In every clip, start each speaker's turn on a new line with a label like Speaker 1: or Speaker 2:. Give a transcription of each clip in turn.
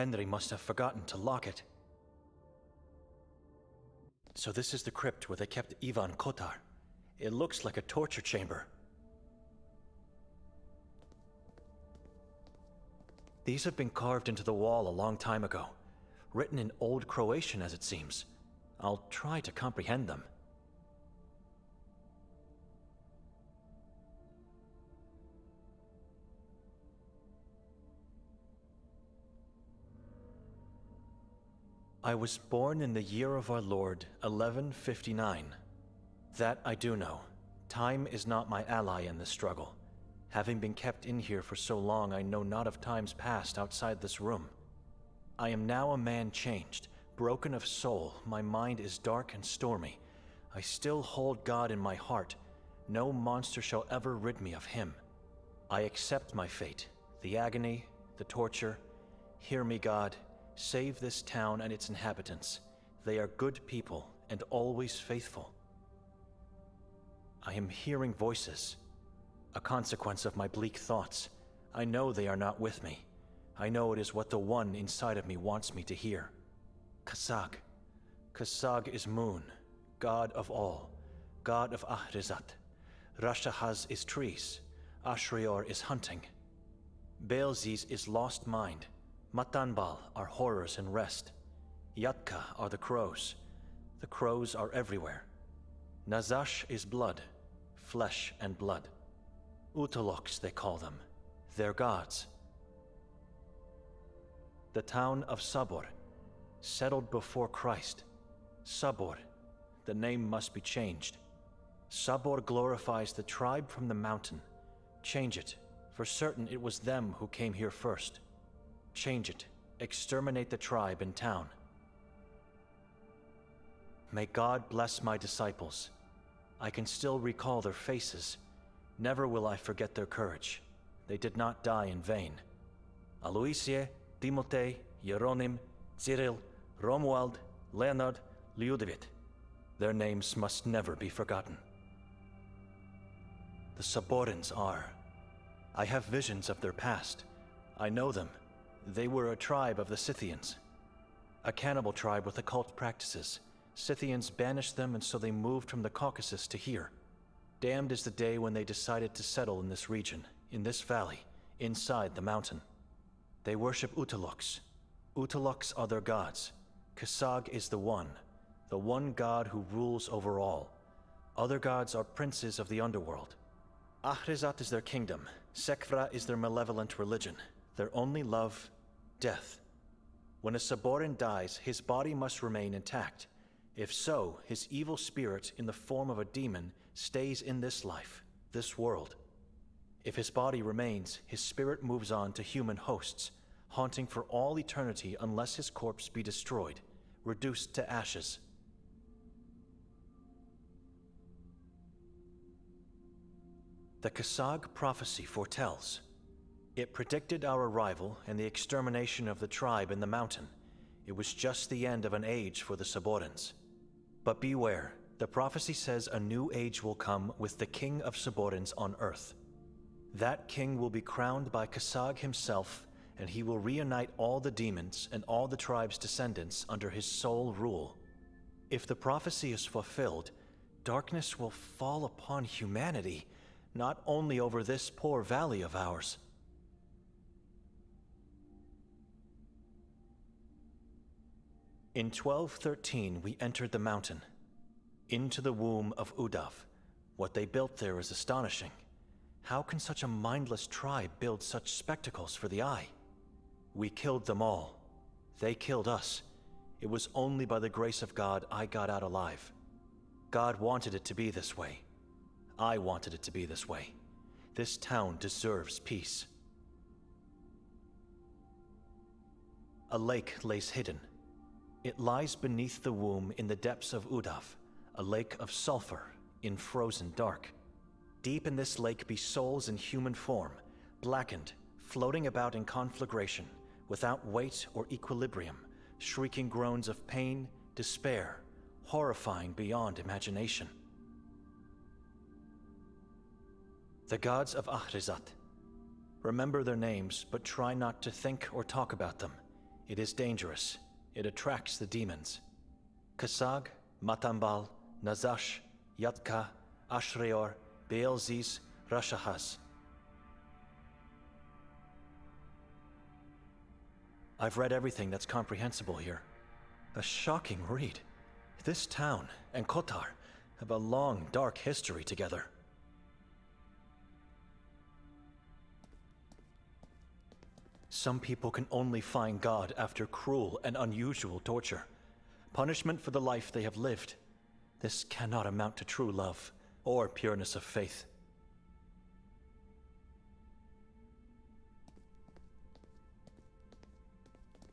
Speaker 1: Henry must have forgotten to lock it. So this is the crypt where they kept Ivan Kotar. It looks like a torture chamber. These have been carved into the wall a long time ago, written in Old Croatian as it seems. I'll try to comprehend them. I was born in the year of our Lord, 1159. That I do know. Time is not my ally in this struggle. Having been kept in here for so long, I know not of times past outside this room. I am now a man changed, broken of soul. My mind is dark and stormy. I still hold God in my heart. No monster shall ever rid me of him. I accept my fate, the agony, the torture. Hear me, God. Save this town and its inhabitants. They are good people and always faithful. I am hearing voices, a consequence of my bleak thoughts. I know they are not with me. I know it is what the one inside of me wants me to hear. Kasag. Kasag is moon, god of all, god of Ahrizat. Rashahaz is trees. Ashrior is hunting. Beelzes is lost mind. Matanbal are horrors and rest. Yatka are the crows. The crows are everywhere. Nazash is blood, flesh and blood. Utaloks they call them. They're gods. The town of Sabor, settled before Christ. Sabor, the name must be changed. Sabor glorifies the tribe from the mountain. Change it, for certain it was them who came here first. Change it. Exterminate the tribe and town. May God bless my disciples. I can still recall their faces. Never will I forget their courage. They did not die in vain. Aloysie, Timote, Jeronim, Cyril, Romuald, Leonard, Lyudevit. Their names must never be forgotten. The Saborans are. I have visions of their past. I know them. They were a tribe of the Scythians. A cannibal tribe with occult practices. Scythians banished them, and so they moved from the Caucasus to here. Damned is the day when they decided to settle in this region, in this valley, inside the mountain. They worship Utaloks. Utaloks are their gods. Kasag is the one god who rules over all. Other gods are princes of the underworld. Ahrizat is their kingdom. Sekvra is their malevolent religion. Their only love, death. When a Saboran dies, his body must remain intact. If so, his evil spirit in the form of a demon stays in this life, this world. If his body remains, his spirit moves on to human hosts, haunting for all eternity unless his corpse be destroyed, reduced to ashes. The Kasag prophecy foretells. It predicted our arrival and the extermination of the tribe in the mountain. It was just the end of an age for the Saborans. But beware, the prophecy says a new age will come with the king of Saborans on earth. That king will be crowned by Kasag himself, and he will reunite all the demons and all the tribe's descendants under his sole rule. If the prophecy is fulfilled, darkness will fall upon humanity, not only over this poor valley of ours. In 1213 we entered the mountain, into the womb of Udav. What they built there is astonishing. How can such a mindless tribe build such spectacles for the eye? We killed them all. They killed us. It was only by the grace of God I got out alive. God wanted it to be this way. I wanted it to be this way. This town deserves peace. A lake lays hidden. It lies beneath the womb in the depths of Udav, a lake of sulfur in frozen dark. Deep in this lake be souls in human form, blackened, floating about in conflagration, without weight or equilibrium, shrieking groans of pain, despair, horrifying beyond imagination. The gods of Ahrizat. Remember their names, but try not to think or talk about them. It is dangerous. It attracts the demons. Kasag, Matambal, Nazash, Yatka, Ashreor, Beelzes, Rashahas. I've read everything that's comprehensible here. A shocking read. This town and Kotar have a long, dark history together. Some people can only find God after cruel and unusual torture. Punishment for the life they have lived. This cannot amount to true love or pureness of faith.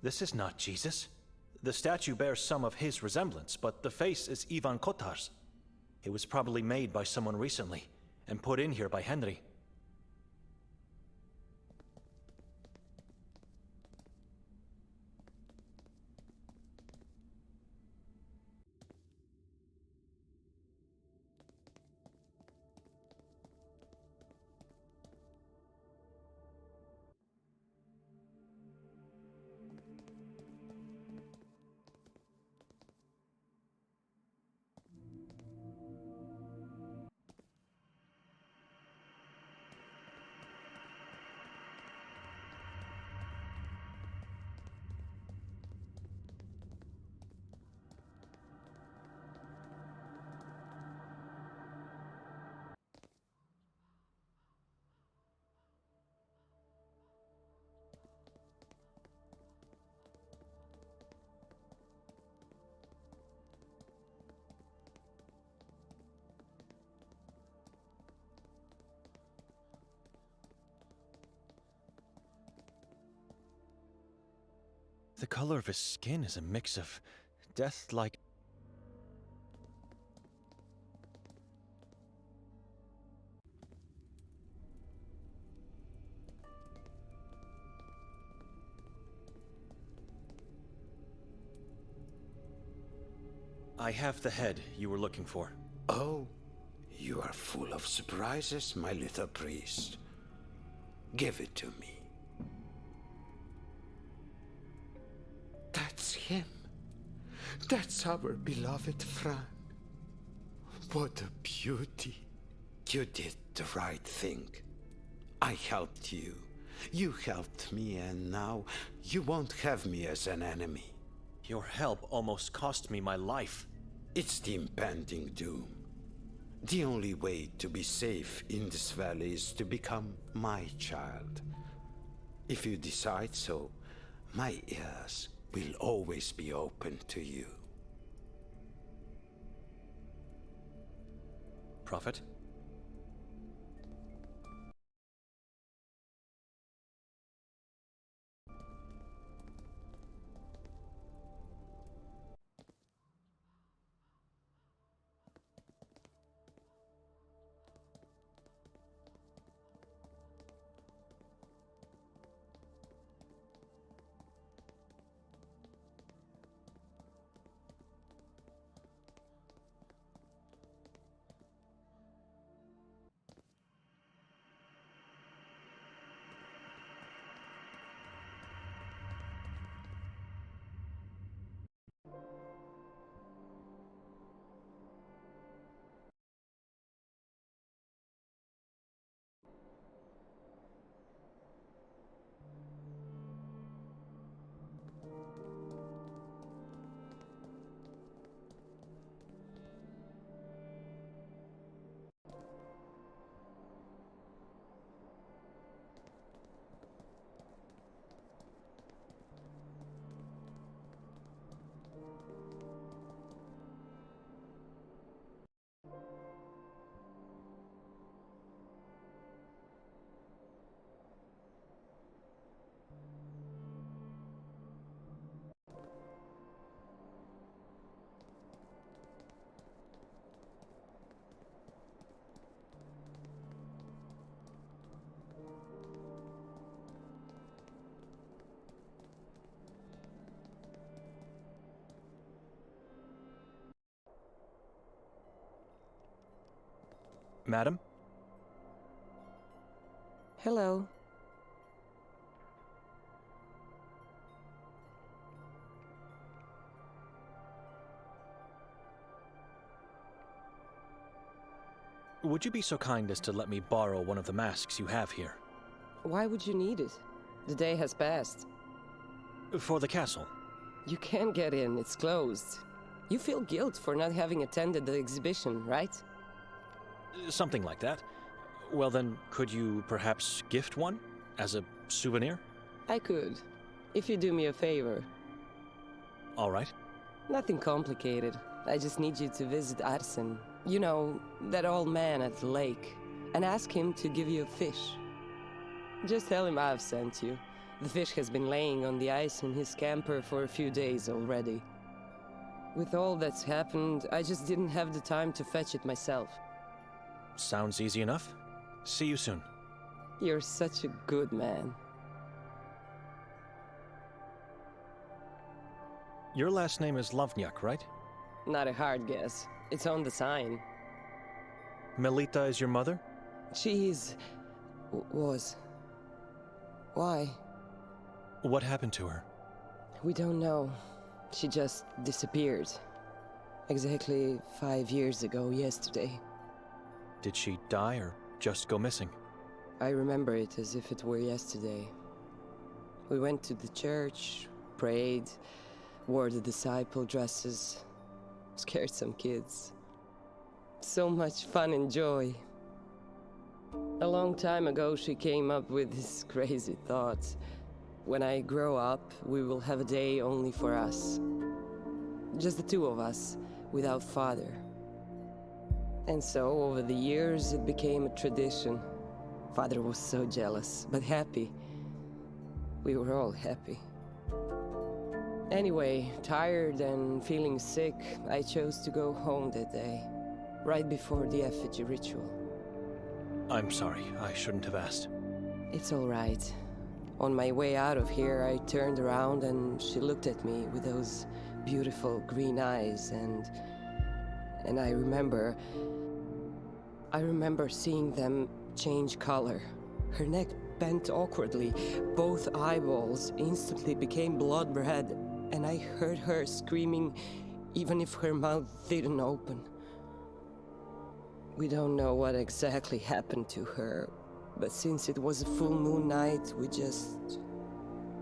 Speaker 1: This is not Jesus. The statue bears some of his resemblance, but the face is Ivan Kotar's. It was probably made by someone recently and put in here by Henry. The color of his skin is a mix of death-like. I have the head you were looking for.
Speaker 2: Oh, you are full of surprises, my little priest. Give it to me. That's him. That's our beloved Fran. What a beauty. You did the right thing. I helped you. You helped me, and now you won't have me as an enemy.
Speaker 1: Your help almost cost me my life.
Speaker 2: It's the impending doom. The only way to be safe in this valley is to become my child. If you decide so, my ears will always be open to you.
Speaker 1: Prophet? Madam?
Speaker 3: Hello.
Speaker 1: Would you be so kind as to let me borrow one of the masks you have here?
Speaker 3: Why would you need it? The day has passed.
Speaker 1: For the castle.
Speaker 3: You can't get in, it's closed. You feel guilt for not having attended the exhibition, right?
Speaker 1: Something like that. Well then, could you perhaps gift one? As a souvenir?
Speaker 3: I could, if you do me a favor.
Speaker 1: All right.
Speaker 3: Nothing complicated. I just need you to visit Arsen. You know, that old man at the lake. And ask him to give you a fish. Just tell him I've sent you. The fish has been laying on the ice in his camper for a few days already. With all that's happened, I just didn't have the time to fetch it myself.
Speaker 1: Sounds easy enough. See you soon.
Speaker 3: You're such a good man.
Speaker 1: Your last name is Lovniak, right?
Speaker 3: Not a hard guess. It's on the sign.
Speaker 1: Melita is your mother?
Speaker 3: She is... was. Why?
Speaker 1: What happened to her?
Speaker 3: We don't know. She just disappeared. Exactly 5 years ago yesterday.
Speaker 1: Did she die or just go missing?
Speaker 3: I remember it as if it were yesterday. We went to the church, prayed, wore the disciple dresses, scared some kids. So much fun and joy. A long time ago she came up with this crazy thought. When I grow up, we will have a day only for us. Just the two of us, without father. And so, over the years, it became a tradition. Father was so jealous, but happy. We were all happy. Anyway, tired and feeling sick, I chose to go home that day, right before the effigy ritual.
Speaker 1: I'm sorry, I shouldn't have asked.
Speaker 3: It's all right. On my way out of here, I turned around and she looked at me with those beautiful green eyes, and I remember seeing them change color. Her neck bent awkwardly. Both eyeballs instantly became blood red, and I heard her screaming even if her mouth didn't open. We don't know what exactly happened to her, but since it was a full moon night, we just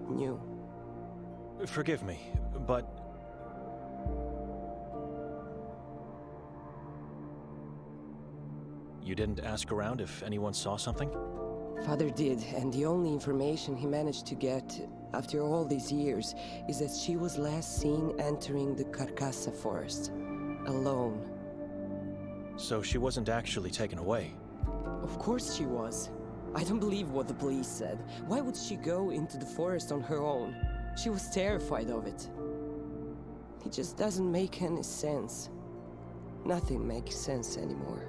Speaker 3: knew.
Speaker 1: Forgive me, but... You didn't ask around if anyone saw something?
Speaker 3: Father did, and the only information he managed to get after all these years is that she was last seen entering the carcass forest, alone.
Speaker 1: So she wasn't actually taken away?
Speaker 3: Of course she was. I don't believe what the police said. Why would she go into the forest on her own? She was terrified of it. It just doesn't make any sense. Nothing makes sense anymore.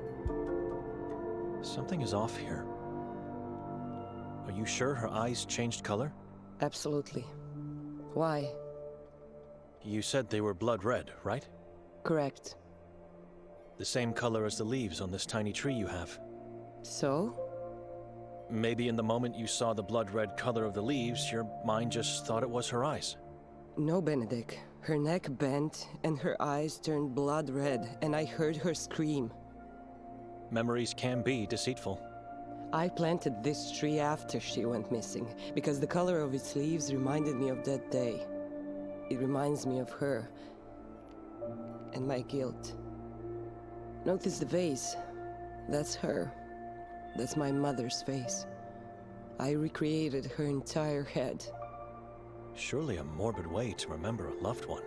Speaker 1: Something is off here. Are you sure her eyes changed color?
Speaker 3: Absolutely. Why?
Speaker 1: You said they were blood red, right?
Speaker 3: Correct.
Speaker 1: The same color as the leaves on this tiny tree you have.
Speaker 3: So?
Speaker 1: Maybe in the moment you saw the blood red color of the leaves, your mind just thought it was her eyes.
Speaker 3: No, Benedict. Her neck bent and her eyes turned blood red, and I heard her scream.
Speaker 1: Memories can be deceitful.
Speaker 3: I planted this tree after she went missing, because the color of its leaves reminded me of that day. It reminds me of her, and my guilt. Notice the vase. That's her. That's my mother's face. I recreated her entire head.
Speaker 1: Surely a morbid way to remember a loved one.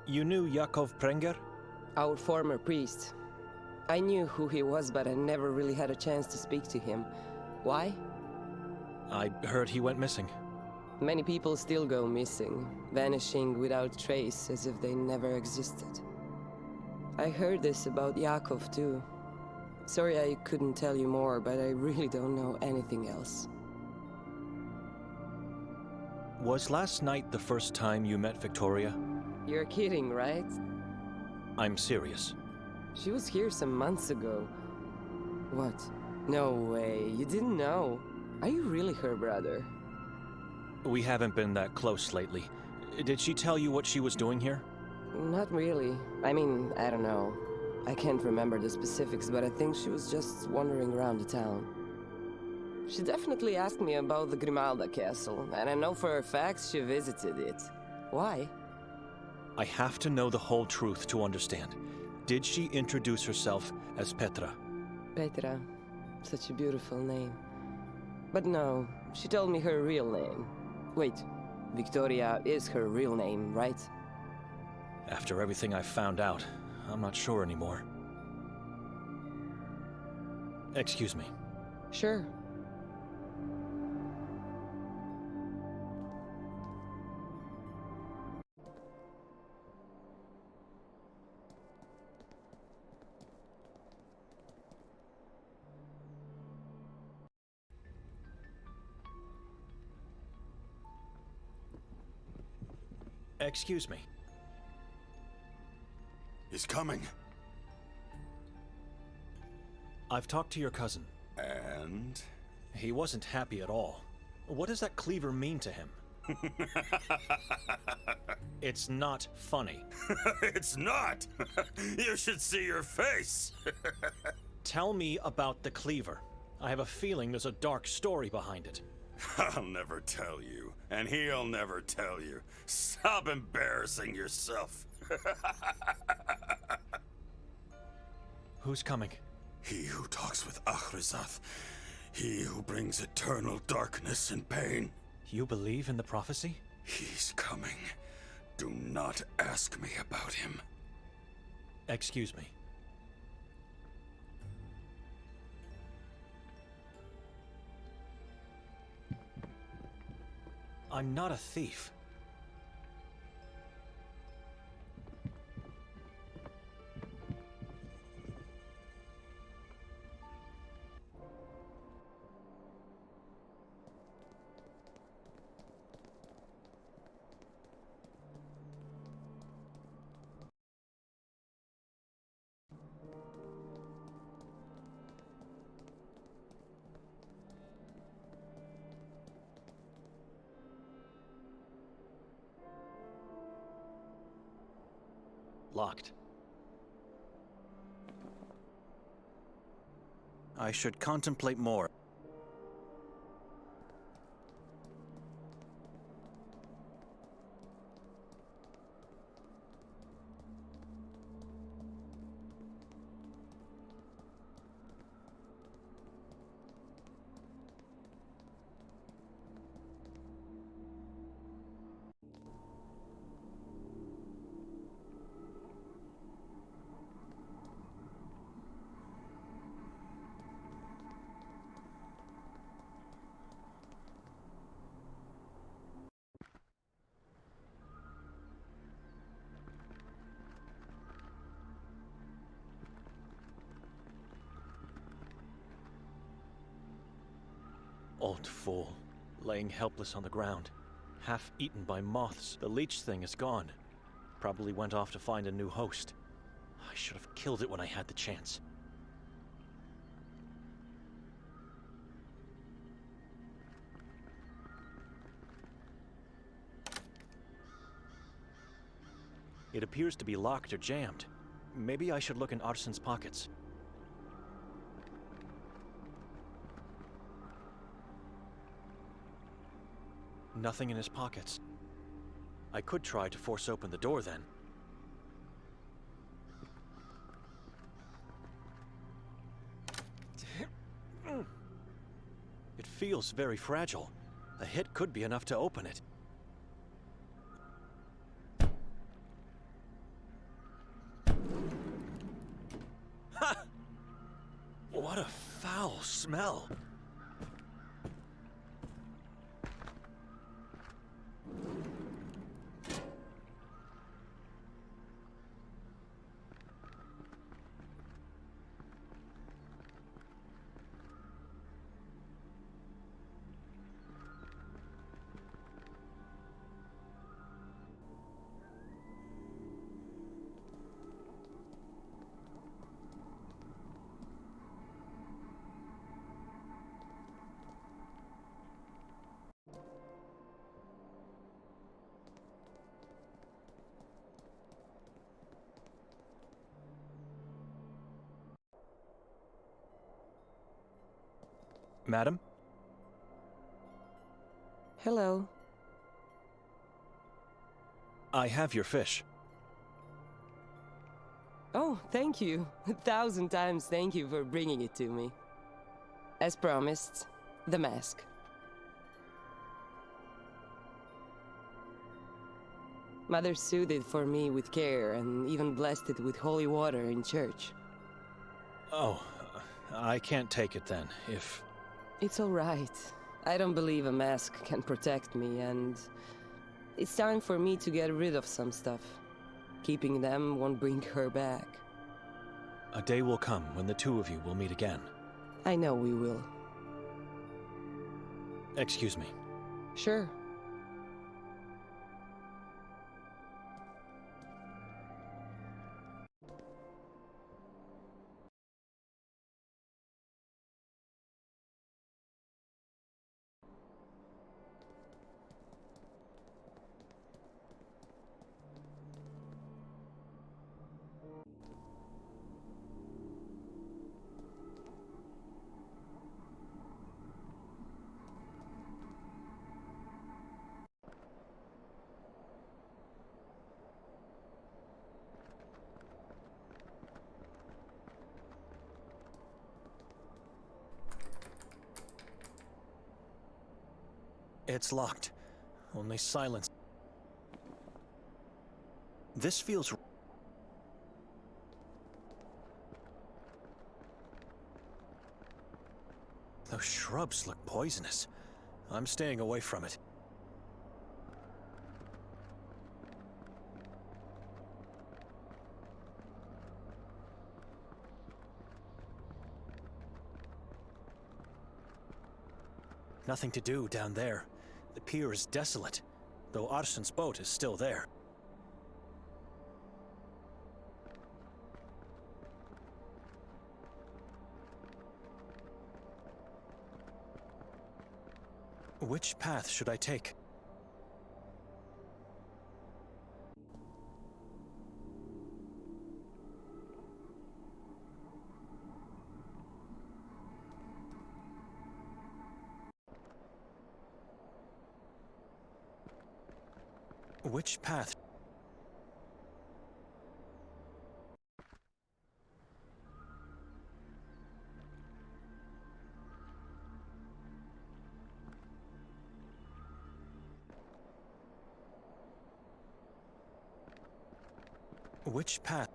Speaker 1: You knew Yakov Prenger?
Speaker 3: Our former priest. I knew who he was, but I never really had a chance to speak to him. Why?
Speaker 1: I heard he went missing.
Speaker 3: Many people still go missing, vanishing without trace, as if they never existed. I heard this about Yakov too. Sorry I couldn't tell you more, but I really don't know anything else.
Speaker 1: Was last night the first time you met Victoria?
Speaker 3: You're kidding, right?
Speaker 1: I'm serious.
Speaker 3: She was here some months ago. What? No way, you didn't know. Are you really her brother?
Speaker 1: We haven't been that close lately. Did she tell you what she was doing here?
Speaker 3: Not really. I mean, I don't know. I can't remember the specifics, but I think she was just wandering around the town. She definitely asked me about the Grimalda castle, and I know for a fact she visited it. Why?
Speaker 1: I have to know the whole truth to understand. Did she introduce herself as Petra?
Speaker 3: Petra. Such a beautiful name. But no, she told me her real name. Wait, Victoria is her real name, right?
Speaker 1: After everything I found out, I'm not sure anymore. Excuse me.
Speaker 3: Sure.
Speaker 1: Excuse me.
Speaker 4: He's coming.
Speaker 1: I've talked to your cousin.
Speaker 4: And?
Speaker 1: He wasn't happy at all. What does that cleaver mean to him? It's not funny.
Speaker 4: It's not! You should see your face!
Speaker 1: Tell me about the cleaver. I have a feeling there's a dark story behind it.
Speaker 4: I'll never tell you, and he'll never tell you. Stop embarrassing yourself.
Speaker 1: Who's coming?
Speaker 4: He who talks with Ahrizath. He who brings eternal darkness and pain.
Speaker 1: You believe in the prophecy?
Speaker 4: He's coming. Do not ask me about him.
Speaker 1: Excuse me. I'm not a thief. Locked. I should contemplate more. Old fool, laying helpless on the ground, half eaten by moths. The leech thing is gone. Probably went off to find a new host. I should have killed it when I had the chance. It appears to be locked or jammed. Maybe I should look in Arsen's pockets. Nothing in his pockets. I could try to force open the door then. It feels very fragile. A hit could be enough to open it. Ha! What a foul smell. Madam?
Speaker 3: Hello.
Speaker 1: I have your fish.
Speaker 3: Oh, thank you. 1,000 times thank you for bringing it to me. As promised, the mask. Mother soothed it for me with care and even blessed it with holy water in church.
Speaker 1: Oh, I can't take it then, if...
Speaker 3: It's all right. I don't believe a mask can protect me, and it's time for me to get rid of some stuff. Keeping them won't bring her back.
Speaker 1: A day will come when the two of you will meet again.
Speaker 3: I know we will.
Speaker 1: Excuse me.
Speaker 3: Sure.
Speaker 1: It's locked. Only silence. This feels... Those shrubs look poisonous. I'm staying away from it. Nothing to do down there. The pier is desolate, though Arsen's boat is still there. Which path should I take? Which path? Which path?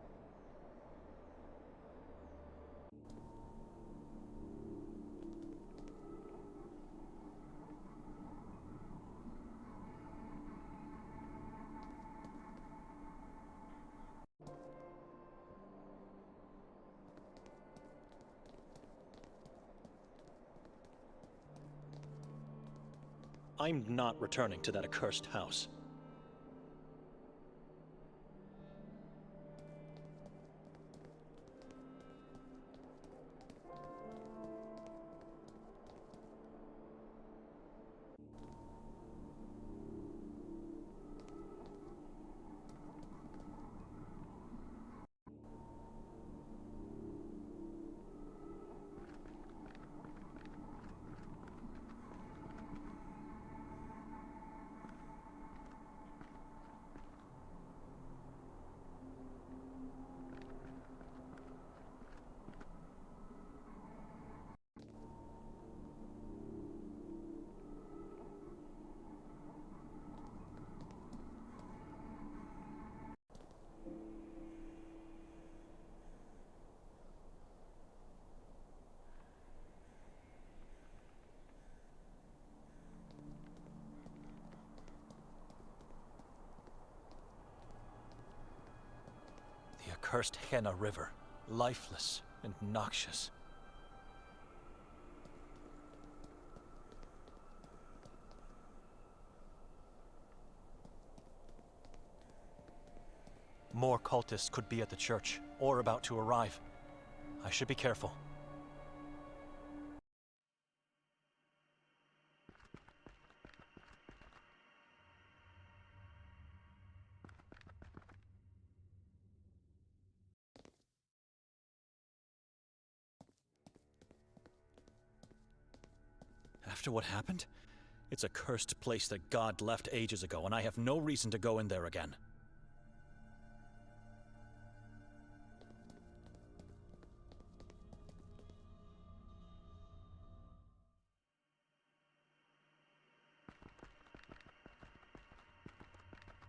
Speaker 1: I'm not returning to that accursed house. The accursed Henna River, lifeless and noxious. More cultists could be at the church, or about to arrive. I should be careful. After what happened? It's a cursed place that God left ages ago, and I have no reason to go in there again.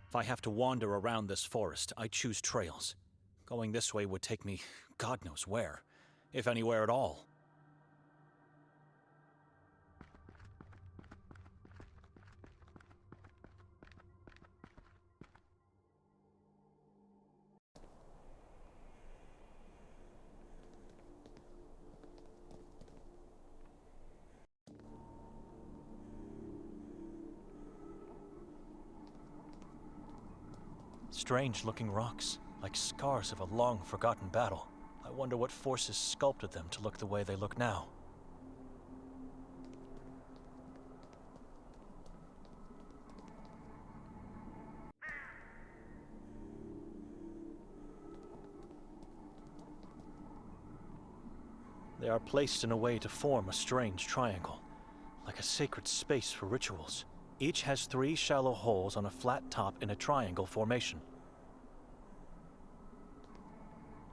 Speaker 1: If I have to wander around this forest, I choose trails. Going this way would take me God knows where, if anywhere at all. Strange-looking rocks, like scars of a long-forgotten battle. I wonder what forces sculpted them to look the way they look now. They are placed in a way to form a strange triangle, like a sacred space for rituals. Each has 3 shallow holes on a flat top in a triangle formation.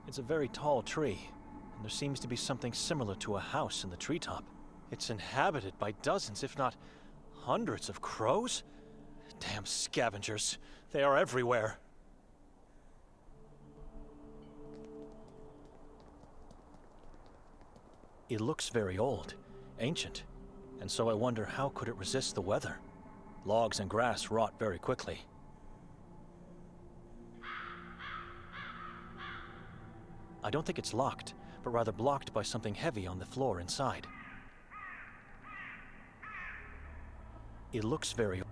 Speaker 1: It's a very tall tree, and there seems to be something similar to a house in the treetop. It's inhabited by dozens, if not hundreds of crows? Damn scavengers. They are everywhere. It looks very old, ancient, and so I wonder how could it resist the weather? Logs and grass rot very quickly. I don't think it's locked, but rather blocked by something heavy on the floor inside. It looks very old.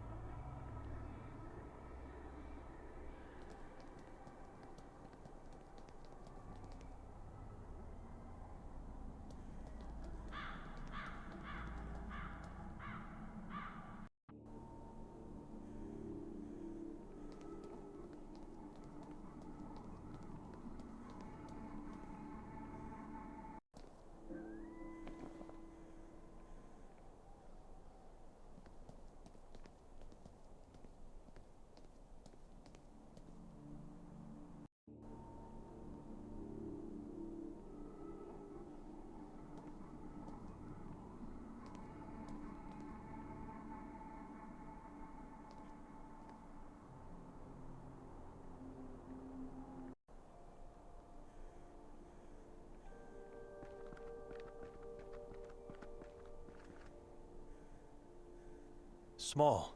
Speaker 1: Small,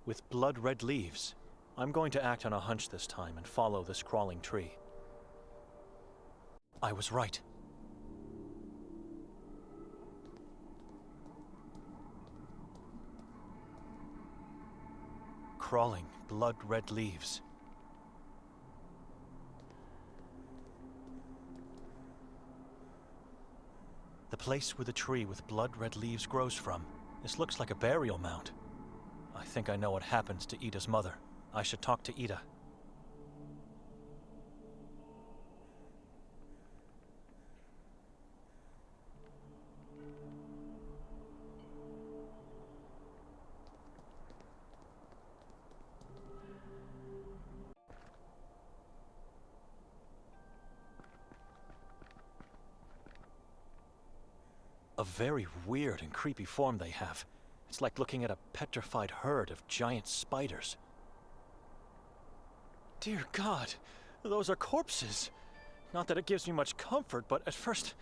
Speaker 1: with blood-red leaves. I'm going to act on a hunch this time and follow this crawling tree. I was right. Crawling, blood-red leaves. The place where the tree with blood-red leaves grows from. This looks like a burial mound. I think I know what happens to Ida's mother. I should talk to Ida. A very weird and creepy form they have. It's like looking at a petrified herd of giant spiders. Dear God, those are corpses. Not that it gives me much comfort, but at first,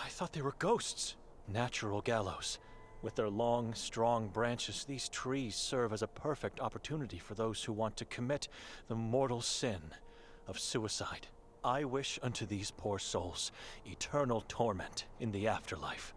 Speaker 1: I thought they were ghosts. Natural gallows. With their long, strong branches, these trees serve as a perfect opportunity for those who want to commit the mortal sin of suicide. I wish unto these poor souls eternal torment in the afterlife.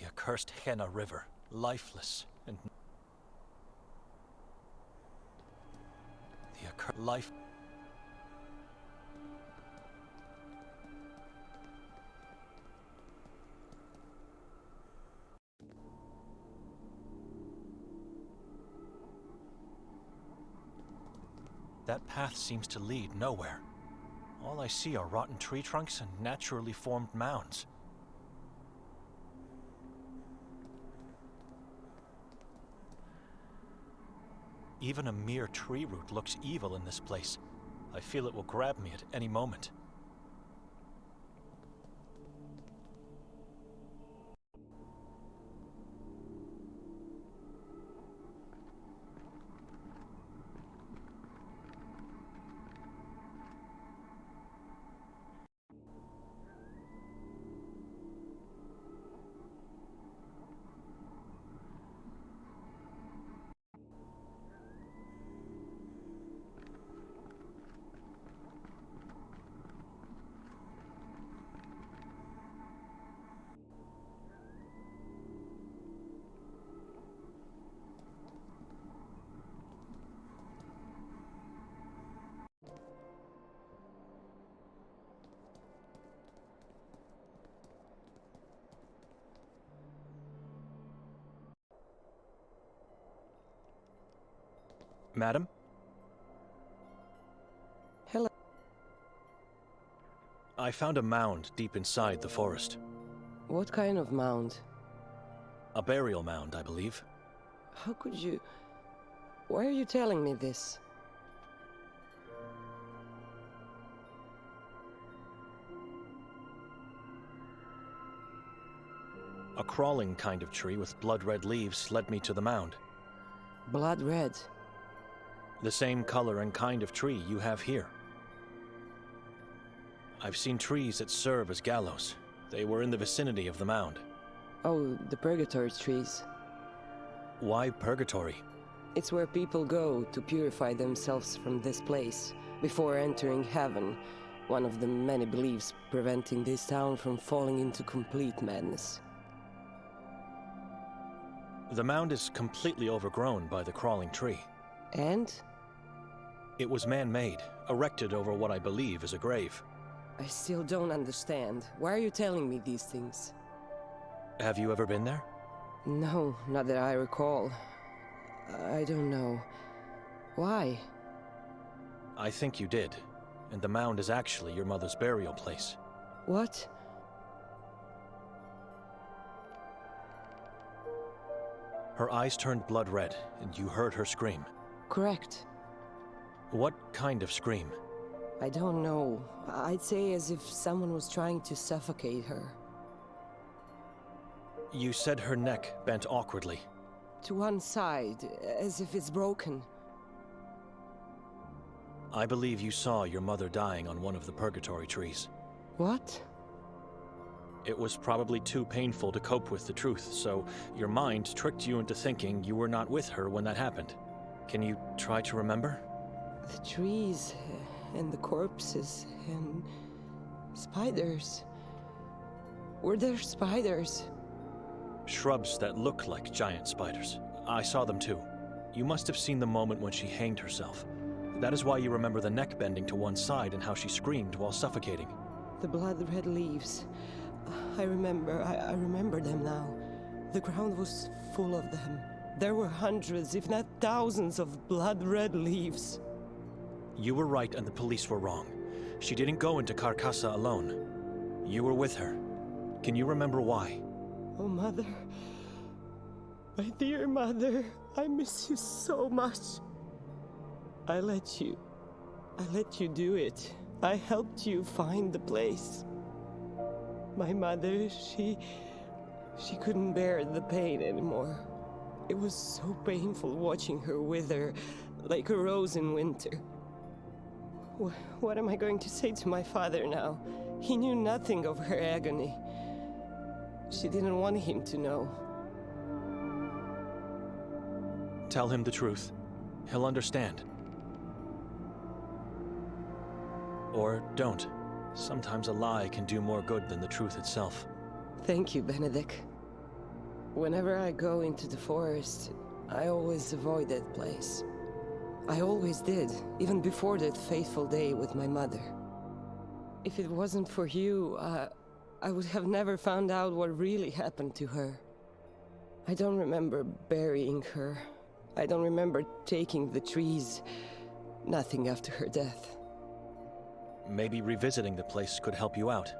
Speaker 1: The accursed Henna River, lifeless and... The accursed life... that path seems to lead nowhere. All I see are rotten tree trunks and naturally formed mounds. Even a mere tree root looks evil in this place. I feel it will grab me at any moment. Madam?
Speaker 3: Hello.
Speaker 1: I found a mound deep inside the forest.
Speaker 3: What kind of mound?
Speaker 1: A burial mound, I believe.
Speaker 3: How could you... Why are you telling me this?
Speaker 1: A crawling kind of tree with blood-red leaves led me to the mound.
Speaker 3: Blood red.
Speaker 1: The same color and kind of tree you have here. I've seen trees that serve as gallows. They were in the vicinity of the mound.
Speaker 3: Oh, the purgatory trees.
Speaker 1: Why purgatory?
Speaker 3: It's where people go to purify themselves from this place before entering heaven, one of the many beliefs preventing this town from falling into complete madness.
Speaker 1: The mound is completely overgrown by the crawling tree.
Speaker 3: And?
Speaker 1: It was man-made, erected over what I believe is a grave.
Speaker 3: I still don't understand. Why are you telling me these things?
Speaker 1: Have you ever been there?
Speaker 3: No, not that I recall. I don't know. Why?
Speaker 1: I think you did. And the mound is actually your mother's burial place.
Speaker 3: What?
Speaker 1: Her eyes turned blood red, and you heard her scream.
Speaker 3: Correct.
Speaker 1: What kind of scream?
Speaker 3: I don't know. I'd say as if someone was trying to suffocate her.
Speaker 1: You said her neck bent awkwardly.
Speaker 3: To one side, as if it's broken.
Speaker 1: I believe you saw your mother dying on one of the purgatory trees.
Speaker 3: What?
Speaker 1: It was probably too painful to cope with the truth, so your mind tricked you into thinking you were not with her when that happened. Can you try to remember?
Speaker 3: The trees, and the corpses, and spiders. Were there spiders?
Speaker 1: Shrubs that look like giant spiders. I saw them too. You must have seen the moment when she hanged herself. That is why you remember the neck bending to one side and how she screamed while suffocating.
Speaker 3: The blood-red leaves. I remember them now. The ground was full of them. There were hundreds, if not thousands, of blood-red leaves.
Speaker 1: You were right and the police were wrong. She didn't go into Carcass alone. You were with her. Can you remember why?
Speaker 3: Oh, Mother. My dear Mother, I miss you so much. I let you do it. I helped you find the place. My mother, she couldn't bear the pain anymore. It was so painful watching her wither like a rose in winter. What am I going to say to my father now? He knew nothing of her agony. She didn't want him to know.
Speaker 1: Tell him the truth. He'll understand. Or don't. Sometimes a lie can do more good than the truth itself.
Speaker 3: Thank you, Benedict. Whenever I go into the forest, I always avoid that place. I always did, even before that fateful day with my mother. If it wasn't for you, I would have never found out what really happened to her. I don't remember burying her. I don't remember taking the trees. Nothing after her death.
Speaker 1: Maybe revisiting the place could help you out.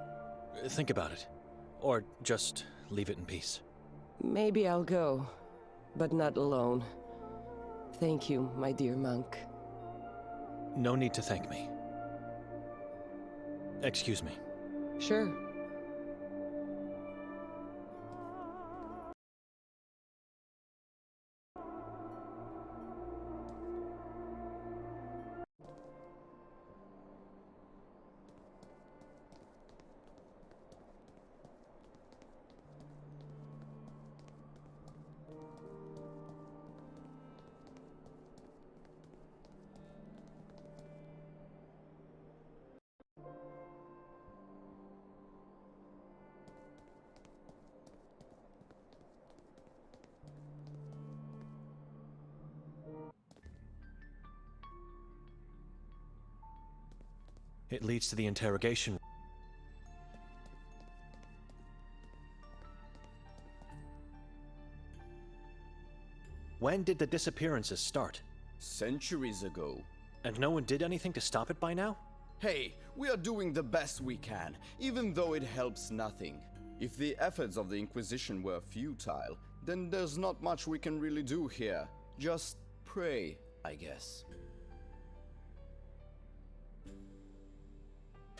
Speaker 1: Think about it. Or just leave it in peace.
Speaker 3: Maybe I'll go, but not alone. Thank you, my dear monk.
Speaker 1: No need to thank me. Excuse me.
Speaker 3: Sure.
Speaker 1: It leads to the interrogation. When did the disappearances start?
Speaker 5: Centuries ago.
Speaker 1: And no one did anything to stop it by now?
Speaker 5: Hey, we are doing the best we can, even though it helps nothing. If the efforts of the Inquisition were futile, then there's not much we can really do here. Just pray, I guess.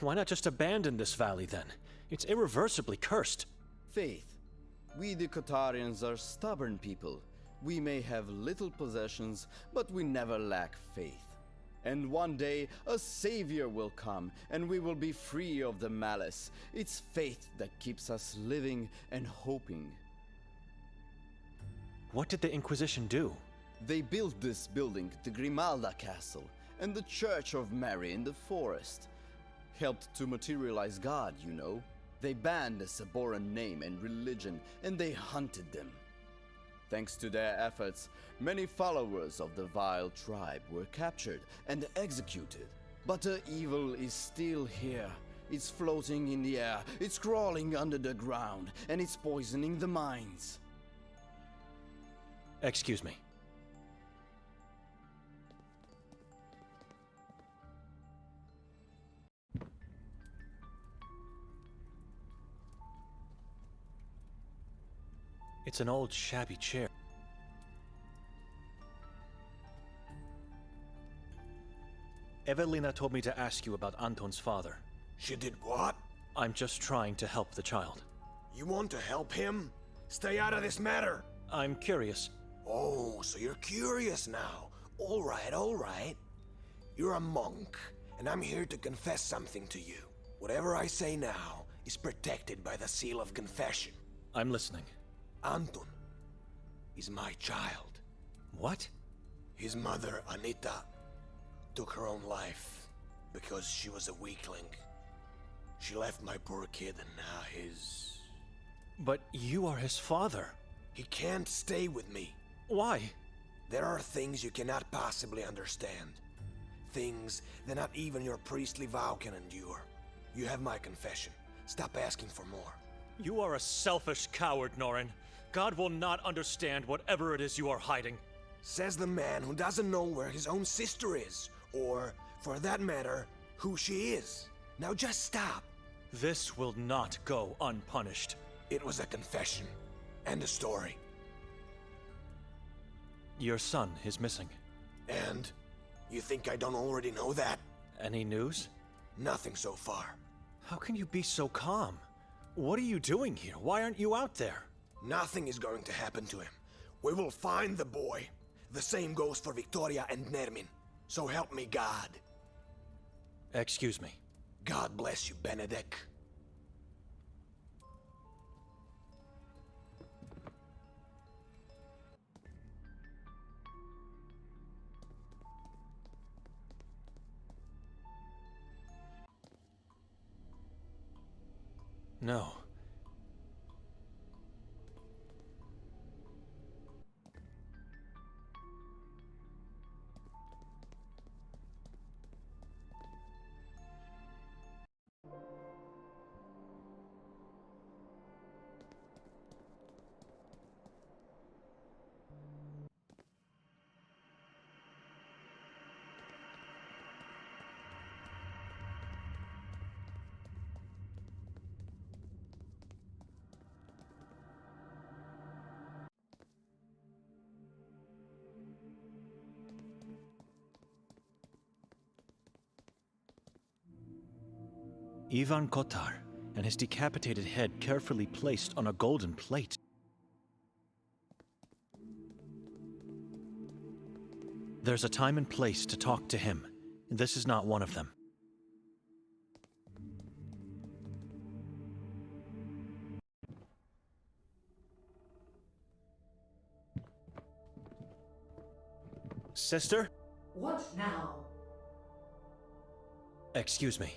Speaker 1: Why not just abandon this valley then? It's irreversibly cursed.
Speaker 5: Faith. We the Kotarians are stubborn people. We may have little possessions, but we never lack faith. And one day, a savior will come, and we will be free of the malice. It's faith that keeps us living and hoping.
Speaker 1: What did the Inquisition do?
Speaker 5: They built this building, the Grimalda Castle, and the Church of Mary in the forest. Helped to materialize God, you know. They banned the Saboran name and religion, and they hunted them. Thanks to their efforts, many followers of the vile tribe were captured and executed. But the evil is still here. It's floating in the air, it's crawling under the ground, and it's poisoning the minds.
Speaker 1: Excuse me. It's an old, shabby chair. Evelina told me to ask you about Anton's father.
Speaker 6: She did what?
Speaker 1: I'm just trying to help the child.
Speaker 6: You want to help him? Stay out of this matter.
Speaker 1: I'm curious.
Speaker 6: Oh, so you're curious now. All right. You're a monk, and I'm here to confess something to you. Whatever I say now is protected by the seal of confession.
Speaker 1: I'm listening.
Speaker 6: Anton is my child.
Speaker 1: What?
Speaker 6: His mother, Anita, took her own life because she was a weakling. She left my poor kid and now his...
Speaker 1: But you are his father.
Speaker 6: He can't stay with me.
Speaker 1: Why?
Speaker 6: There are things you cannot possibly understand. Things that not even your priestly vow can endure. You have my confession. Stop asking for more.
Speaker 1: You are a selfish coward, Norin. God will not understand whatever it is you are hiding.
Speaker 6: Says the man who doesn't know where his own sister is, or, for that matter, who she is. Now just stop.
Speaker 1: This will not go unpunished.
Speaker 6: It was a confession. And a story.
Speaker 1: Your son is missing.
Speaker 6: And? You think I don't already know that?
Speaker 1: Any news?
Speaker 6: Nothing so far.
Speaker 1: How can you be so calm? What are you doing here? Why aren't you out there?
Speaker 6: Nothing is going to happen to him. We will find the boy. The same goes for Victoria and Nermin. So help me God.
Speaker 1: Excuse me.
Speaker 6: God bless you, Benedict.
Speaker 1: No. Ivan Kotar, and his decapitated head carefully placed on a golden plate. There's a time and place to talk to him, and this is not one of them. Sister?
Speaker 7: What now?
Speaker 1: Excuse me.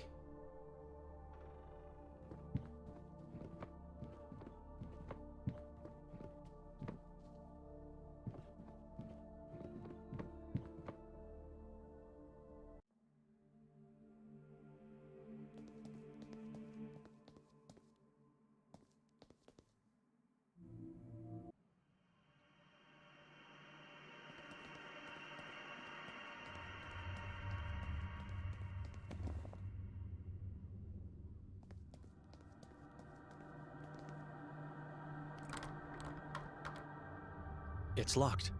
Speaker 1: It's locked.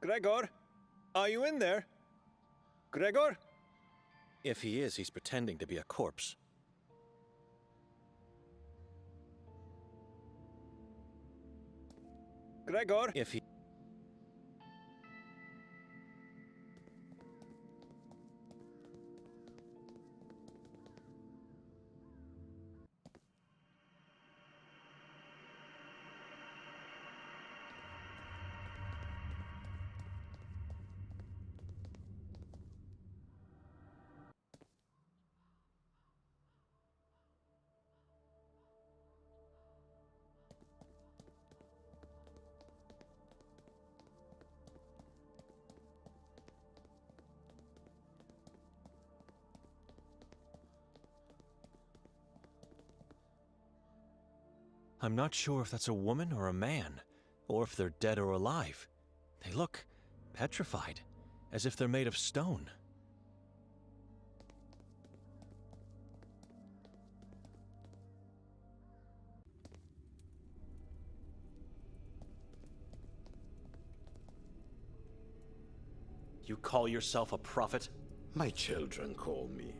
Speaker 8: Gregor? Are you in there? Gregor?
Speaker 1: If he is, he's pretending to be a corpse.
Speaker 8: Gregor?
Speaker 1: If he... I'm not sure if that's a woman or a man, or if they're dead or alive. They look petrified, as if they're made of stone. You call yourself a prophet?
Speaker 2: My children call me.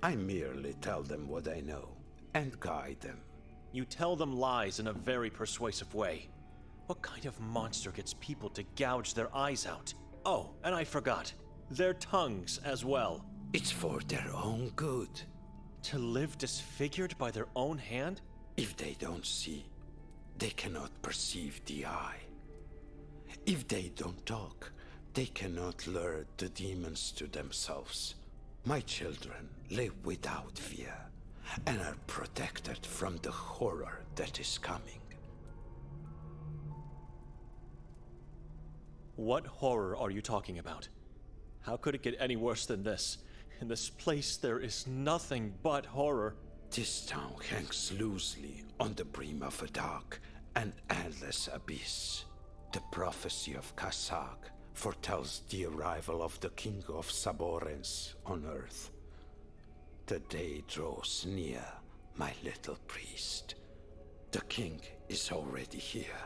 Speaker 2: I merely tell them what I know and guide them.
Speaker 1: You tell them lies in a very persuasive way. What kind of monster gets people to gouge their eyes out? Oh, and I forgot. Their tongues as well.
Speaker 2: It's for their own good.
Speaker 1: To live disfigured by their own hand?
Speaker 2: If they don't see, they cannot perceive the eye. If they don't talk, they cannot lure the demons to themselves. My children live without fear and are protected from the horror that is coming.
Speaker 1: What horror are you talking about? How could it get any worse than this? In this place there is nothing but horror.
Speaker 2: This town hangs loosely on the brim of a dark and endless abyss. The prophecy of Kazakh foretells the arrival of the King of Saborens on Earth. The day draws near, my little priest. The king is already here,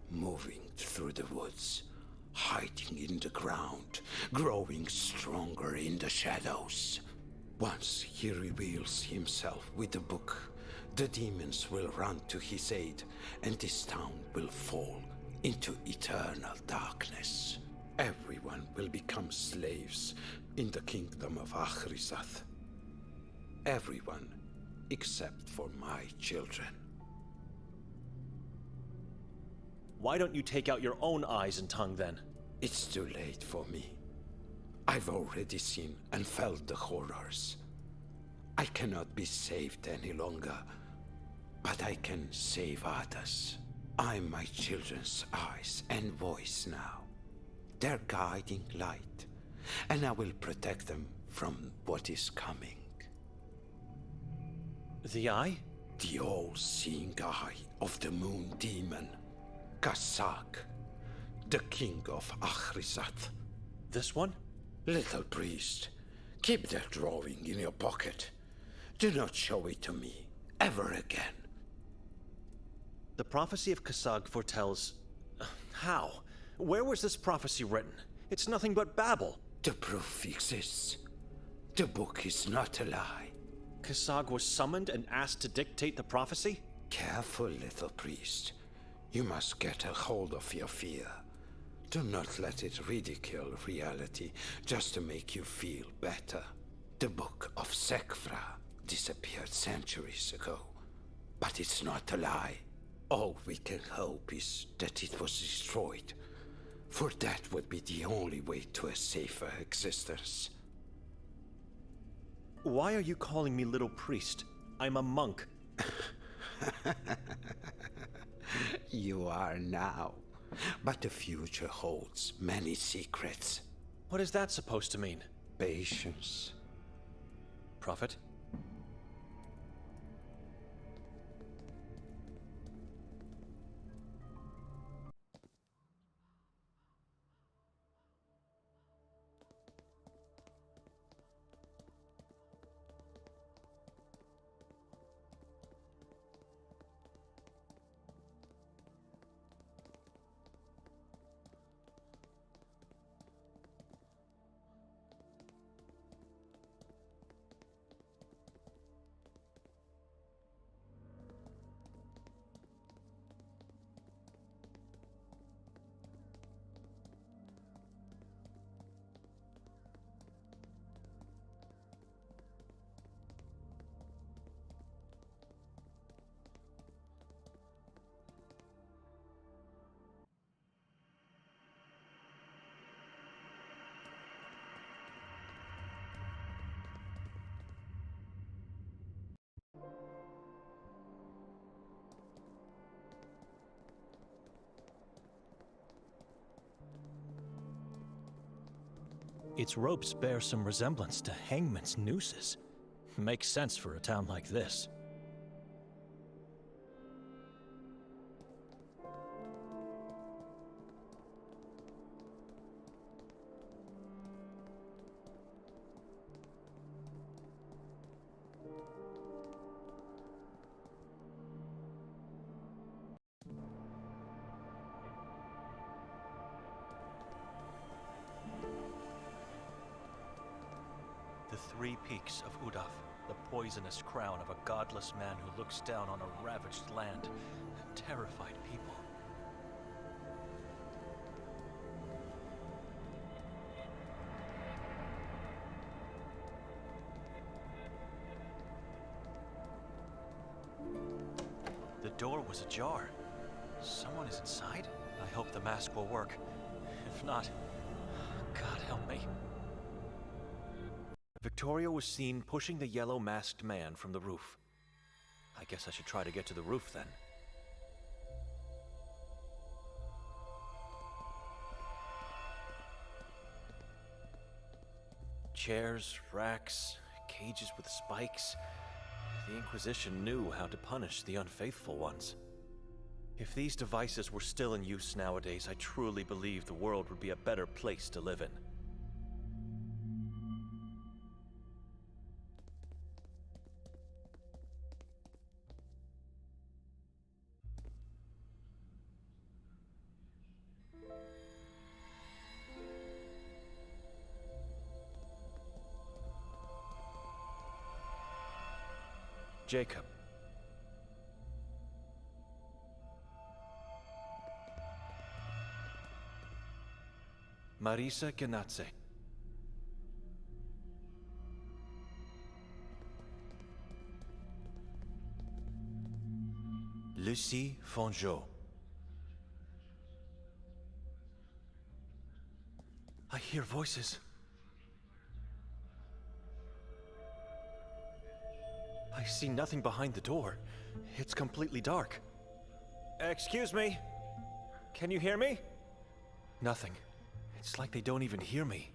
Speaker 2: moving through the woods, hiding in the ground, growing stronger in the shadows. Once he reveals himself with a book, the demons will run to his aid, and this town will fall into eternal darkness. Everyone will become slaves in the kingdom of Achrizath. Everyone except for my children.
Speaker 1: Why don't you take out your own eyes and tongue then?
Speaker 2: It's too late for me. I've already seen and felt the horrors. I cannot be saved any longer, but I can save others. I'm my children's eyes and voice now. Their guiding light, and I will protect them from what is coming.
Speaker 1: The eye?
Speaker 2: The all-seeing eye of the moon demon, Kasak, the king of Achrizath.
Speaker 1: This one?
Speaker 2: Little priest, keep that drawing in your pocket. Do not show it to me, ever again.
Speaker 1: The prophecy of Kasag foretells... How? Where was this prophecy written? It's nothing but babble.
Speaker 2: The proof exists. The book is not a lie.
Speaker 1: Kasag was summoned and asked to dictate the prophecy?
Speaker 2: Careful, little priest. You must get a hold of your fear. Do not let it ridicule reality just to make you feel better. The book of Sekfra disappeared centuries ago. But it's not a lie. All we can hope is that it was destroyed. For that would be the only way to a safer existence.
Speaker 1: Why are you calling me little priest? I'm a monk.
Speaker 2: You are now. But the future holds many secrets.
Speaker 1: What is that supposed to mean?
Speaker 2: Patience.
Speaker 1: Prophet? Its ropes bear some resemblance to hangman's nooses. Makes sense for a town like this. The three peaks of Udaf, the poisonous crown of a godless man who looks down on a ravaged land, terrified people. The door was ajar. Someone is inside? I hope the mask will work. If not, God help me. Victoria was seen pushing the yellow masked man from the roof. I guess I should try to get to the roof then. Chairs, racks, cages with spikes. The Inquisition knew how to punish the unfaithful ones. If these devices were still in use nowadays, I truly believe the world would be a better place to live in. Jacob. Marisa Ganatse. Lucie Fongeau. I hear voices. I see nothing behind the door. It's completely dark. Excuse me? Can you hear me? Nothing. It's like they don't even hear me.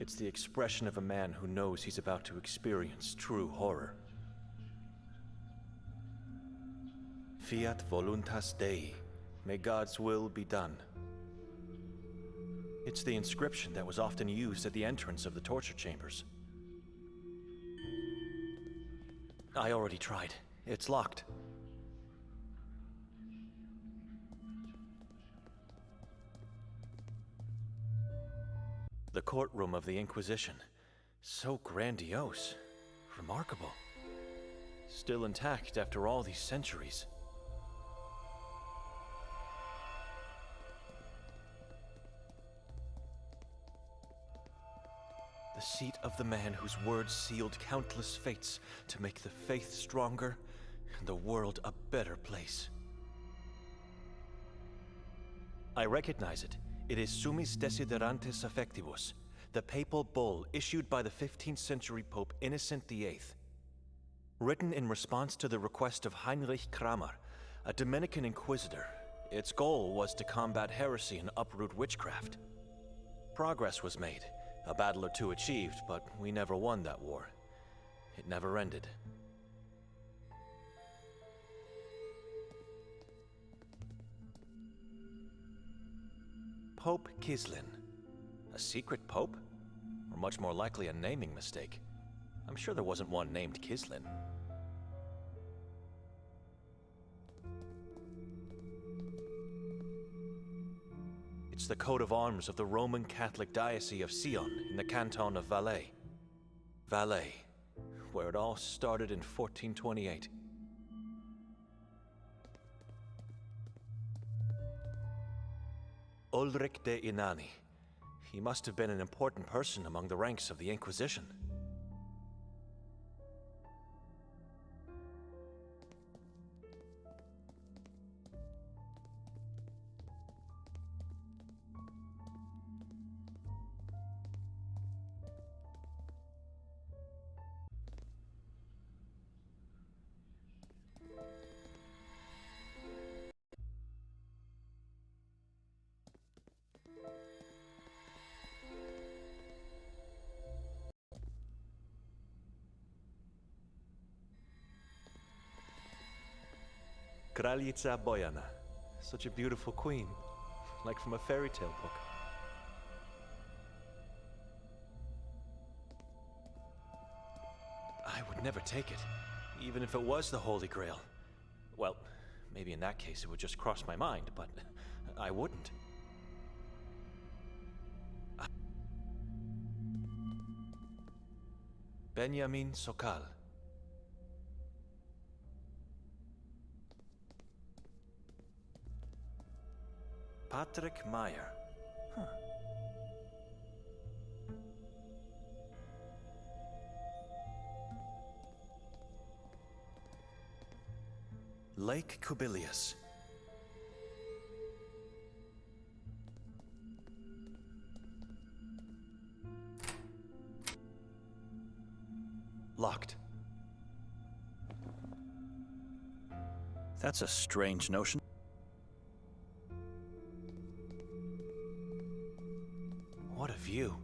Speaker 1: It's the expression of a man who knows he's about to experience true horror. Fiat voluntas Dei. May God's will be done. It's the inscription that was often used at the entrance of the torture chambers. I already tried. It's locked. The courtroom of the Inquisition. So grandiose. Remarkable. Still intact after all these centuries. The seat of the man whose words sealed countless fates to make the faith stronger and the world a better place. I recognize it. It is Summis Desiderantis Affectivus, the papal bull issued by the 15th century Pope Innocent VIII. Written in response to the request of Heinrich Kramer, a Dominican inquisitor, its goal was to combat heresy and uproot witchcraft. Progress was made, a battle or two achieved, but we never won that war. It never ended. Pope Kislin. A secret pope? Or much more likely a naming mistake. I'm sure there wasn't one named Kislin. It's the coat of arms of the Roman Catholic Diocese of Sion in the canton of Valais. Valais, where it all started in 1428. Ulrich de Inani. He must have been an important person among the ranks of the Inquisition. Kraljica Bojana. Such a beautiful queen, like from a fairy tale book. I would never take it, even if it was the Holy Grail. Well, maybe in that case it would just cross my mind, but I wouldn't. Benjamin Sokal. Patrick Meyer. Huh. Lake Kubilius. Locked. That's a strange notion. What a view.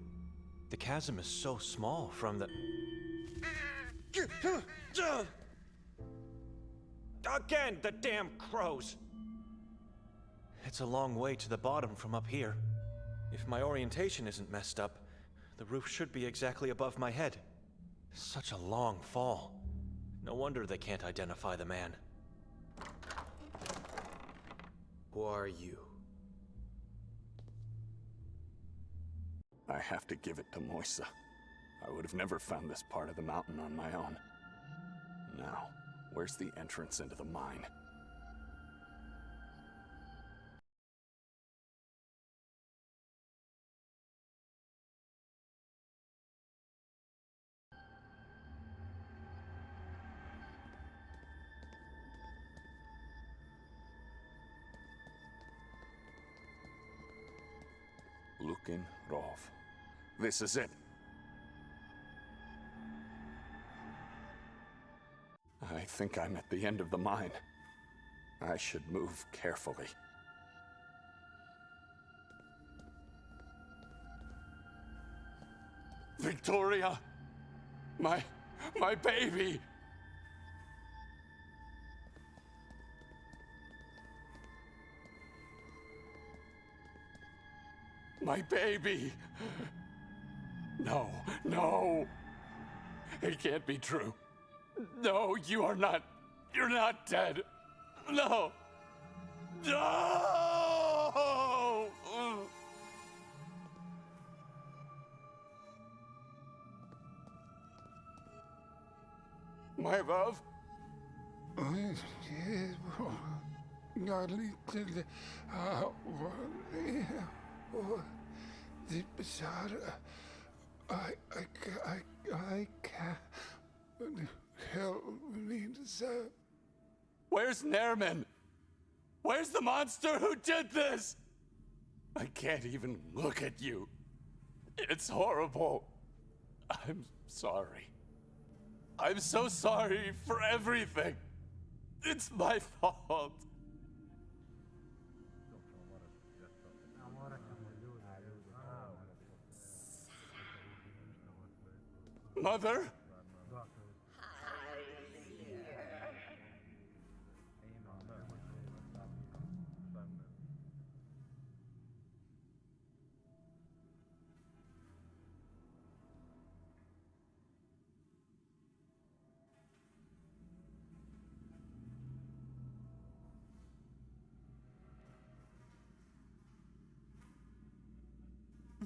Speaker 1: The chasm is so small from the... Again, the damn crows! It's a long way to the bottom from up here. If my orientation isn't messed up, the roof should be exactly above my head. Such a long fall. No wonder they can't identify the man.
Speaker 6: Who are you?
Speaker 4: I have to give it to Moisa. I would have never found this part of the mountain on my own. Now, where's the entrance into the mine? Lukin Rov. This is it. I think I'm at the end of the mine. I should move carefully. Victoria! My baby! My baby! No, no! It can't be true. No, you're not dead. No! No! My love?
Speaker 2: I can't help me to say.
Speaker 4: Where's Nerman? Where's the monster who did this? I can't even look at you. It's horrible. I'm sorry. I'm so sorry for everything. It's my fault. Mother?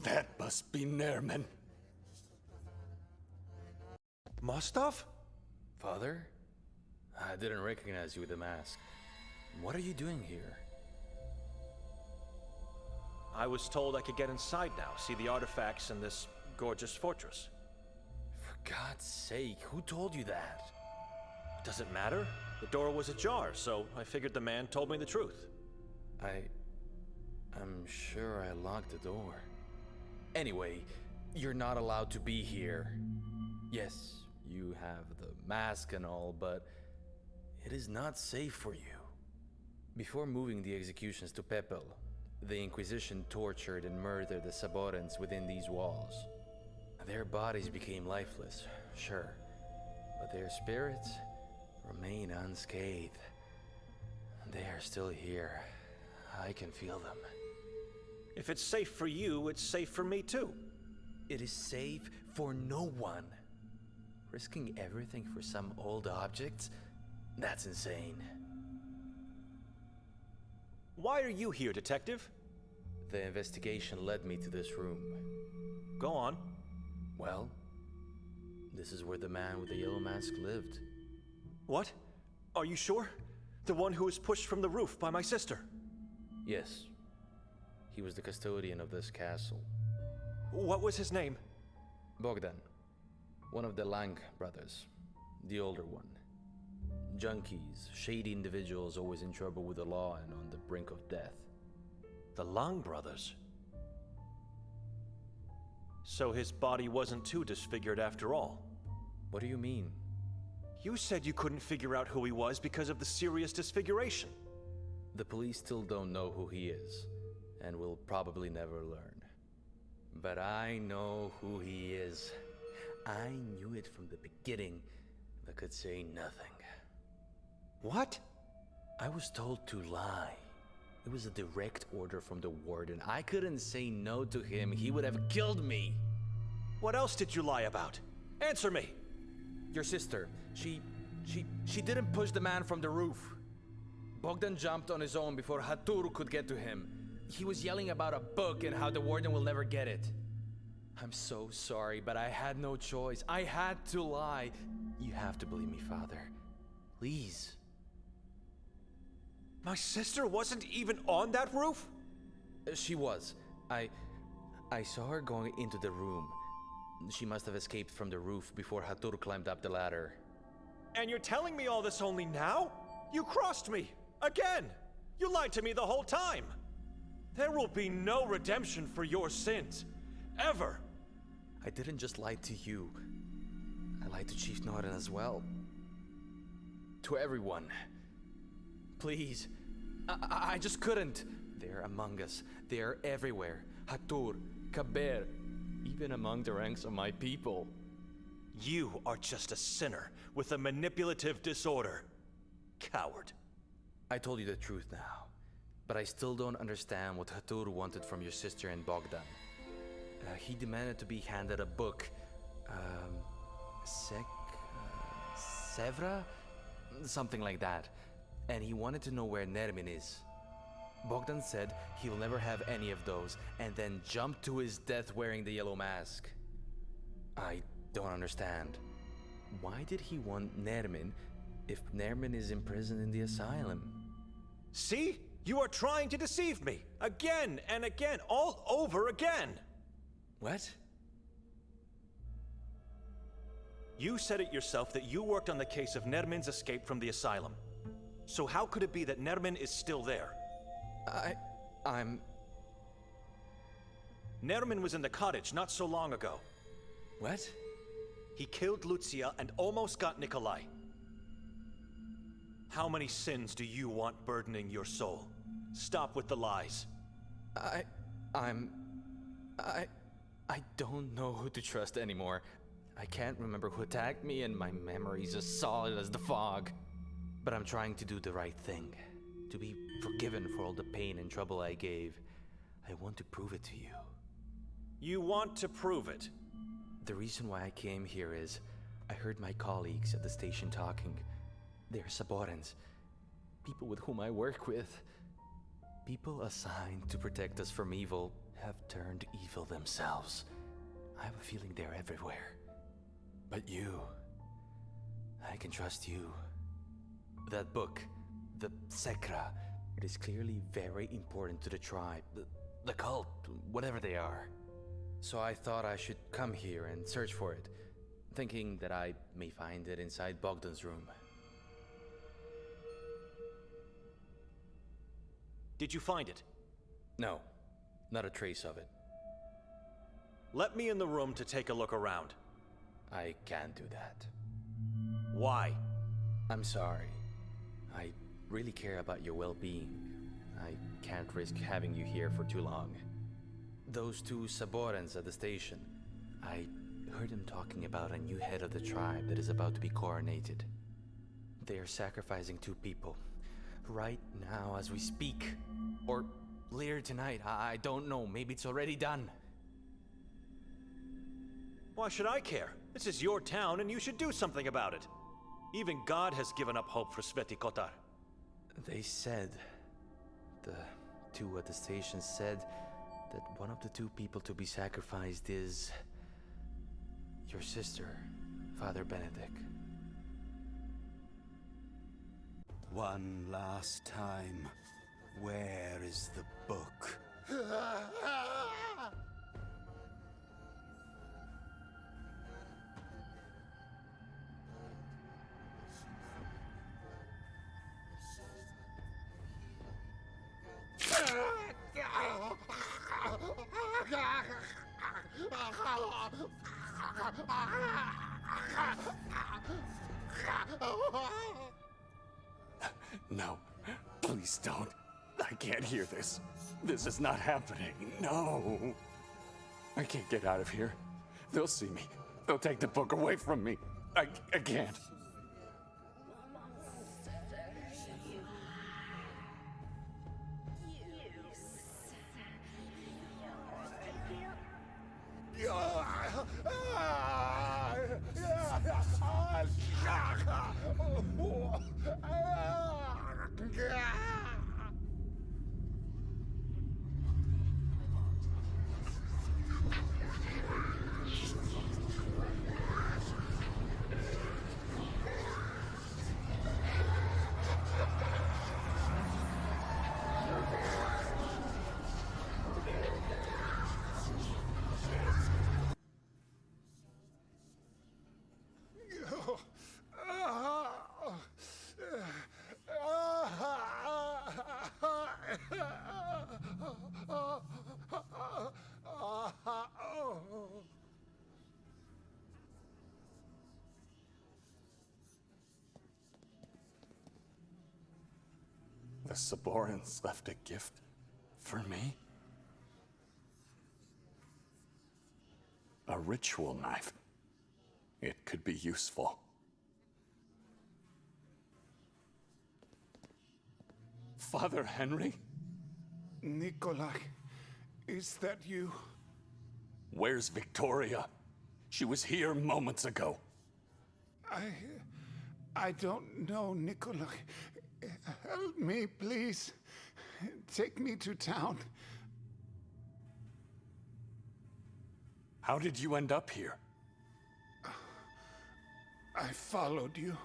Speaker 4: That must be Nerman.
Speaker 1: Mostov?
Speaker 7: Father? I didn't recognize you with the mask. What are you doing here?
Speaker 1: I was told I could get inside now, see the artifacts in this gorgeous fortress.
Speaker 7: For God's sake, who told you that?
Speaker 1: Does it matter? The door was ajar, so I figured the man told me the truth.
Speaker 7: I'm sure I locked the door. Anyway, you're not allowed to be here. Yes, you have the mask and all, but it is not safe for you. Before moving the executions to Pepel, the Inquisition tortured and murdered the Saborans within these walls. Their bodies became lifeless, sure, but their spirits remain unscathed. They are still here. I can feel them.
Speaker 1: If it's safe for you, it's safe for me too.
Speaker 7: It is safe for no one. Risking everything for some old objects? That's insane.
Speaker 1: Why are you here, Detective?
Speaker 7: The investigation led me to this room.
Speaker 1: Go on.
Speaker 7: Well, this is where the man with the yellow mask lived.
Speaker 1: What? Are you sure? The one who was pushed from the roof by my sister?
Speaker 7: Yes. He was the custodian of this castle.
Speaker 1: What was his name?
Speaker 7: Bogdan. One of the Lang brothers. The older one. Junkies, shady individuals always in trouble with the law and on the brink of death.
Speaker 1: The Lang brothers? So his body wasn't too disfigured after all?
Speaker 7: What do you mean?
Speaker 1: You said you couldn't figure out who he was because of the serious disfiguration.
Speaker 7: The police still don't know who he is, and will probably never learn. But I know who he is. I knew it from the beginning, but could say nothing.
Speaker 1: What?
Speaker 7: I was told to lie. It was a direct order from the Warden. I couldn't say no to him. He would have killed me.
Speaker 1: What else did you lie about? Answer me!
Speaker 7: Your sister, she didn't push the man from the roof. Bogdan jumped on his own before Hatur could get to him. He was yelling about a book and how the Warden will never get it. I'm so sorry, but I had no choice. I had to lie. You have to believe me, Father. Please.
Speaker 1: My sister wasn't even on that roof?
Speaker 7: She was. I saw her going into the room. She must have escaped from the roof before Hatur climbed up the ladder.
Speaker 1: And you're telling me all this only now? You crossed me! Again! You lied to me the whole time! There will be no redemption for your sins. Ever!
Speaker 7: I didn't just lie to you. I lied to Chief Norton as well. To everyone. Please. I just couldn't. They're among us. They're everywhere. Hatur, Kaber, even among the ranks of my people.
Speaker 1: You are just a sinner with a manipulative disorder. Coward.
Speaker 7: I told you the truth now, but I still don't understand what Hatur wanted from your sister and Bogdan. He demanded to be handed a book. Sevra? Something like that. And he wanted to know where Nermin is. Bogdan said he'll never have any of those, and then jumped to his death wearing the yellow mask. I don't understand. Why did he want Nermin if Nermin is imprisoned in the asylum?
Speaker 1: See? You are trying to deceive me. Again and again, all over again.
Speaker 7: What?
Speaker 1: You said it yourself that you worked on the case of Nermin's escape from the asylum. So how could it be that Nermin is still there?
Speaker 7: I'm...
Speaker 1: Nermin was in the cottage not so long ago.
Speaker 7: What?
Speaker 1: He killed Lucia and almost got Nikolai. How many sins do you want burdening your soul? Stop with the lies.
Speaker 7: I don't know who to trust anymore. I can't remember who attacked me, and my memory's as solid as the fog. But I'm trying to do the right thing. To be forgiven for all the pain and trouble I gave. I want to prove it to you.
Speaker 1: You want to prove it?
Speaker 7: The reason why I came here is I heard my colleagues at the station talking. They're Saborans. People with whom I work with. People assigned to protect us from evil have turned evil themselves. I have a feeling they're everywhere. But you... I can trust you. That book, the Sekra, it is clearly very important to the tribe, the cult, whatever they are. So I thought I should come here and search for it, thinking that I may find it inside Bogdan's room.
Speaker 1: Did you find it?
Speaker 7: No, not a trace of it.
Speaker 1: Let me in the room to take a look around.
Speaker 7: I can't do that.
Speaker 1: Why?
Speaker 7: I'm sorry. I really care about your well-being. I can't risk having you here for too long. Those two Saborans at the station, I heard them talking about a new head of the tribe that is about to be coronated. They are sacrificing 2 people. Right now as we speak. Or later tonight, I don't know. Maybe it's already done.
Speaker 1: Why should I care? This is your town and you should do something about it. Even God has given up hope for Sveti Kotar.
Speaker 7: They said... The 2 at the station said that one of the 2 people to be sacrificed is... your sister, Father Benedict.
Speaker 2: One last time, where is the book?
Speaker 4: No, please don't. I can't hear this. This is not happening. No. I can't get out of here. They'll see me. They'll take the book away from me. I can't. The Saborans left a gift for me? A ritual knife. It could be useful. Father Henry?
Speaker 9: Nikolai, is that you?
Speaker 4: Where's Victoria? She was here moments ago.
Speaker 9: I don't know, Nikolai. Help me, please. Take me to town.
Speaker 4: How did you end up here?
Speaker 9: I followed you.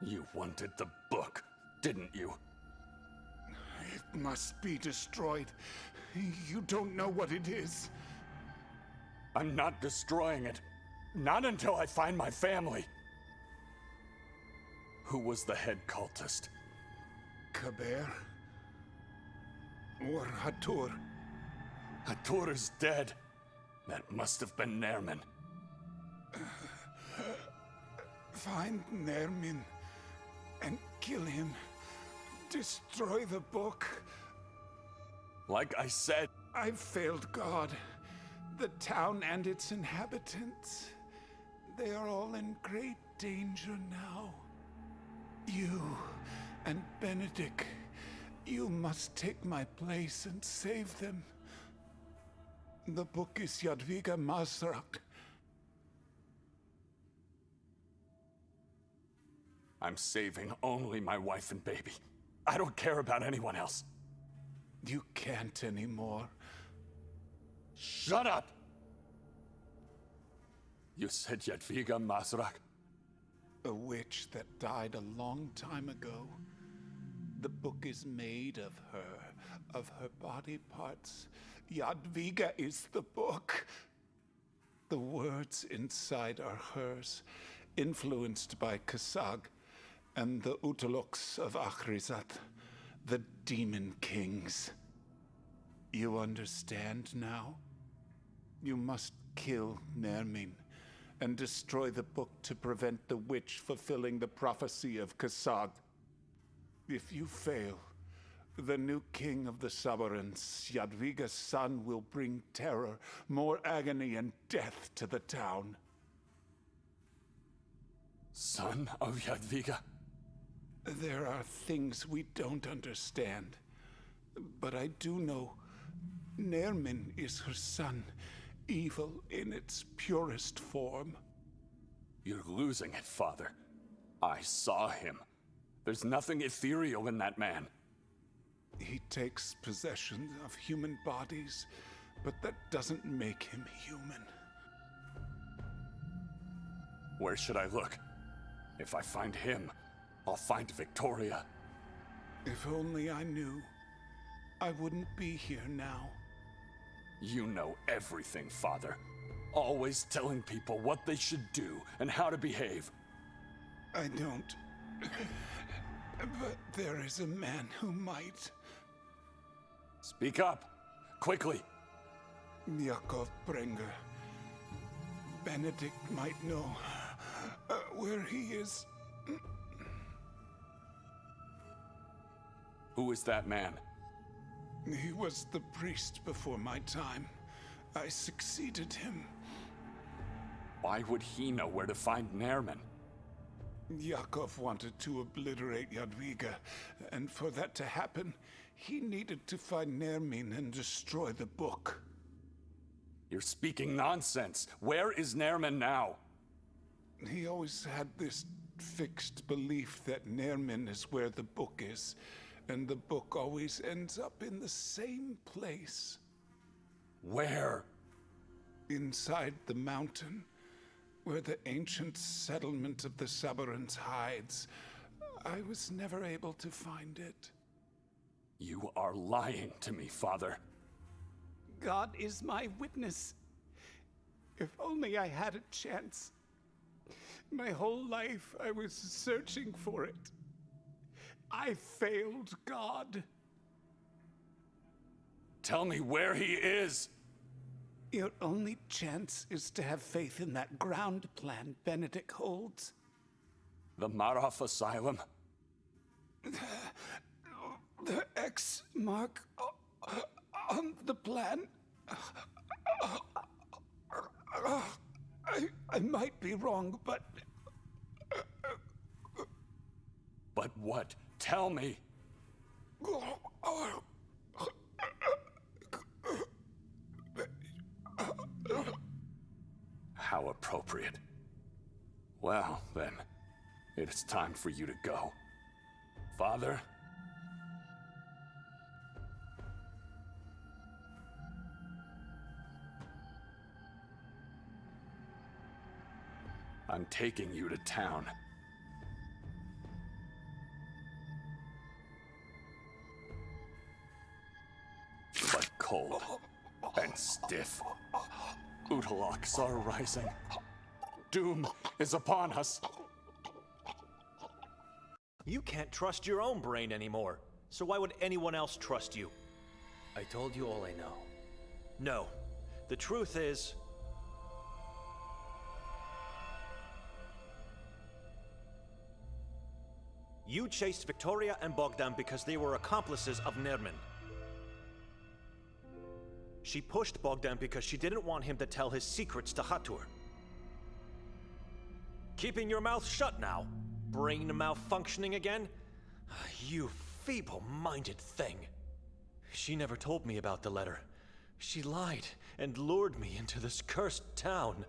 Speaker 4: You wanted the book, didn't you?
Speaker 9: It must be destroyed. You don't know what it is.
Speaker 4: I'm not destroying it. Not until I find my family. Who was the head cultist?
Speaker 9: Kaber? Or Hatur?
Speaker 4: Hatur is dead. That must have been Nerman.
Speaker 9: Find Nermin and kill him. Destroy the book.
Speaker 4: Like I said,
Speaker 9: I've failed God, the town and its inhabitants. They are all in great danger now. You and Benedict, you must take my place and save them. The book is Jadwiga Masrak.
Speaker 4: I'm saving only my wife and baby. I don't care about anyone else.
Speaker 9: You can't anymore.
Speaker 4: Shut up! You said Jadwiga Masrak?
Speaker 9: A witch that died a long time ago. The book is made of her body parts. Jadwiga is the book. The words inside are hers, influenced by Kasag and the Utaloks of Akhrizat, the demon kings. You understand now? You must kill Nermin and destroy the book to prevent the witch fulfilling the prophecy of Kasag. If you fail, the new king of the Sabarans, Jadwiga's son, will bring terror, more agony and death to the town.
Speaker 4: Son of Jadwiga?
Speaker 9: There are things we don't understand, but I do know Nermin is her son, evil in its purest form.
Speaker 4: You're losing it, Father. I saw him. There's nothing ethereal in that man.
Speaker 9: He takes possession of human bodies, but that doesn't make him human.
Speaker 4: Where should I look? If I find him, I'll find Victoria.
Speaker 9: If only I knew, I wouldn't be here now.
Speaker 4: You know everything, Father. Always telling people what they should do and how to behave.
Speaker 9: I don't. But there is a man who might.
Speaker 4: Speak up, quickly.
Speaker 9: Yakov Brenger. Benedict might know where he is.
Speaker 4: Who is that man?
Speaker 9: He was the priest before my time. I succeeded him.
Speaker 4: Why would he know where to find Nerman?
Speaker 9: Yakov wanted to obliterate Jadwiga, and for that to happen, he needed to find Nermin and destroy the book.
Speaker 4: You're speaking nonsense. Where is Nerman now?
Speaker 9: He always had this fixed belief that Nermin is where the book is, and the book always ends up in the same place.
Speaker 4: Where?
Speaker 9: Inside the mountain, where the ancient settlement of the Sabarans hides. I was never able to find it.
Speaker 4: You are lying to me, Father.
Speaker 9: God is my witness. If only I had a chance. My whole life I was searching for it. I failed God.
Speaker 4: Tell me where he is.
Speaker 9: Your only chance is to have faith in that ground plan Benedict holds.
Speaker 4: The Marov Asylum?
Speaker 9: The X mark on the plan. I might be wrong, but
Speaker 4: But what? Tell me. How appropriate. Well, then, it is time for you to go. Father? I'm taking you to town. But cold and stiff. Utaloks are rising. Doom is upon us.
Speaker 1: You can't trust your own brain anymore, so why would anyone else trust you?
Speaker 7: I told you all I know.
Speaker 1: No. The truth is... you chased Victoria and Bogdan because they were accomplices of Nermin. She pushed Bogdan because she didn't want him to tell his secrets to Hatur. Keeping your mouth shut now? Brain malfunctioning again? You feeble-minded thing. She never told me about the letter. She lied and lured me into this cursed town.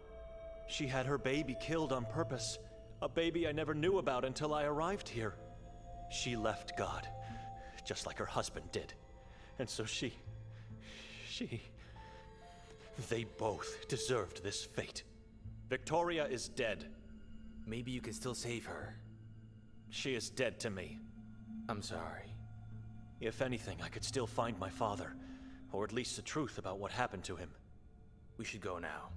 Speaker 1: She had her baby killed on purpose. A baby I never knew about until I arrived here. She left God, just like her husband did. And so they both deserved this fate. Victoria is dead.
Speaker 7: Maybe you can still save her.
Speaker 1: She is dead to me.
Speaker 7: I'm sorry.
Speaker 1: If anything, I could still find my father, or at least the truth about what happened to him.
Speaker 7: We should go now.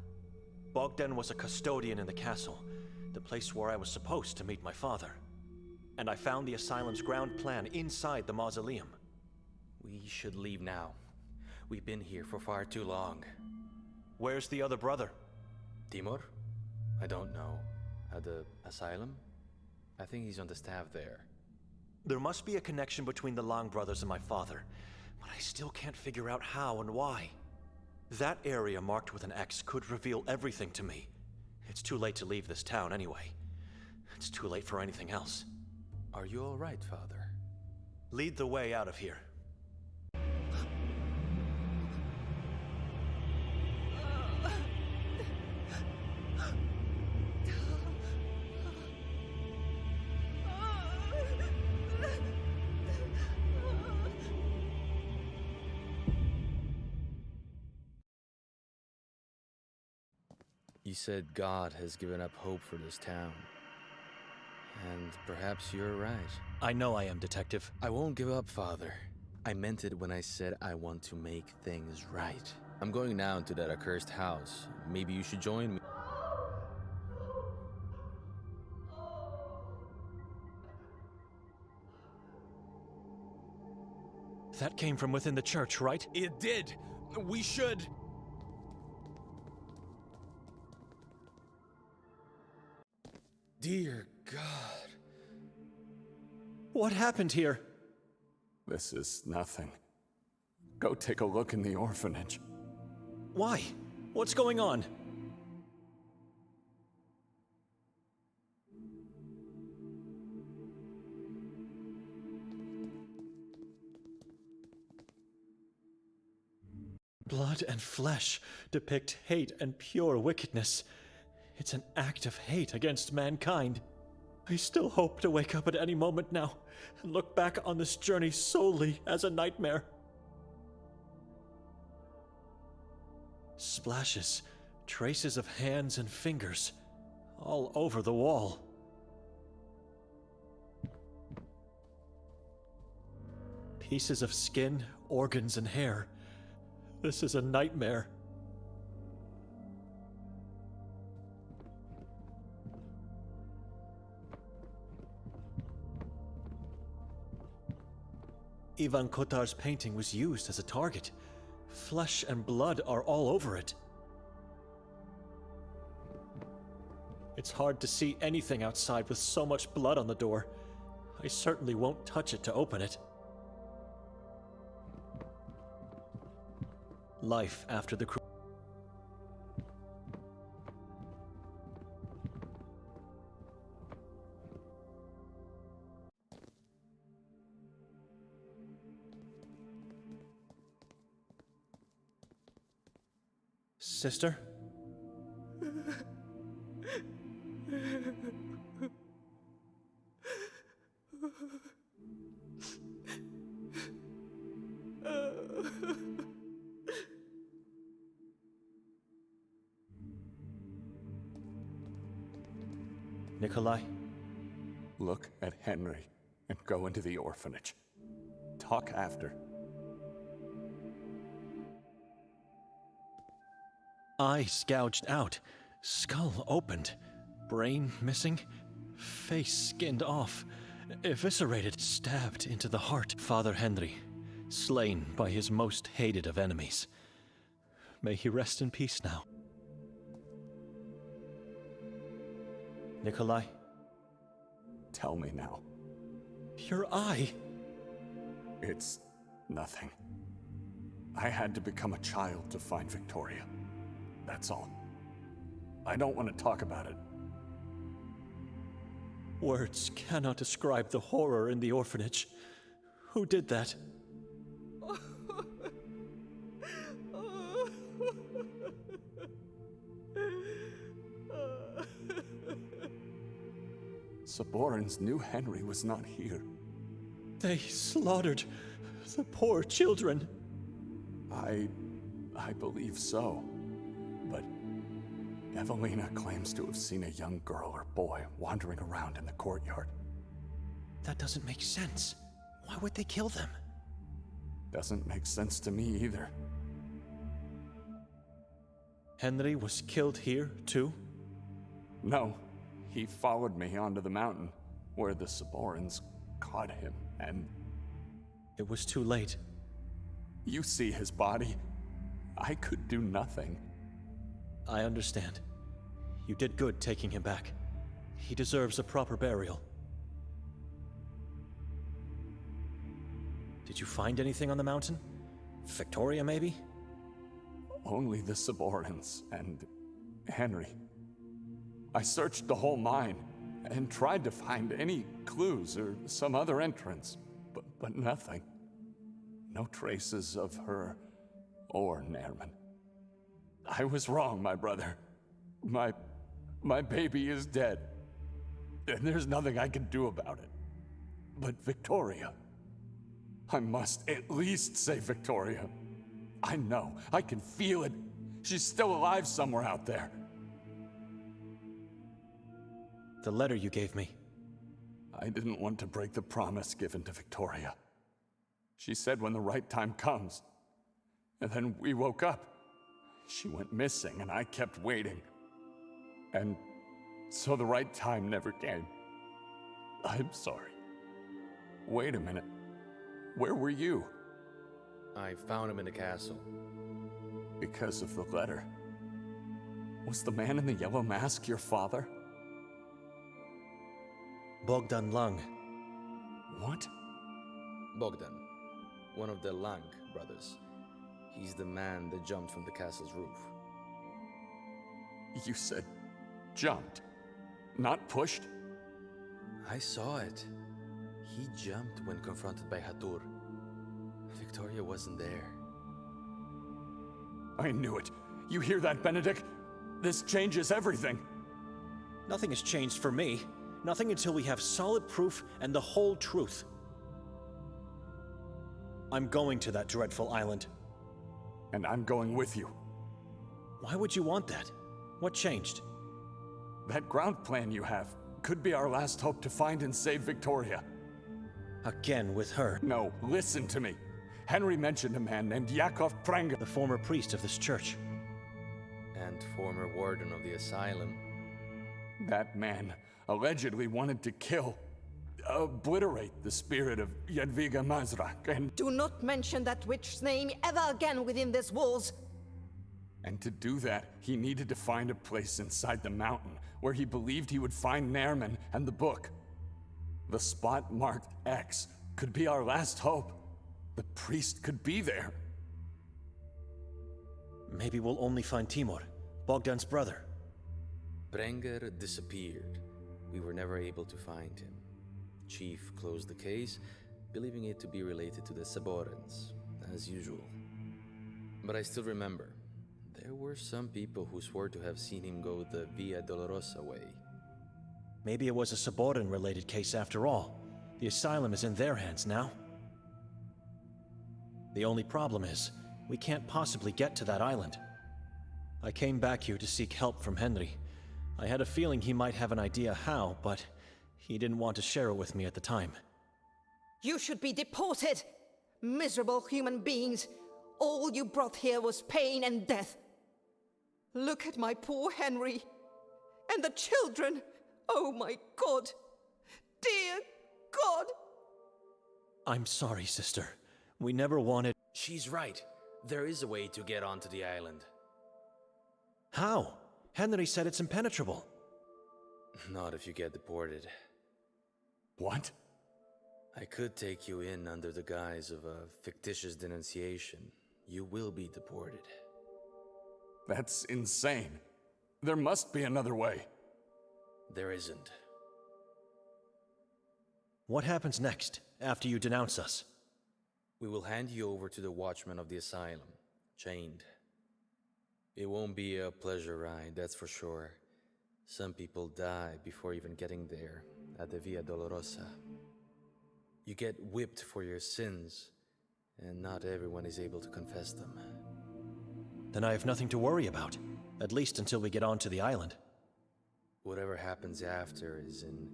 Speaker 1: Bogdan was a custodian in the castle, the place where I was supposed to meet my father. And I found the asylum's ground plan inside the mausoleum.
Speaker 7: We should leave now. We've been here for far too long.
Speaker 1: Where's the other brother?
Speaker 7: Timur? I don't know. At the asylum? I think he's on the staff there.
Speaker 1: There must be a connection between the Long brothers and my father, but I still can't figure out how and why. That area marked with an X could reveal everything to me. It's too late to leave this town anyway. It's too late for anything else.
Speaker 7: Are you all right, Father?
Speaker 1: Lead the way out of here.
Speaker 7: You said God has given up hope for this town. And perhaps you're right.
Speaker 1: I know I am, Detective.
Speaker 7: I won't give up, Father. I meant it when I said I want to make things right. I'm going now into that accursed house. Maybe you should join me.
Speaker 1: That came from within the church, right?
Speaker 7: It did! We should... Dear God.
Speaker 1: What happened here?
Speaker 4: This is nothing. Go take a look in the orphanage.
Speaker 1: Why? What's going on? Blood and flesh depict hate and pure wickedness. It's an act of hate against mankind. I still hope to wake up at any moment now and look back on this journey solely as a nightmare. Splashes, traces of hands and fingers, all over the wall. Pieces of skin, organs, and hair. This is a nightmare. Ivan Kotar's painting was used as a target. Flesh and blood are all over it. It's hard to see anything outside with so much blood on the door. I certainly won't touch it to open it. Life after the Sister? Nikolai?
Speaker 4: Look at Henry and go into the orphanage. Talk after.
Speaker 1: Eyes gouged out, skull opened, brain missing, face skinned off, eviscerated, stabbed into the heart. Father Henry, slain by his most hated of enemies. May he rest in peace now. Nikolai?
Speaker 4: Tell me now.
Speaker 1: Your eye!
Speaker 4: It's nothing. I had to become a child to find Victoria. That's all. I don't want to talk about it.
Speaker 1: Words cannot describe the horror in the orphanage. Who did that?
Speaker 4: Saborans knew Henry was not here.
Speaker 1: They slaughtered the poor children.
Speaker 4: I believe so. But Evelina claims to have seen a young girl or boy wandering around in the courtyard.
Speaker 1: That doesn't make sense. Why would they kill them?
Speaker 4: Doesn't make sense to me either.
Speaker 1: Henry was killed here, too?
Speaker 4: No. He followed me onto the mountain, where the Saborans caught him, and...
Speaker 1: It was too late.
Speaker 4: You see his body. I could do nothing.
Speaker 1: I understand. You did good taking him back. He deserves a proper burial. Did you find anything on the mountain? Victoria, maybe?
Speaker 4: Only the Saborans and Henry. I searched the whole mine and tried to find any clues or some other entrance, but nothing. No traces of her or Nerman. I was wrong, my brother. My baby is dead, and there's nothing I can do about it. But Victoria, I must at least save Victoria. I know, I can feel it. She's still alive somewhere out there.
Speaker 1: The letter you gave me.
Speaker 4: I didn't want to break the promise given to Victoria. She said when the right time comes. And then we woke up. She went missing and I kept waiting. And so the right time never came. I'm sorry. Wait a minute. Where were you?
Speaker 7: I found him in the castle.
Speaker 4: Because of the letter. Was the man in the yellow mask your father?
Speaker 1: Bogdan Lang.
Speaker 4: What?
Speaker 7: Bogdan, one of the Lang brothers. He's the man that jumped from the castle's roof.
Speaker 4: You said jumped, not pushed?
Speaker 7: I saw it. He jumped when confronted by Hatur. Victoria wasn't there.
Speaker 4: I knew it. You hear that, Benedict? This changes everything.
Speaker 1: Nothing has changed for me. Nothing until we have solid proof and the whole truth. I'm going to that dreadful island.
Speaker 4: And I'm going with you.
Speaker 1: Why would you want that? What changed?
Speaker 4: That ground plan you have could be our last hope to find and save Victoria.
Speaker 1: Again with her.
Speaker 4: No, listen to me. Henry mentioned a man named Yakov Pranga.
Speaker 1: The former priest of this church.
Speaker 7: And former warden of the asylum.
Speaker 4: That man allegedly wanted to kill, obliterate the spirit of Jadwiga Mazrak, and...
Speaker 10: Do not mention that witch's name ever again within these walls!
Speaker 4: And to do that, he needed to find a place inside the mountain where he believed he would find Nerman and the book. The spot marked X could be our last hope. The priest could be there.
Speaker 1: Maybe we'll only find Timur, Bogdan's brother.
Speaker 7: Prenger disappeared. We were never able to find him. Chief closed the case, believing it to be related to the Saborans, as usual. But I still remember, There were some people who swore to have seen him go the Via Dolorosa way.
Speaker 1: Maybe it was a subordinate-related case after all. The asylum is in their hands now. The only problem is, we can't possibly get to that island. I came back here to seek help from Henry. I had a feeling he might have an idea how, but he didn't want to share it with me at the time.
Speaker 10: You should be deported! Miserable human beings! All you brought here was pain and death. Look at my poor Henry. And the children! Oh my God! Dear God!
Speaker 1: I'm sorry, sister. We never wanted...
Speaker 7: She's right. There is a way to get onto the island.
Speaker 1: How? Henry said it's impenetrable.
Speaker 7: Not if you get deported.
Speaker 4: What?
Speaker 7: I could take you in under the guise of a fictitious denunciation. You will be deported.
Speaker 4: That's insane. There must be another way.
Speaker 7: There isn't.
Speaker 1: What happens next, after you denounce us?
Speaker 7: We will hand you over to the watchman of the asylum, chained. It won't be a pleasure ride, that's for sure. Some people die before even getting there, at the Via Dolorosa. You get whipped for your sins, and not everyone is able to confess them.
Speaker 1: Then I have nothing to worry about, at least until we get onto the island.
Speaker 7: Whatever happens after is in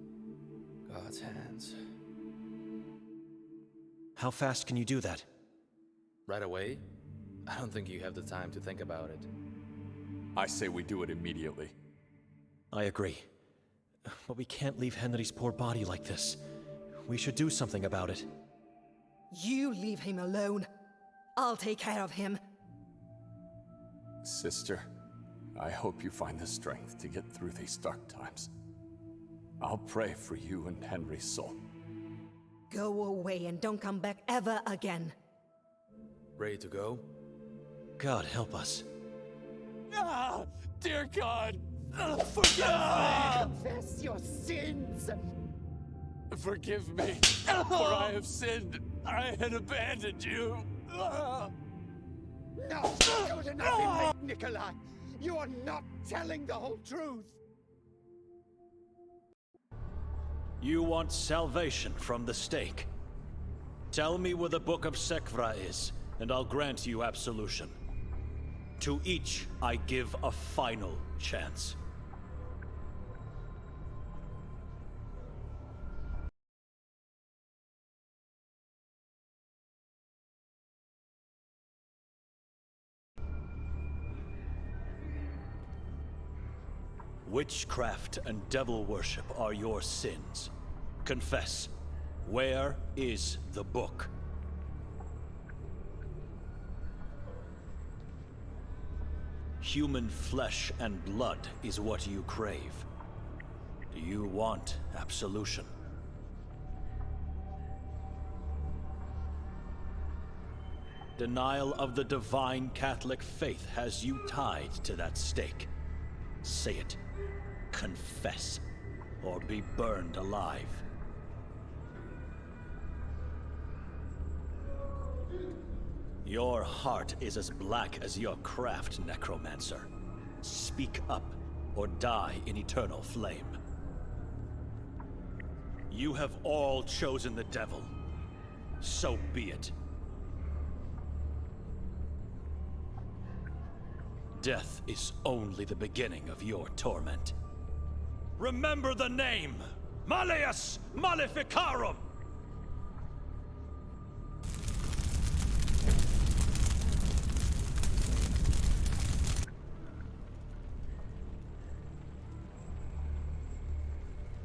Speaker 7: God's hands.
Speaker 1: How fast can you do that?
Speaker 7: Right away? I don't think you have the time to think about it.
Speaker 4: I say we do it immediately.
Speaker 1: I agree. But we can't leave Henry's poor body like this. We should do something about it.
Speaker 10: You leave him alone. I'll take care of him.
Speaker 4: Sister, I hope you find the strength to get through these dark times. I'll pray for you and Henry's soul.
Speaker 10: Go away and don't come back ever again.
Speaker 7: Ready to go?
Speaker 1: God help us.
Speaker 4: Ah! Dear God!
Speaker 2: Confess your sins!
Speaker 4: Forgive me, for I have sinned. I had abandoned you.
Speaker 2: No, you do not admit, Nikolai. You are not telling the whole truth.
Speaker 1: You want salvation from the stake. Tell me where the Book of Sekvra is, and I'll grant you absolution. To each, I give a final chance. Witchcraft and devil worship are your sins. Confess. Where is the book? Human flesh and blood is what you crave. Do you want absolution? Denial of the divine Catholic faith has you tied to that stake. Say it. Confess, or be burned alive. Your heart is as black as your craft, necromancer. Speak up, or die in eternal flame. You have all chosen the devil. So be it. Death is only the beginning of your torment. Remember the name! Malleus Maleficarum!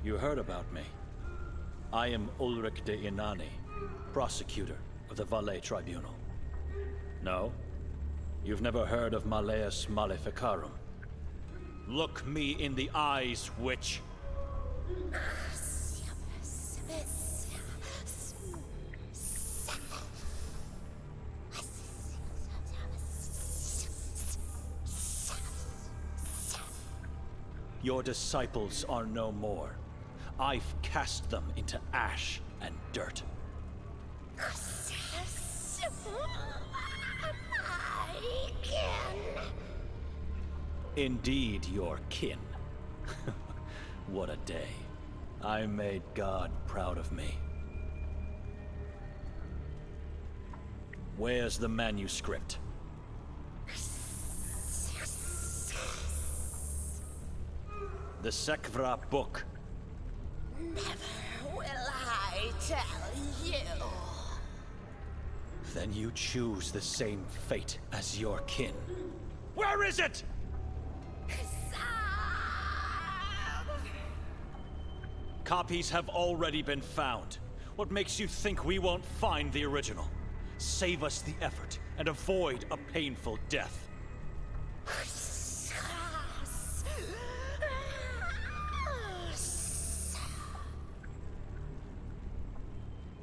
Speaker 1: You heard about me. I am Ulrich de Inani, prosecutor of the Valais Tribunal. No? You've never heard of Malleus Maleficarum? Look me in the eyes, witch! Your disciples are no more. I've cast them into ash and dirt. Indeed, your kin. What a day. I made God proud of me. Where's the manuscript? The Sekvra book.
Speaker 11: Never will I tell you.
Speaker 1: Then you choose the same fate as your kin. Where is it? Copies have already been found. What makes you think we won't find the original? Save us the effort and avoid a painful death.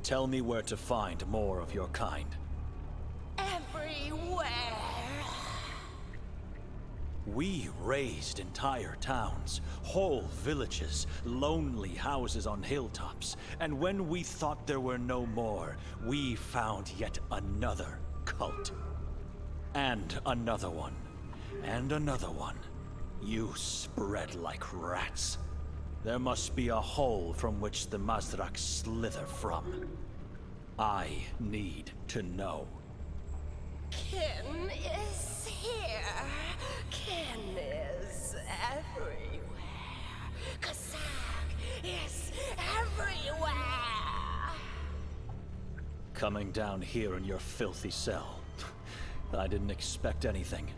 Speaker 1: Tell me where to find more of your kind.
Speaker 11: Everywhere.
Speaker 1: We razed entire towns, whole villages, lonely houses on hilltops, and when we thought there were no more, we found yet another cult. And another one. And another one. You spread like rats. There must be a hole from which the Mazrak slither from. I need to know.
Speaker 11: Kin is here. Kin is everywhere. Kazakh is everywhere.
Speaker 1: Coming down here in your filthy cell. I didn't expect anything.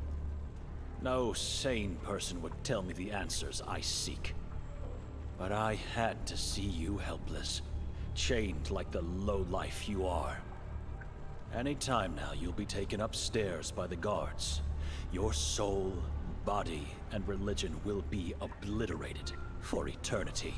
Speaker 1: No sane person would tell me the answers I seek. But I had to see you helpless, chained like the lowlife you are. Any time now, you'll be taken upstairs by the guards. Your soul, body, and religion will be obliterated for eternity.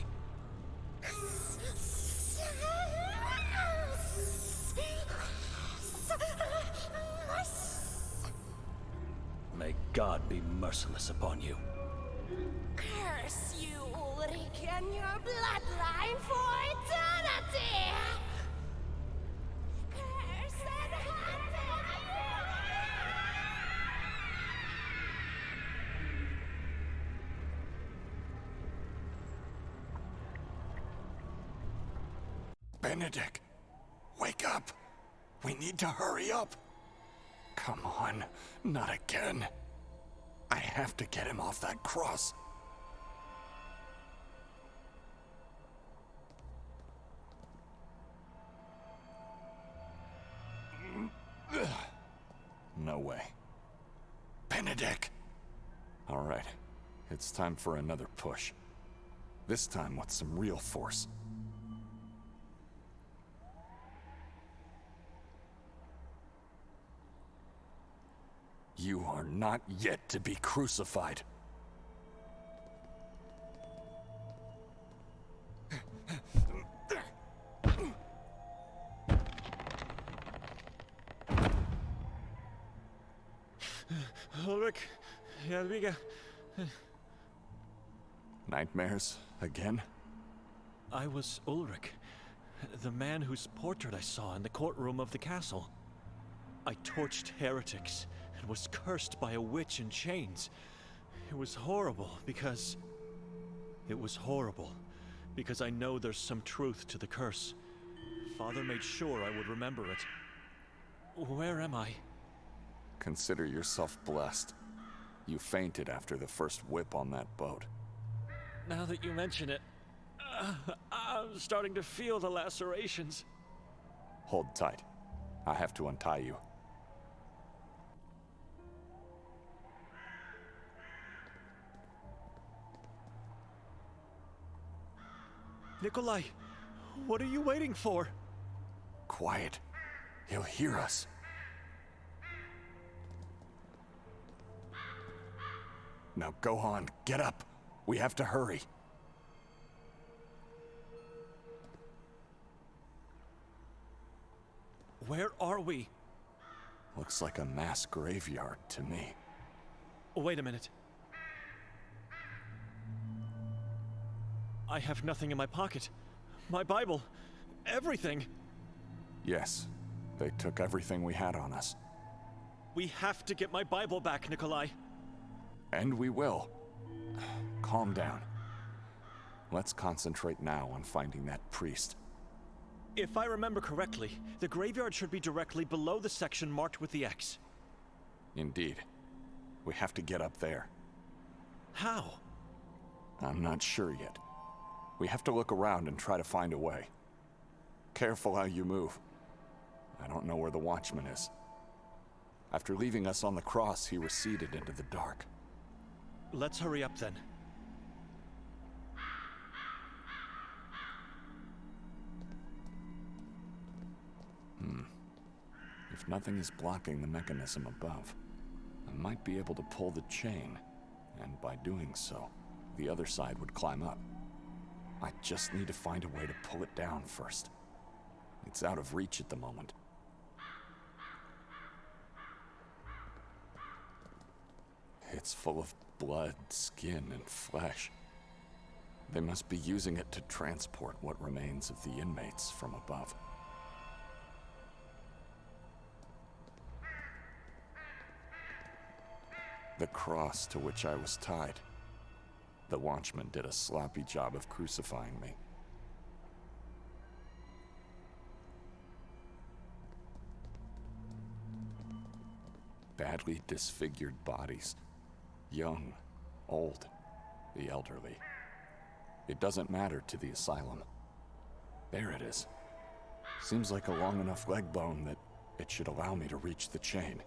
Speaker 1: May God be merciless upon you.
Speaker 11: Curse you, Ulrich, and your bloodline for eternity! Curse and
Speaker 4: Benedict, wake up. We need to hurry up. Come on, not again. I have to get him off that cross. No way. Benedict! All right, it's time for another push. This time with some real force. You are not yet to be crucified.
Speaker 8: Ulrich, Jadwiga.
Speaker 4: Nightmares again?
Speaker 1: I was Ulrich, the man whose portrait I saw in the courtroom of the castle. I torched heretics and was cursed by a witch in chains. It was horrible because I know there's some truth to the curse. Father made sure I would remember it. Where am I?
Speaker 4: Consider yourself blessed. You fainted after the first whip on that boat.
Speaker 1: Now that you mention it, I'm starting to feel the lacerations.
Speaker 4: Hold tight. I have to untie you.
Speaker 1: Nikolai, what are you waiting for?
Speaker 4: Quiet. He'll hear us. Now go on, get up. We have to hurry.
Speaker 1: Where are we?
Speaker 4: Looks like a mass graveyard to me.
Speaker 1: Wait a minute. I have nothing in my pocket. My Bible. Everything.
Speaker 4: Yes, they took everything we had on us.
Speaker 1: We have to get my Bible back, Nikolai.
Speaker 4: And we will. Calm down. Let's concentrate now on finding that priest.
Speaker 1: If I remember correctly, the graveyard should be directly below the section marked with the X.
Speaker 4: Indeed. We have to get up there.
Speaker 1: How?
Speaker 4: I'm not sure yet. We have to look around and try to find a way. Careful how you move. I don't know where the watchman is. After leaving us on the cross, he receded into the dark.
Speaker 1: Let's hurry up then.
Speaker 4: If nothing is blocking the mechanism above, I might be able to pull the chain, and by doing so, the other side would climb up. I just need to find a way to pull it down first. It's out of reach at the moment. It's full of blood, skin, and flesh. They must be using it to transport what remains of the inmates from above. The cross to which I was tied. The watchman did a sloppy job of crucifying me. Badly disfigured bodies. Young, old, the elderly. It doesn't matter to the asylum. There it is. Seems like a long enough leg bone that it should allow me to reach the chain.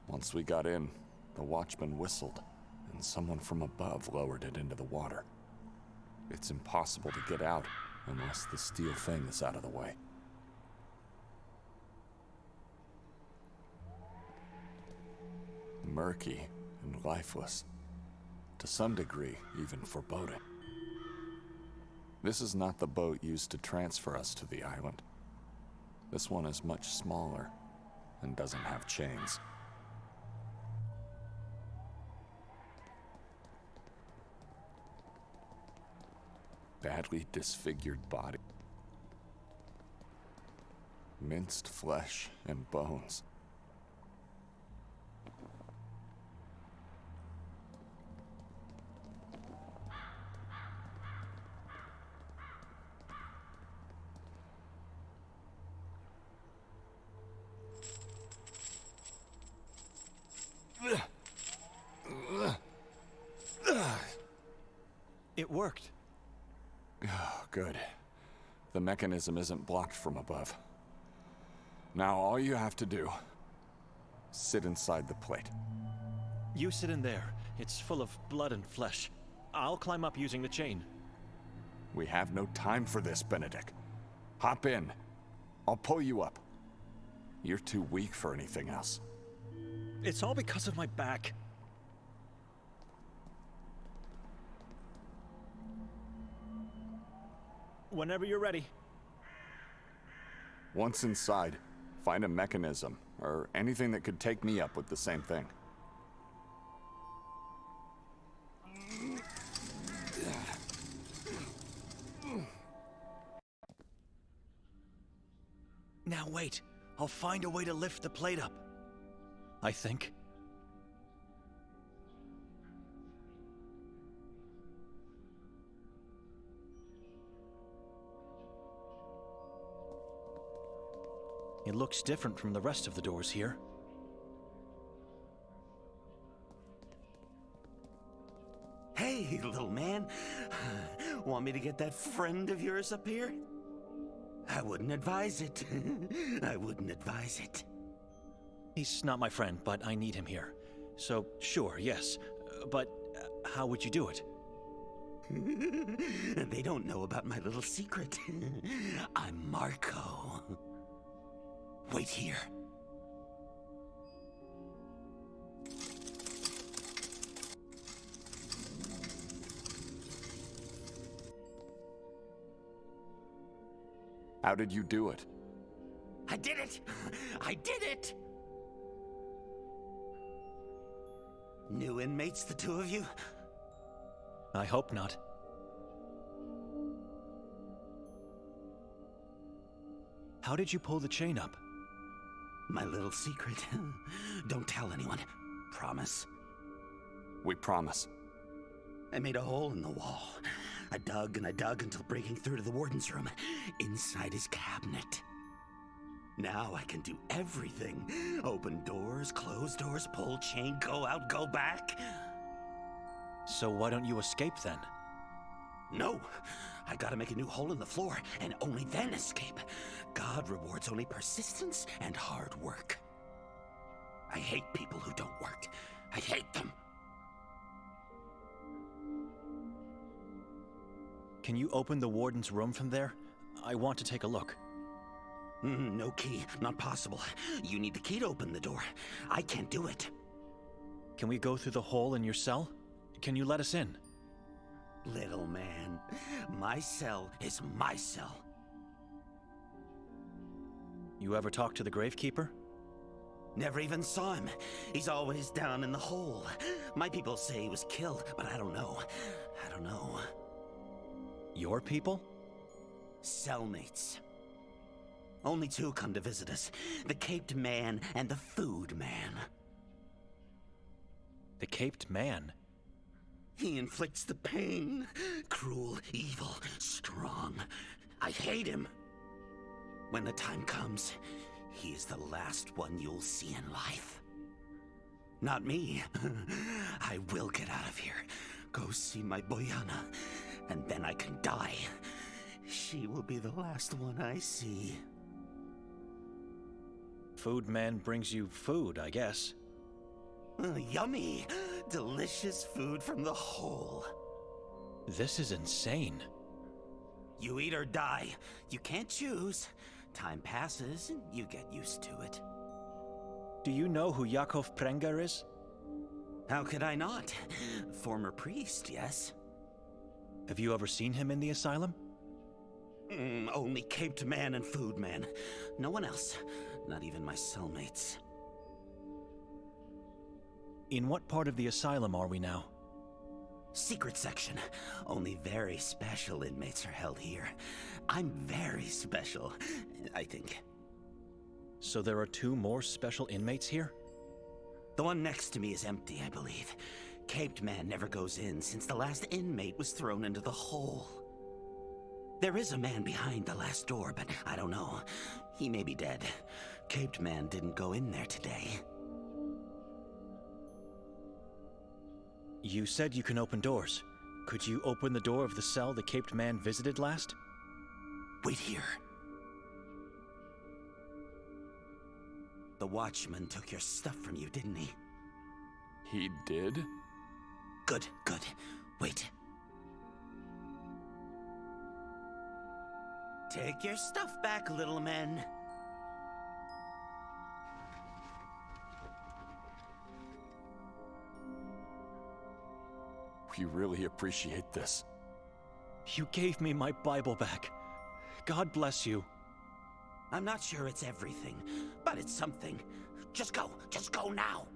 Speaker 4: Once we got in, the watchman whistled, and someone from above lowered it into the water. It's impossible to get out unless the steel thing is out of the way. Murky and lifeless. To some degree, even foreboding. This is not the boat used to transfer us to the island. This one is much smaller and doesn't have chains. Badly disfigured body. Minced flesh and bones.
Speaker 1: It worked.
Speaker 4: Oh, good. The mechanism isn't blocked from above. Now all you have to do, sit inside the plate.
Speaker 1: You sit in there. It's full of blood and flesh. I'll climb up using the chain.
Speaker 4: We have no time for this, Benedict. Hop in. I'll pull you up. You're too weak for anything else.
Speaker 1: It's all because of my back. Whenever you're ready.
Speaker 4: Once inside, find a mechanism, or anything that could take me up with the same thing.
Speaker 1: Now wait, I'll find a way to lift the plate up. I think. It looks different from the rest of the doors here.
Speaker 12: Hey, little man. Want me to get that friend of yours up here? I wouldn't advise it. I wouldn't advise it.
Speaker 1: He's not my friend, but I need him here. So, sure, yes. But how would you do it?
Speaker 12: They don't know about my little secret. I'm Marco. Wait here.
Speaker 4: How did you do it?
Speaker 12: I did it! I did it! New inmates, the two of you?
Speaker 1: I hope not. How did you pull the chain up?
Speaker 12: My little secret. Don't tell anyone. Promise.
Speaker 4: We promise.
Speaker 12: I made a hole in the wall. I dug and I dug until breaking through to the Warden's room, inside his cabinet. Now I can do everything. Open doors, close doors, pull chain, go out, go back.
Speaker 1: So why don't you escape then?
Speaker 12: No, I gotta make a new hole in the floor, and only then escape. God rewards only persistence and hard work. I hate people who don't work. I hate them.
Speaker 1: Can you open the Warden's room from there? I want to take a look.
Speaker 12: No key, not possible. You need the key to open the door. I can't do it.
Speaker 1: Can we go through the hole in your cell? Can you let us in?
Speaker 12: Little man, my cell is my cell.
Speaker 1: You ever talk to the gravekeeper?
Speaker 12: Never even saw him. He's always down in the hole. My people say he was killed, but I don't know. I don't know.
Speaker 1: Your people?
Speaker 12: Cellmates. Only two come to visit us. The Caped Man and the Food Man.
Speaker 1: The Caped Man?
Speaker 12: He inflicts the pain. Cruel, evil, strong. I hate him. When the time comes, he is the last one you'll see in life. Not me. I will get out of here. Go see my Boyana, and then I can die. She will be the last one I see.
Speaker 1: Food Man brings you food, I guess.
Speaker 12: Yummy! Delicious food from the hole.
Speaker 1: This is insane.
Speaker 12: You eat or die. You can't choose. Time passes, and you get used to it.
Speaker 1: Do you know who Yakov Prengar is?
Speaker 12: How could I not? Former priest, yes.
Speaker 1: Have you ever seen him in the asylum?
Speaker 12: Only Caped Man and Food Man. No one else. Not even my cellmates.
Speaker 1: In what part of the asylum are we now?
Speaker 12: Secret section. Only very special inmates are held here. I'm very special, I think.
Speaker 1: So there are two more special inmates here?
Speaker 12: The one next to me is empty, I believe. Caped Man never goes in since the last inmate was thrown into the hole. There is a man behind the last door, but I don't know. He may be dead. Caped Man didn't go in there today.
Speaker 1: You said you can open doors. Could you open the door of the cell the Caped Man visited last?
Speaker 12: Wait here. The watchman took your stuff from you, didn't he?
Speaker 4: He did?
Speaker 12: Good, good. Wait. Take your stuff back, little men.
Speaker 4: We really appreciate this.
Speaker 1: You gave me my Bible back. God bless you.
Speaker 12: I'm not sure it's everything, but it's something. Just go now.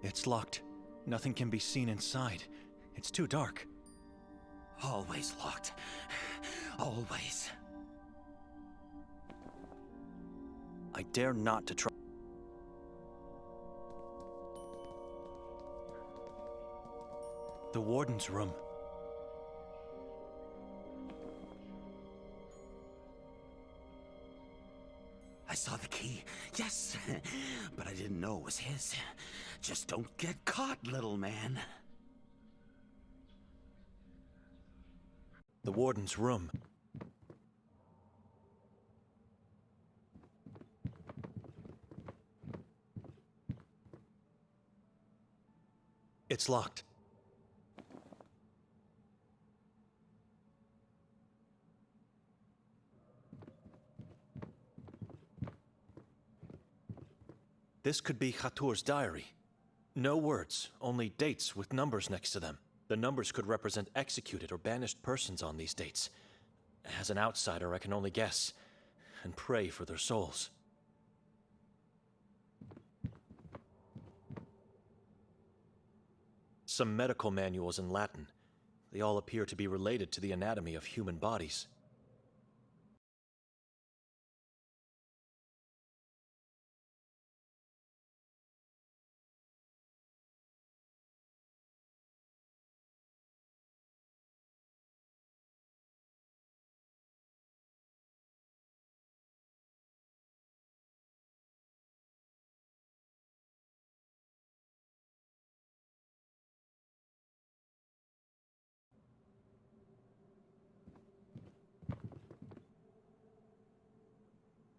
Speaker 1: It's locked. Nothing can be seen inside. It's too dark.
Speaker 12: Always locked. Always.
Speaker 1: I dare not to try. The Warden's room.
Speaker 12: I saw the key, yes, but I didn't know it was his. Just don't get caught, little man.
Speaker 1: The Warden's room. It's locked. This could be Khatur's diary. No words, only dates with numbers next to them. The numbers could represent executed or banished persons on these dates. As an outsider, I can only guess and pray for their souls. some medical manuals in Latin. They all appear to be related to the anatomy of human bodies.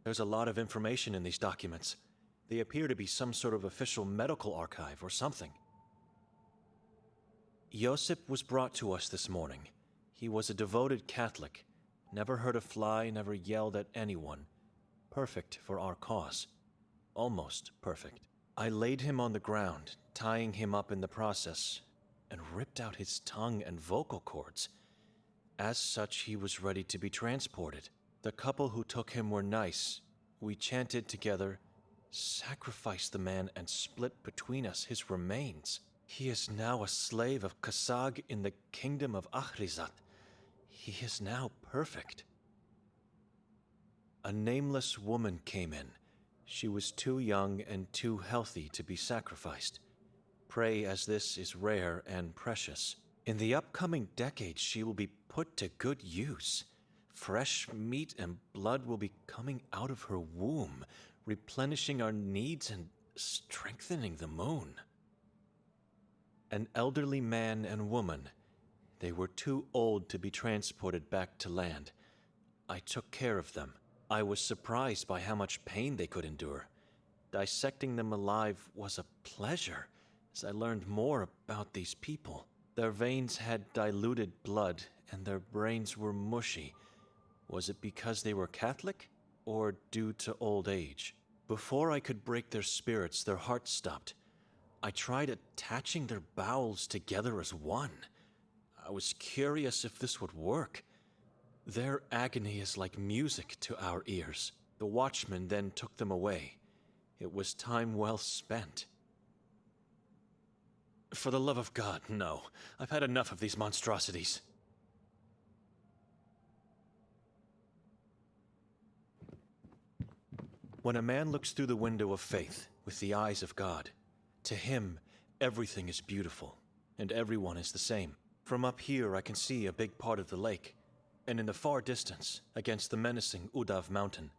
Speaker 1: There's a lot of information in these documents. They appear to be some sort of official medical archive or something. Josip was brought to us this morning. He was a devoted Catholic. Never hurt a fly, never yelled at anyone. Perfect for our cause. Almost perfect. I laid him on the ground, tying him up in the process, and ripped out his tongue and vocal cords. As such, he was ready to be transported. The couple who took him were nice. We chanted together, sacrificed the man, and split between us his remains. He is now a slave of Kasag in the kingdom of Ahrizat. He is now perfect. A nameless woman came in. She was too young and too healthy to be sacrificed. Prey as this is rare and precious. In the upcoming decades, she will be put to good use. Fresh meat and blood will be coming out of her womb, replenishing our needs and strengthening the moon. An elderly man and woman. They were too old to be transported back to land. I took care of them. I was surprised by how much pain they could endure. Dissecting them alive was a pleasure, as I learned more about these people. Their veins had diluted blood, and their brains were mushy. Was it because they were Catholic, or due to old age? Before I could break their spirits, their hearts stopped. I tried attaching their bowels together as one. I was curious if this would work. Their agony is like music to our ears. The watchman then took them away. It was time well spent. For the love of God, no. I've had enough of these monstrosities. When a man looks through the window of faith with the eyes of God, to him, everything is beautiful, and everyone is the same. From up here, I can see a big part of the lake, and in the far distance, against the menacing Udav mountain,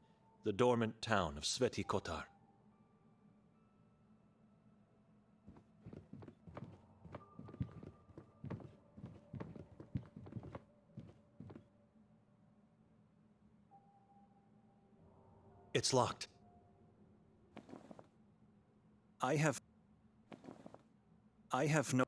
Speaker 1: the dormant town of Sveti Kotar. It's locked. I have no...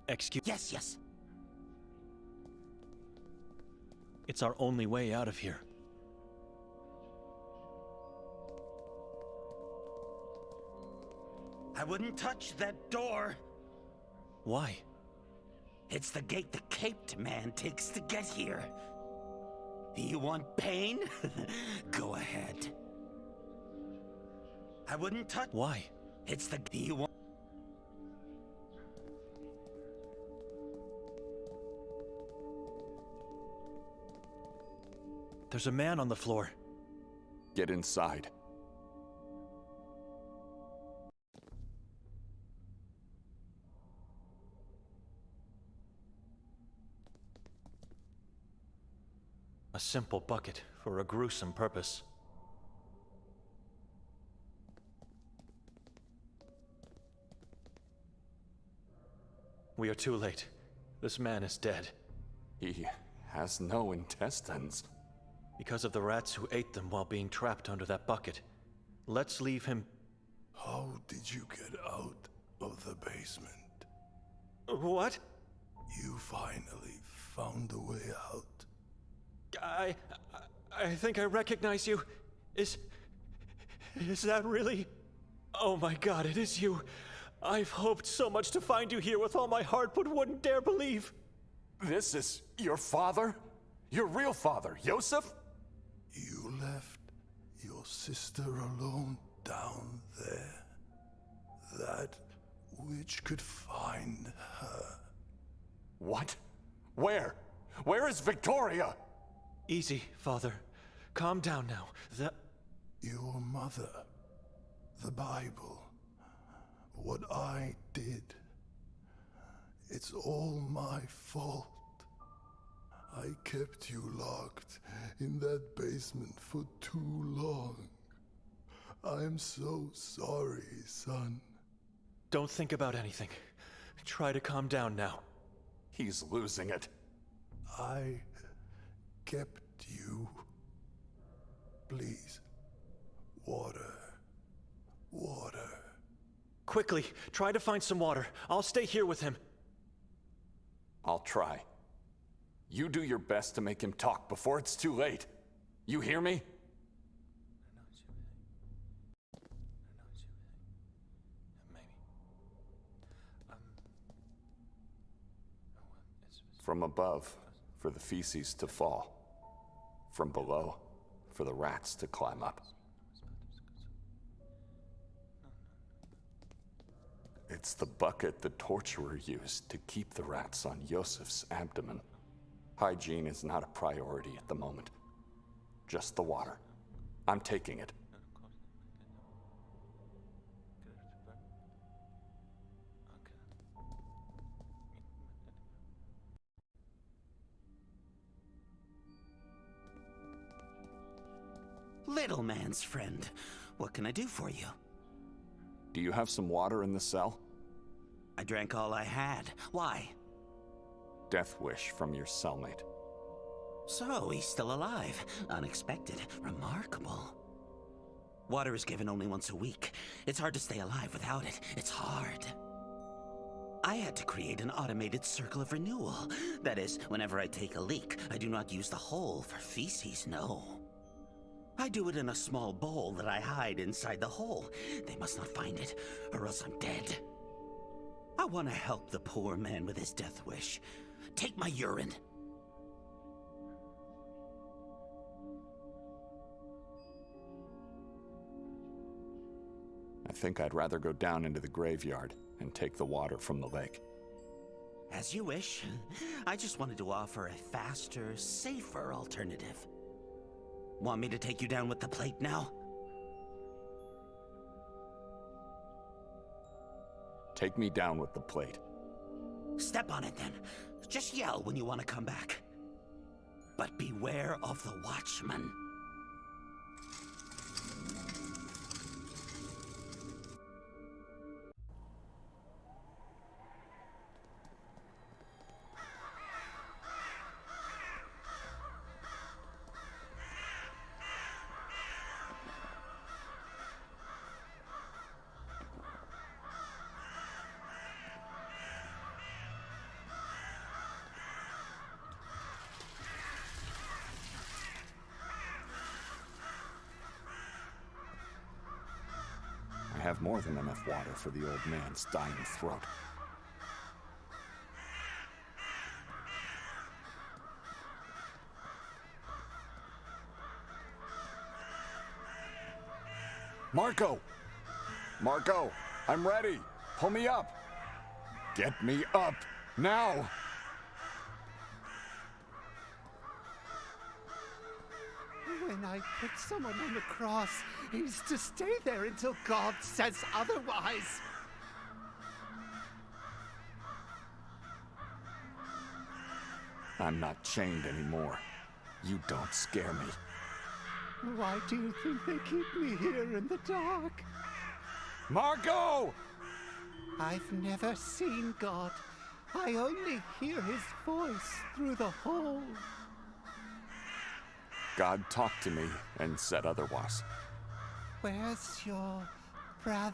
Speaker 1: Excuse...
Speaker 12: Yes.
Speaker 1: It's our only way out of here.
Speaker 12: I wouldn't touch that door.
Speaker 1: Why?
Speaker 12: It's the gate the caped man takes to get here. You want pain? Go ahead. I wouldn't touch...
Speaker 1: Why?
Speaker 12: It's the... You want...
Speaker 1: There's a man on the floor.
Speaker 4: Get inside.
Speaker 1: A simple bucket for a gruesome purpose. We are too late. This man is dead.
Speaker 4: He has no intestines.
Speaker 1: Because of the rats who ate them while being trapped under that bucket. Let's leave him...
Speaker 13: How did you get out of the basement?
Speaker 1: What?
Speaker 13: You finally found a way out.
Speaker 1: I think I recognize you. Is that really? Oh my God, it is you. I've hoped so much to find you here with all my heart, but wouldn't dare believe.
Speaker 4: This is your father? Your real father, Yosef?
Speaker 13: You left your sister alone down there. That which could find her.
Speaker 4: What? Where? Where is Victoria?
Speaker 1: Easy, Father. Calm down now.
Speaker 13: Your mother. The Bible. What I did. It's all my fault. I kept you locked in that basement for too long. I'm so sorry, son.
Speaker 1: Don't think about anything. Try to calm down now.
Speaker 4: He's losing it.
Speaker 13: I kept you. Please. Water. Water.
Speaker 1: Quickly, try to find some water. I'll stay here with him.
Speaker 4: I'll try. You do your best to make him talk before it's too late. You hear me? From above, for the feces to fall. From below, for the rats to climb up. It's the bucket the torturer used to keep the rats on Yosef's abdomen. Hygiene is not a priority at the moment. Just the water. I'm taking it.
Speaker 12: Little man's friend, what can I do for you?
Speaker 4: Do you have some water in the cell?
Speaker 12: I drank all I had. Why?
Speaker 4: Death wish from your cellmate.
Speaker 12: So, he's still alive. Unexpected. Remarkable. Water is given only once a week. It's hard to stay alive without it. It's hard. I had to create an automated circle of renewal. That is, whenever I take a leak, I do not use the hole for feces, no. I do it in a small bowl that I hide inside the hole. They must not find it, or else I'm dead. I want to help the poor man with his death wish. Take my urine.
Speaker 4: I think I'd rather go down into the graveyard and take the water from the lake.
Speaker 12: As you wish. I just wanted to offer a faster, safer alternative. Want me to take you down with the plate now?
Speaker 4: Take me down with the plate.
Speaker 12: Step on it then. Just yell when you want to come back. But beware of the Watchman.
Speaker 4: I have more than enough water for the old man's dying throat. Marco! Marco, I'm ready. Pull me up. Get me up, now!
Speaker 9: When I put someone on the cross, he's to stay there until God says otherwise.
Speaker 4: I'm not chained anymore. You don't scare me.
Speaker 9: Why do you think they keep me here in the dark?
Speaker 4: Marco!
Speaker 9: I've never seen God. I only hear his voice through the hole.
Speaker 4: God talked to me and said otherwise.
Speaker 9: Where's your brother?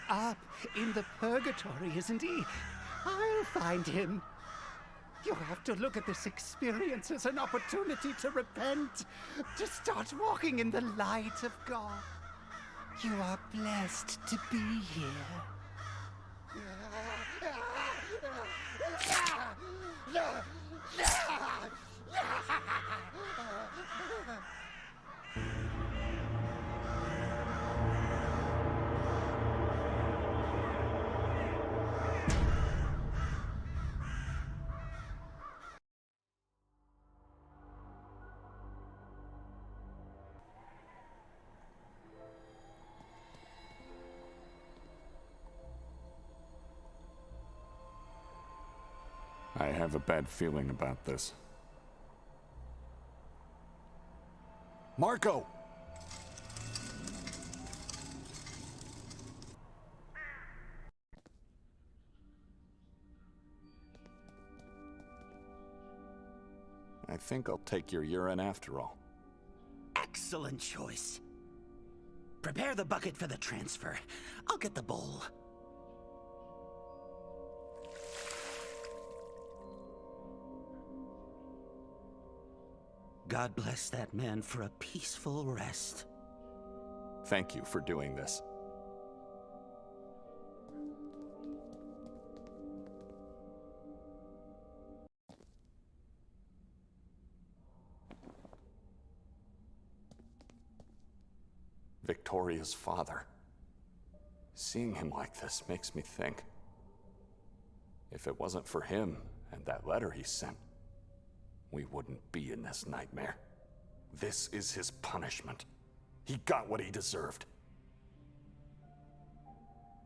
Speaker 9: Up in the purgatory, isn't he? I'll find him. You have to look at this experience as an opportunity to repent, to start walking in the light of God. You are blessed to be here.
Speaker 4: I have a bad feeling about this. Marco! I think I'll take your urine after all.
Speaker 12: Excellent choice. Prepare the bucket for the transfer. I'll get the bowl. God bless that man for a peaceful rest.
Speaker 4: Thank you for doing this. Victoria's father. Seeing him like this makes me think. If it wasn't for him and that letter he sent, we wouldn't be in this nightmare. This is his punishment. He got what he deserved.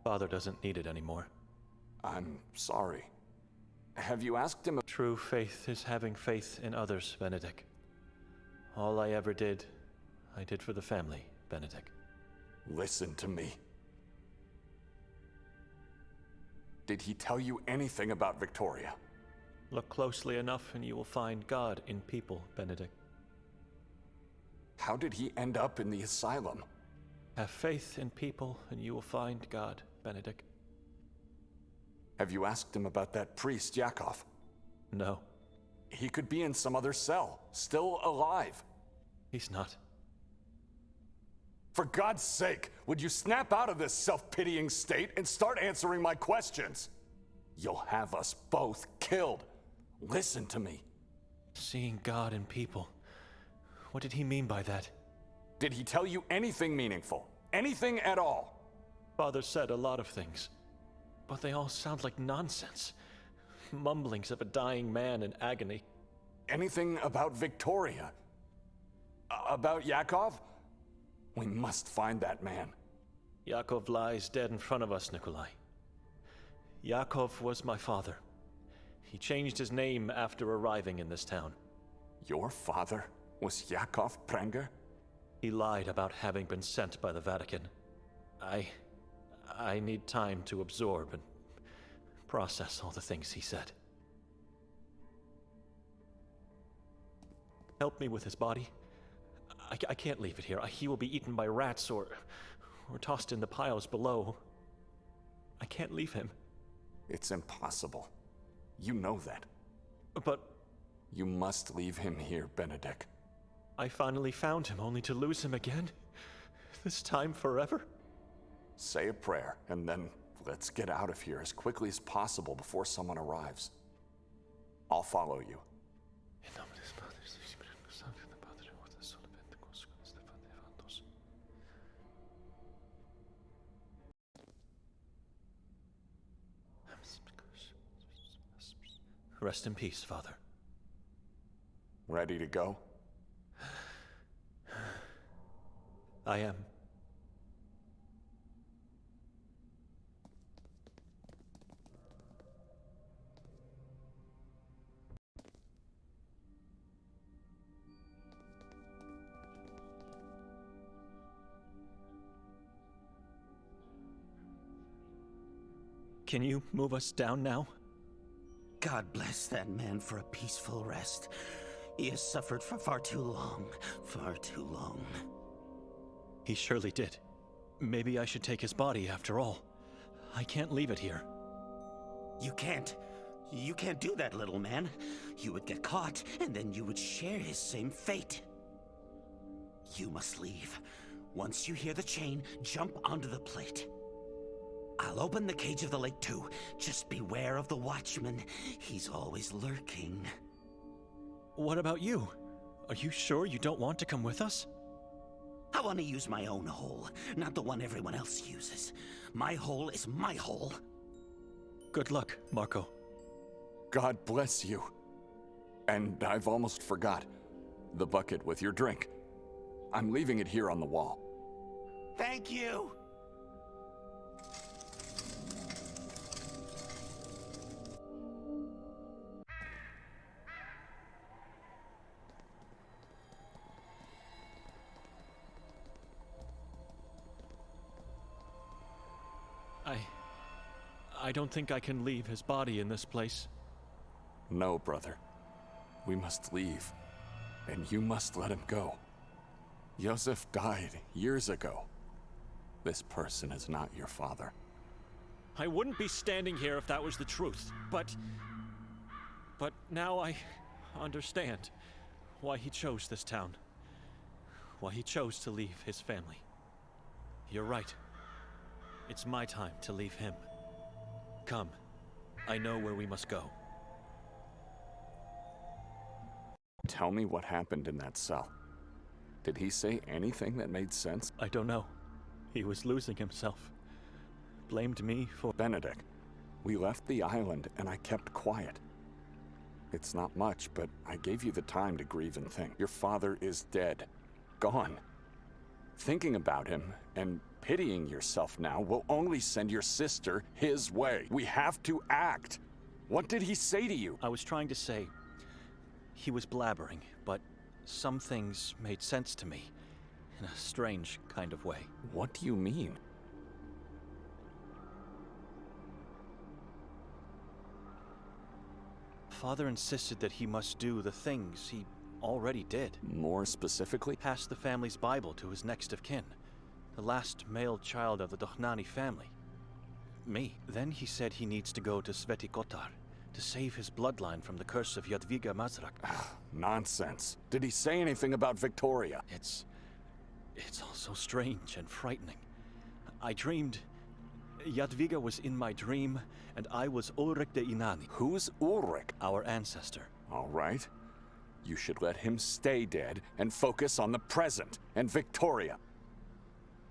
Speaker 1: Father doesn't need it anymore.
Speaker 4: I'm sorry. Have you asked him?
Speaker 1: True faith is having faith in others, Benedict. All I ever did, I did for the family, Benedict.
Speaker 4: Listen to me. Did he tell you anything about Victoria?
Speaker 1: Look closely enough and you will find God in people, Benedict.
Speaker 4: How did he end up in the asylum?
Speaker 1: Have faith in people and you will find God, Benedict.
Speaker 4: Have you asked him about that priest, Yakov?
Speaker 1: No.
Speaker 4: He could be in some other cell, still alive.
Speaker 1: He's not.
Speaker 4: For God's sake, would you snap out of this self-pitying state and start answering my questions? You'll have us both killed. Listen to me.
Speaker 1: Seeing God in people. What did he mean by that?
Speaker 4: Did he tell you anything meaningful? Anything at all?
Speaker 1: Father said a lot of things, but they all sound like nonsense. Mumblings of a dying man in agony.
Speaker 4: Anything about Victoria? About Yakov? We must find that man.
Speaker 1: Yakov lies dead in front of us, Nikolai. Yakov was my father. He changed his name after arriving in this town.
Speaker 4: Your father was Yakov Prenger?
Speaker 1: He lied about having been sent by the Vatican. I need time to absorb and process all the things he said. Help me with his body. I can't leave it here. He will be eaten by rats or tossed in the piles below. I can't leave him.
Speaker 4: It's impossible. You know that.
Speaker 1: But...
Speaker 4: You must leave him here, Benedict.
Speaker 1: I finally found him, only to lose him again. This time forever.
Speaker 4: Say a prayer, and then let's get out of here as quickly as possible before someone arrives. I'll follow you.
Speaker 1: Rest in peace, Father.
Speaker 4: Ready to go?
Speaker 1: I am. Can you move us down now?
Speaker 12: God bless that man for a peaceful rest. He has suffered for far too long. Far too long.
Speaker 1: He surely did. Maybe I should take his body after all. I can't leave it here.
Speaker 12: You can't. You can't do that, little man. You would get caught, and then you would share his same fate. You must leave. Once you hear the chain, jump onto the plate. I'll open the cage of the lake too. Just beware of the watchman. He's always lurking.
Speaker 1: What about you? Are you sure you don't want to come with us?
Speaker 12: I want to use my own hole, not the one everyone else uses. My hole is my hole.
Speaker 1: Good luck, Marco.
Speaker 4: God bless you. And I've almost forgot. The bucket with your drink. I'm leaving it here on the wall.
Speaker 12: Thank you!
Speaker 1: I don't think I can leave his body in this place.
Speaker 4: No, brother. We must leave. And you must let him go. Joseph died years ago. This person is not your father.
Speaker 1: I wouldn't be standing here if that was the truth, but now I understand why he chose this town. Why he chose to leave his family. You're right. It's my time to leave him. Come. I know where we must go.
Speaker 4: Tell me what happened in that cell. Did he say anything that made sense?
Speaker 1: I don't know. He was losing himself. Blamed me for...
Speaker 4: Benedict, we left the island and I kept quiet. It's not much, but I gave you the time to grieve and think. Your father is dead. Gone. Thinking about him and pitying yourself now will only send your sister his way. We have to act. What did he say to you?
Speaker 1: I was trying to say... He was blabbering, but some things made sense to me. In a strange kind of way.
Speaker 4: What do you mean?
Speaker 1: Father insisted that he must do the things he already did.
Speaker 4: More specifically?
Speaker 1: Pass the family's Bible to his next of kin. The last male child of the Dohnani family. Me. Then he said he needs to go to Sveti Kotar to save his bloodline from the curse of Jadwiga Mazrak.
Speaker 4: Nonsense. Did he say anything about Victoria?
Speaker 1: It's all so strange and frightening. I dreamed... Jadwiga was in my dream, and I was Ulrich de Inani.
Speaker 4: Who's Ulrich?
Speaker 1: Our ancestor.
Speaker 4: All right. You should let him stay dead and focus on the present and Victoria.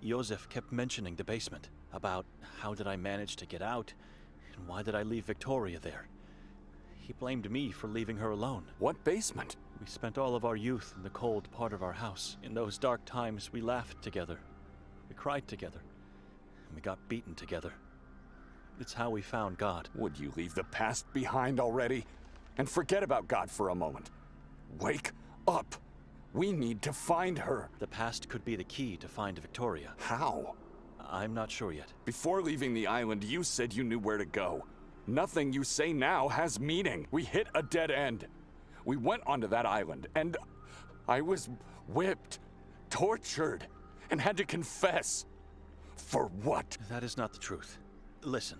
Speaker 1: Joseph kept mentioning the basement, about how did I manage to get out, and why did I leave Victoria there. He blamed me for leaving her alone.
Speaker 4: What basement?
Speaker 1: We spent all of our youth in the cold part of our house. In those dark times, we laughed together. We cried together. And we got beaten together. It's how we found God.
Speaker 4: Would you leave the past behind already? And forget about God for a moment. Wake up! We need to find her.
Speaker 1: The past could be the key to find Victoria.
Speaker 4: How?
Speaker 1: I'm not sure yet.
Speaker 4: Before leaving the island, you said you knew where to go. Nothing you say now has meaning. We hit a dead end. We went onto that island, and I was whipped, tortured, and had to confess. For what?
Speaker 1: That is not the truth. Listen.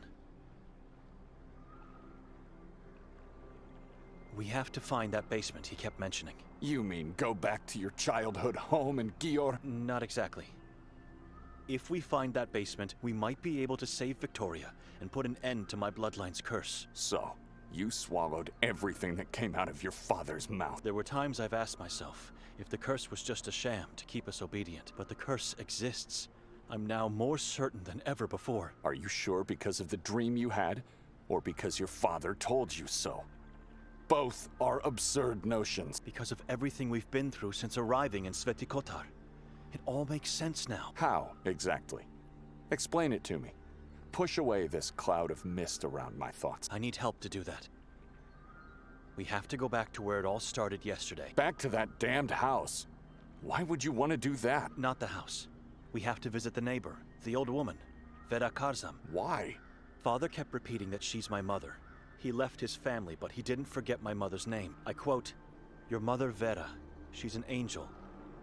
Speaker 1: We have to find that basement he kept mentioning.
Speaker 4: You mean go back to your childhood home in Gior?
Speaker 1: Not exactly. If we find that basement, we might be able to save Victoria and put an end to my bloodline's curse.
Speaker 4: So, you swallowed everything that came out of your father's mouth.
Speaker 1: There were times I've asked myself if the curse was just a sham to keep us obedient, but the curse exists. I'm now more certain than ever before.
Speaker 4: Are you sure because of the dream you had, or because your father told you so? Both are absurd notions.
Speaker 1: Because of everything we've been through since arriving in Sveti Kotar. It all makes sense now.
Speaker 4: How, exactly? Explain it to me. Push away this cloud of mist around my thoughts.
Speaker 1: I need help to do that. We have to go back to where it all started yesterday.
Speaker 4: Back to that damned house. Why would you want to do that?
Speaker 1: Not the house. We have to visit the neighbor, the old woman, Vera Karzam.
Speaker 4: Why?
Speaker 1: Father kept repeating that she's my mother. He left his family, but he didn't forget my mother's name. I quote, "Your mother Vera, she's an angel.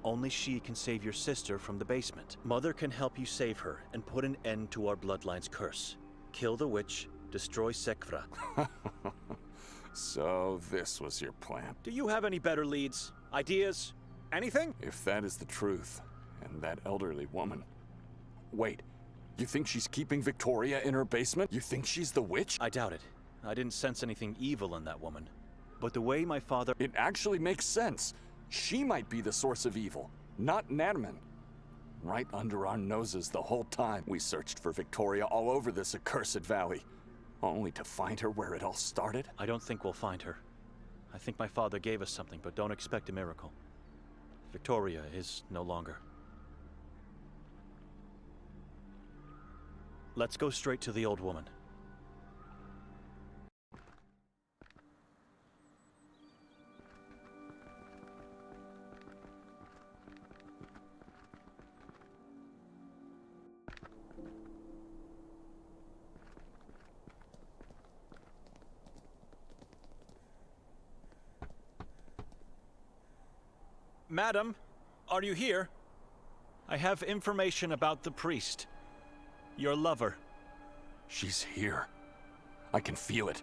Speaker 1: Only she can save your sister from the basement. Mother can help you save her and put an end to our bloodline's curse. Kill the witch, destroy Sekvra."
Speaker 4: So this was your plan.
Speaker 8: Do you have any better leads? Ideas? Anything?
Speaker 4: If that is the truth, and that elderly woman... Wait, you think she's keeping Victoria in her basement? You think she's the witch?
Speaker 8: I doubt it. I didn't sense anything evil in that woman. But the way my father...
Speaker 4: It actually makes sense. She might be the source of evil, not Nerman. Right under our noses the whole time. We searched for Victoria all over this accursed valley, only to find her where it all started.
Speaker 8: I don't think we'll find her. I think my father gave us something, but don't expect a miracle. Victoria is no longer. Let's go straight to the old woman. Madam, are you here? I have information about the priest. Your lover.
Speaker 4: She's here. I can feel it.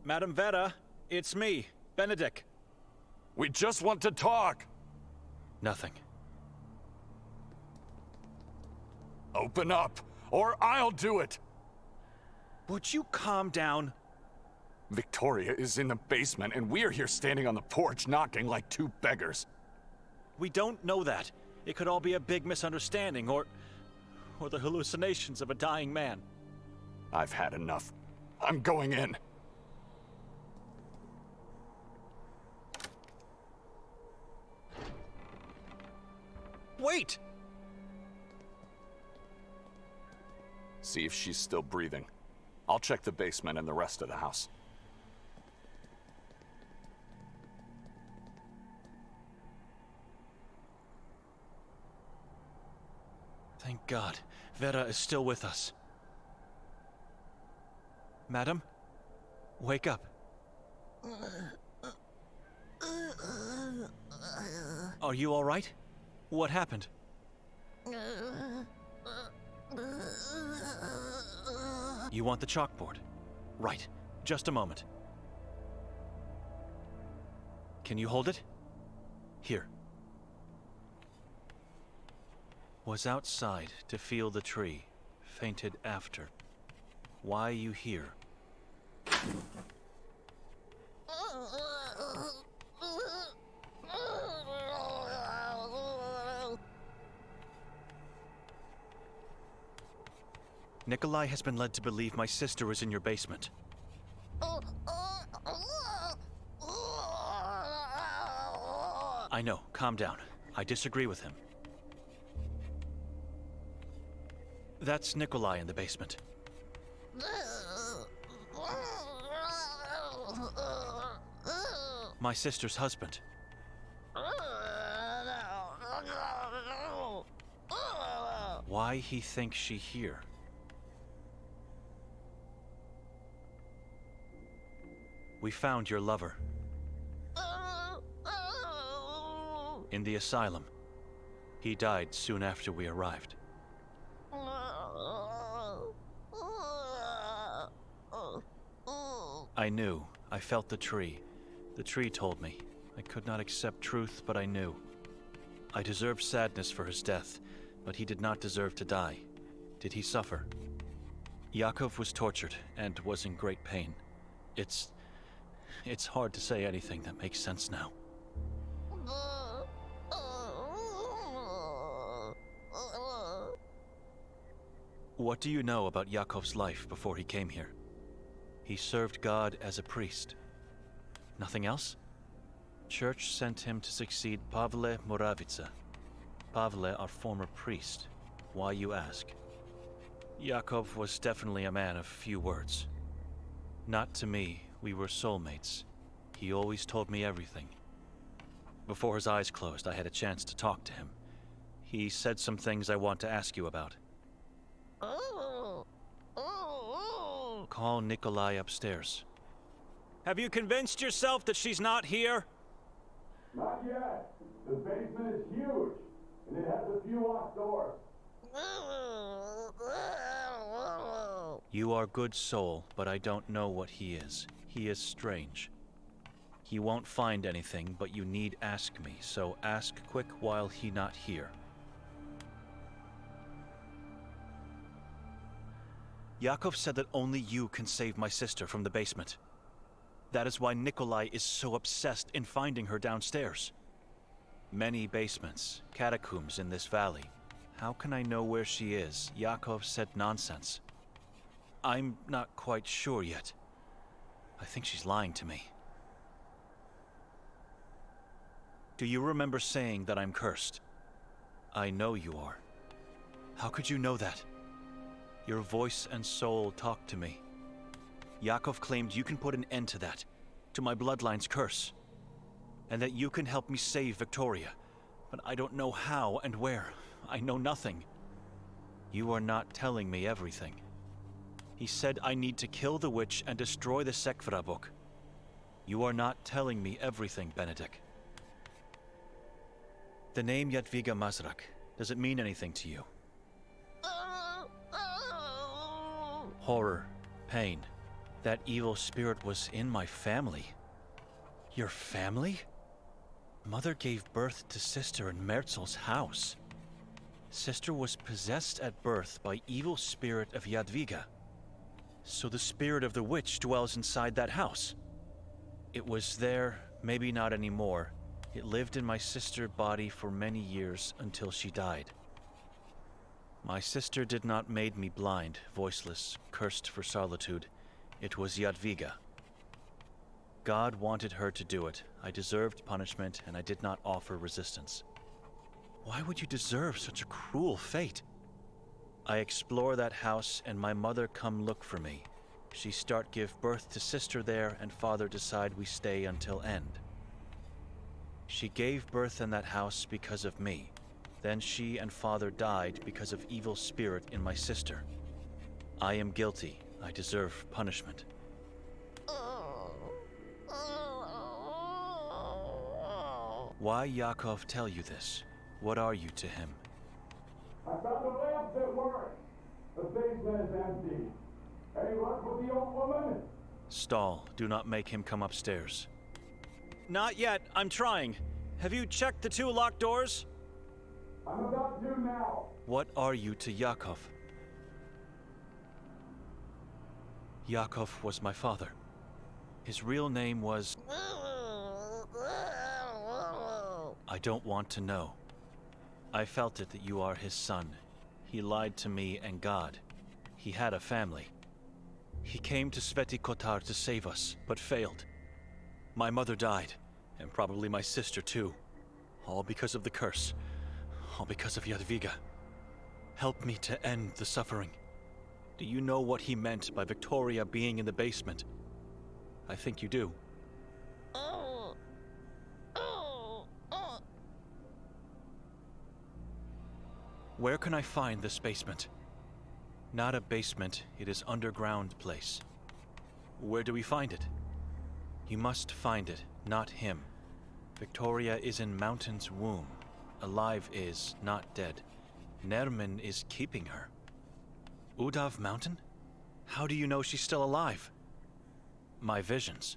Speaker 8: Madam Vera, it's me, Benedict.
Speaker 4: We just want to talk.
Speaker 8: Nothing.
Speaker 4: Open up, or I'll do it.
Speaker 8: Would you calm down?
Speaker 4: Victoria is in the basement, and we're here standing on the porch knocking like two beggars.
Speaker 8: We don't know that. It could all be a big misunderstanding, or the hallucinations of a dying man.
Speaker 4: I've had enough. I'm going in.
Speaker 8: Wait!
Speaker 4: See if she's still breathing. I'll check the basement and the rest of the house.
Speaker 8: Thank God. Vera is still with us. Madam? Wake up. Are you all right? What happened? You want the chalkboard? Right. Just a moment. Can you hold it? Here. Was outside to feel the tree, fainted after. Why you here? Nikolai has been led to believe my sister is in your basement. I know, calm down. I disagree with him. That's Nikolai in the basement. My sister's husband. Why he thinks she here? We found your lover. In the asylum. He died soon after we arrived. I knew. I felt the tree. The tree told me. I could not accept truth, but I knew. I deserved sadness for his death, but he did not deserve to die. Did he suffer? Yakov was tortured and was in great pain. It's hard to say anything that makes sense now. What do you know about Yakov's life before he came here? He served God as a priest. Nothing else? Church sent him to succeed Pavle Moravica. Pavle, our former priest. Why, you ask? Yakov was definitely a man of few words. Not to me. We were soulmates. He always told me everything. Before his eyes closed, I had a chance to talk to him. He said some things I want to ask you about. Call Nikolai upstairs. Have you convinced yourself that she's not here?
Speaker 14: Not yet. The basement is huge, and it has a few locked doors.
Speaker 8: You are good soul, but I don't know what he is. He is strange. He won't find anything, but you need ask me, so ask quick while he not here. Yakov said that only you can save my sister from the basement. That is why Nikolai is so obsessed in finding her downstairs. Many basements, catacombs in this valley. How can I know where she is? Yakov said nonsense. I'm not quite sure yet. I think she's lying to me. Do you remember saying that I'm cursed? I know you are. How could you know that? Your voice and soul talk to me. Yakov claimed you can put an end to that, to my bloodline's curse, and that you can help me save Victoria, but I don't know how and where. I know nothing. You are not telling me everything. He said I need to kill the witch and destroy the Sekvra book. You are not telling me everything, Benedict. The name Jadwiga Mazrak, does it mean anything to you? Horror, pain. That evil spirit was in my family. Your family? Mother gave birth to sister in Merzel's house. Sister was possessed at birth by evil spirit of Jadwiga. So the spirit of the witch dwells inside that house. It was there, maybe not anymore. It lived in my sister's body for many years until she died. My sister did not made me blind, voiceless, cursed for solitude. It was Jadwiga. God wanted her to do it. I deserved punishment, and I did not offer resistance. Why would you deserve such a cruel fate? I explore that house, and my mother come look for me. She start give birth to sister there, and father decide we stay until end. She gave birth in that house because of me. Then she and father died because of evil spirit in my sister. I am guilty. I deserve punishment. Why Yakov tell you this? What are you to him?
Speaker 14: I found the lamps at work. The basement is empty. Any luck with the old woman?
Speaker 8: Stall, do not make him come upstairs. Not yet, I'm trying. Have you checked the 2 locked doors?
Speaker 14: I'm about to now.
Speaker 8: What are you to Yakov? Yakov was my father. His real name was... I don't want to know. I felt it that you are his son. He lied to me and God. He had a family. He came to Sveti Kotar to save us, but failed. My mother died, and probably my sister too. All because of the curse. All because of Jadwiga. Help me to end the suffering. Do you know what he meant by Victoria being in the basement? I think you do. Where can I find this basement? Not a basement, it is underground place. Where do we find it? You must find it, not him. Victoria is in Mountain's womb. Alive is, not dead. Nerman is keeping her. Udav Mountain? How do you know she's still alive? My visions.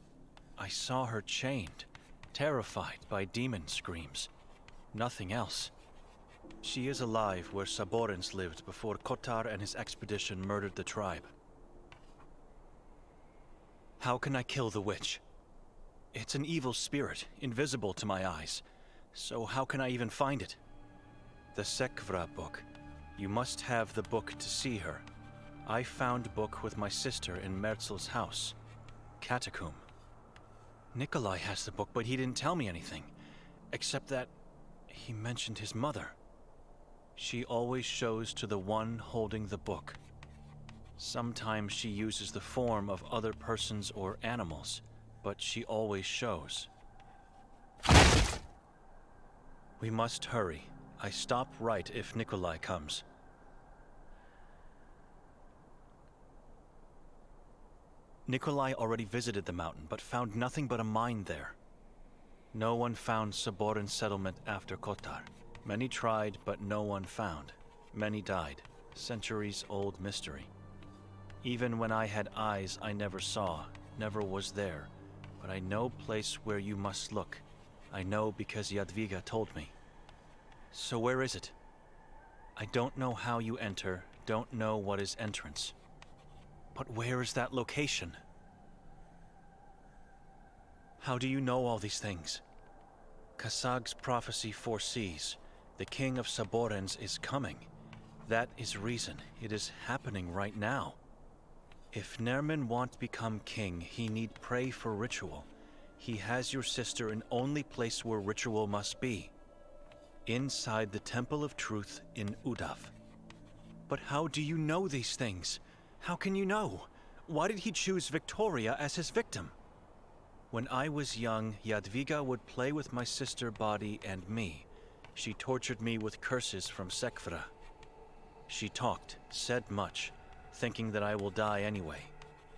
Speaker 8: I saw her chained, terrified by demon screams. Nothing else. She is alive where Saborins lived before Kotar and his expedition murdered the tribe. How can I kill the witch? It's an evil spirit, invisible to my eyes. So how can I even find it? The Sekvra book. You must have the book to see her. I found book with my sister in Merzel's house. Catacomb. Nikolai has the book, but he didn't tell me anything. Except that he mentioned his mother. She always shows to the one holding the book. Sometimes she uses the form of other persons or animals, but she always shows. We must hurry. I stop right if Nikolai comes. Nikolai already visited the mountain, but found nothing but a mine there. No one found Saborin settlement after Kotar. Many tried, but no one found. Many died. Centuries-old mystery. Even when I had eyes I never saw, never was there. But I know place where you must look. I know because Jadwiga told me. So where is it? I don't know how you enter, don't know what is entrance. But where is that location? How do you know all these things? Kasag's prophecy foresees. The king of Saborens is coming. That is reason. It is happening right now. If Nerman want to become king, he need pray for ritual. He has your sister in only place where ritual must be. Inside the Temple of Truth in Udav. But how do you know these things? How can you know? Why did he choose Victoria as his victim? When I was young, Jadwiga would play with my sister body and me. She tortured me with curses from Sekvra. She talked, said much, thinking that I will die anyway.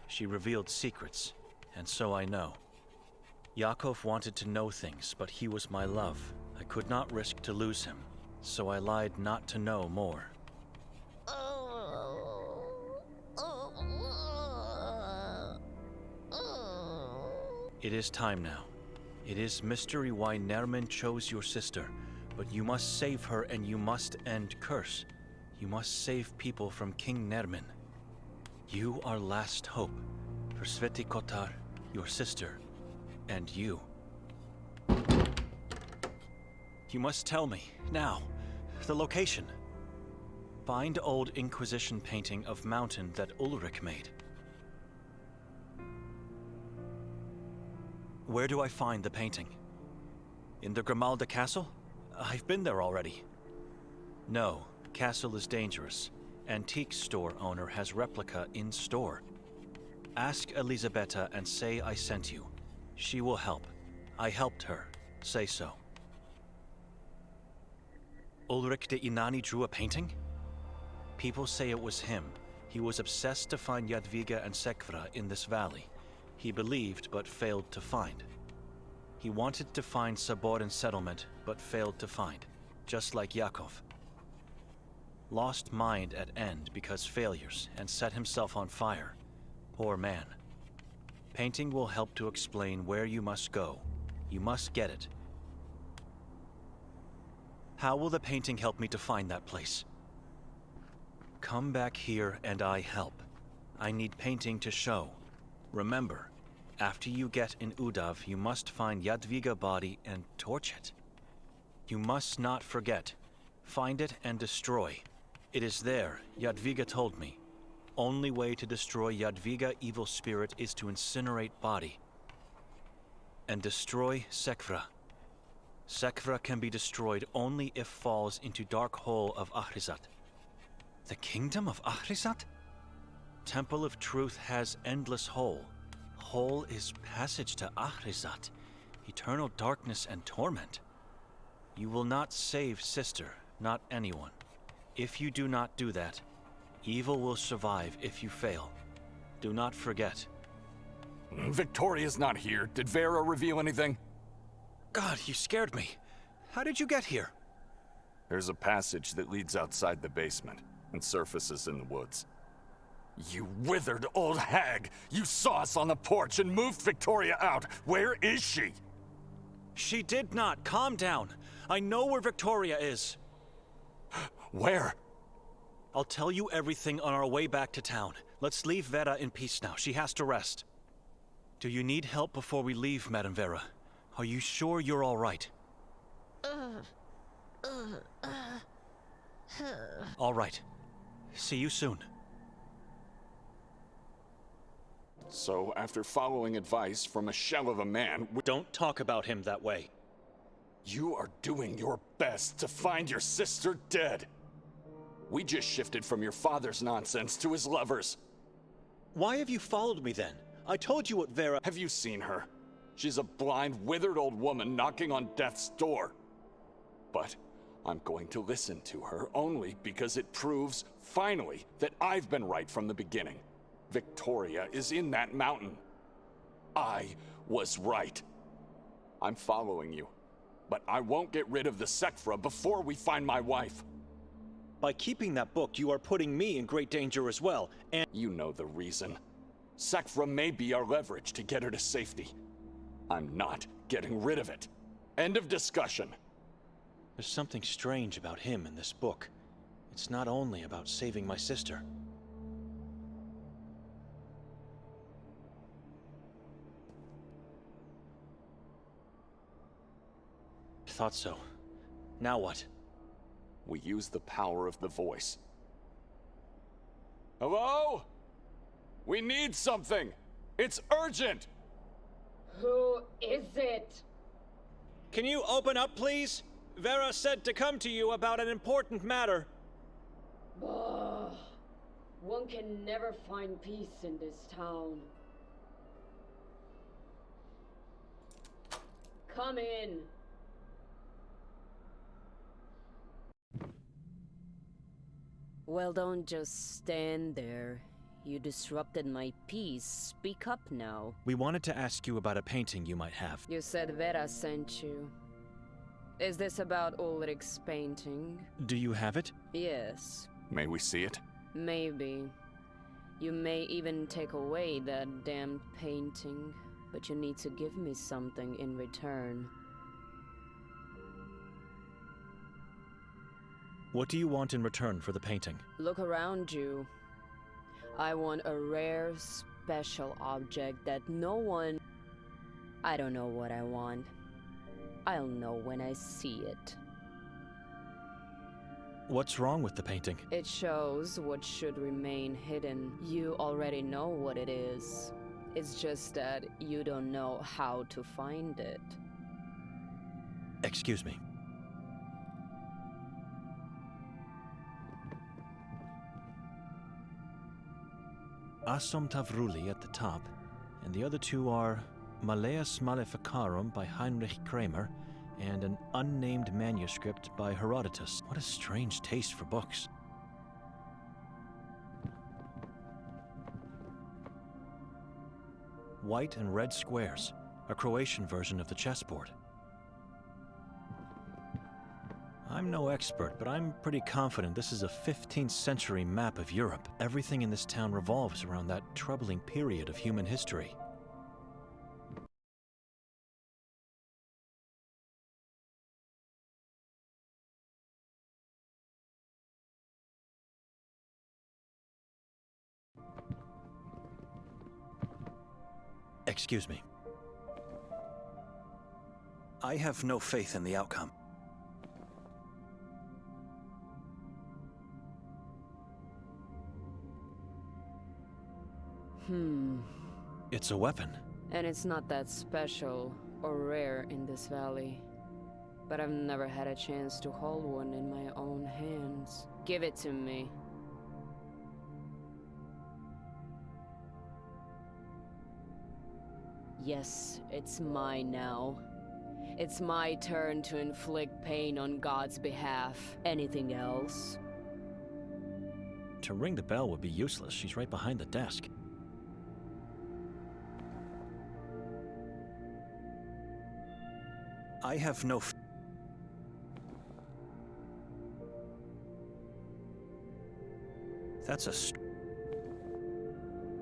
Speaker 8: She revealed secrets, and so I know. Yakov wanted to know things, but he was my love. I could not risk to lose him, so I lied not to know more. It is time now. It is mystery why Nerman chose your sister, but you must save her and you must end curse. You must save people from King Nerman. You are last hope for Sveti Kotar, your sister, and you. You must tell me, now, the location. Find old Inquisition painting of mountain that Ulrich made. Where do I find the painting? In the Grimalda castle? I've been there already. No, castle is dangerous. Antique store owner has replica in store. Ask Elisabetta and say I sent you. She will help. I helped her. Say so. Ulrich de Inani drew a painting? People say it was him. He was obsessed to find Jadwiga and Sekvra in this valley. He believed, but failed to find. He wanted to find Saboran settlement, but failed to find, just like Yakov. Lost mind at end because failures, and set himself on fire. Poor man. Painting will help to explain where you must go. You must get it. How will the painting help me to find that place? Come back here and I help. I need painting to show. Remember, after you get in Udav, you must find Jadwiga body and torch it. You must not forget. Find it and destroy. It is there, Jadwiga told me. Only way to destroy Jadwiga evil spirit is to incinerate body. And destroy Sekvra. Sekvra can be destroyed only if falls into dark hole of Ahrizat. The kingdom of Ahrizat? Temple of Truth has endless hole. Hole is passage to Ahrizat, eternal darkness and torment. You will not save sister, not anyone. If you do not do that, evil will survive if you fail. Do not forget.
Speaker 4: Victoria's not here. Did Vera reveal anything?
Speaker 8: God, you scared me. How did you get here?
Speaker 4: There's a passage that leads outside the basement and surfaces in the woods. You withered old hag! You saw us on the porch and moved Victoria out! Where is she?
Speaker 8: She did not. Calm down. I know where Victoria is.
Speaker 4: Where?
Speaker 8: I'll tell you everything on our way back to town. Let's leave Vera in peace now. She has to rest. Do you need help before we leave, Madame Vera? Are you sure you're all right? All right. See you soon.
Speaker 4: So, after following advice from a shell of a man,
Speaker 8: Don't talk about him that way.
Speaker 4: You are doing your best to find your sister dead. We just shifted from your father's nonsense to his lover's.
Speaker 8: Why have you followed me then? I told you what Vera—
Speaker 4: Have you seen her? She's a blind, withered old woman knocking on death's door. But I'm going to listen to her only because it proves, finally, that I've been right from the beginning. Victoria is in that mountain. I was right. I'm following you, but I won't get rid of the Sekvra before we find my wife.
Speaker 1: By keeping that book, you are putting me in great danger as well, and—
Speaker 4: You know the reason. Sekfra may be our leverage to get her to safety. I'm not getting rid of it. End of discussion.
Speaker 1: There's something strange about him in this book. It's not only about saving my sister. Thought so. Now what?
Speaker 4: We use the power of the voice. Hello? We need something! It's urgent!
Speaker 15: Who is it?
Speaker 1: Can you open up, please? Vera said to come to you about an important matter.
Speaker 15: Ugh. One can never find peace in this town. Come in.
Speaker 16: Well, don't just stand there. You disrupted my peace. Speak up now.
Speaker 1: We wanted to ask you about a painting you might have.
Speaker 16: You said Vera sent you. Is this about Ulrich's painting?
Speaker 1: Do you have it?
Speaker 16: Yes.
Speaker 4: May we see it?
Speaker 16: Maybe. You may even take away that damned painting, but you need to give me something in return.
Speaker 1: What do you want in return for the painting?
Speaker 16: Look around you. I want a rare, special object that no one... I don't know what I want. I'll know when I see it.
Speaker 1: What's wrong with the painting?
Speaker 16: It shows what should remain hidden. You already know what it is. It's just that you don't know how to find it.
Speaker 1: Excuse me. Assum Tavruli at the top, and the other two are Malleus Maleficarum by Heinrich Kramer and an unnamed manuscript by Herodotus. What a strange taste for books. White and red squares, a Croatian version of the chessboard. I'm no expert, but I'm pretty confident this is a 15th century map of Europe. Everything in this town revolves around that troubling period of human history. Excuse me. I have no faith in the outcome. It's a weapon.
Speaker 16: And it's not that special or rare in this valley. But I've never had a chance to hold one in my own hands. Give it to me. Yes, it's mine now. It's my turn to inflict pain on God's behalf. Anything else?
Speaker 1: To ring the bell would be useless. She's right behind the desk. I have no That's a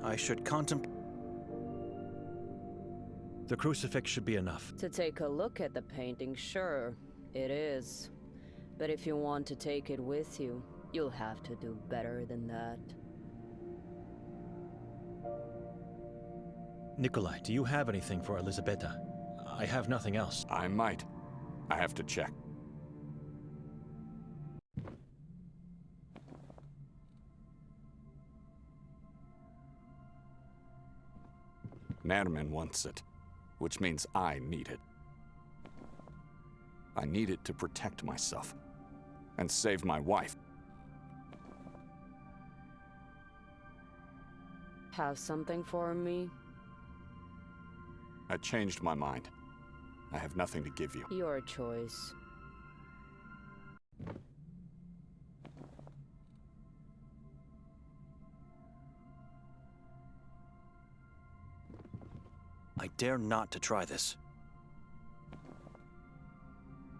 Speaker 1: I should contemplate. The crucifix should be enough.
Speaker 16: To take a look at the painting, sure, it is. But if you want to take it with you, you'll have to do better than that.
Speaker 1: Nikolai, do you have anything for Elisabetta? I have nothing else.
Speaker 4: I might. I have to check. Nerman wants it, which means I need it. I need it to protect myself and save my wife.
Speaker 16: Have something for me?
Speaker 4: I changed my mind. I have nothing to give you.
Speaker 16: Your choice.
Speaker 1: I dare not to try this.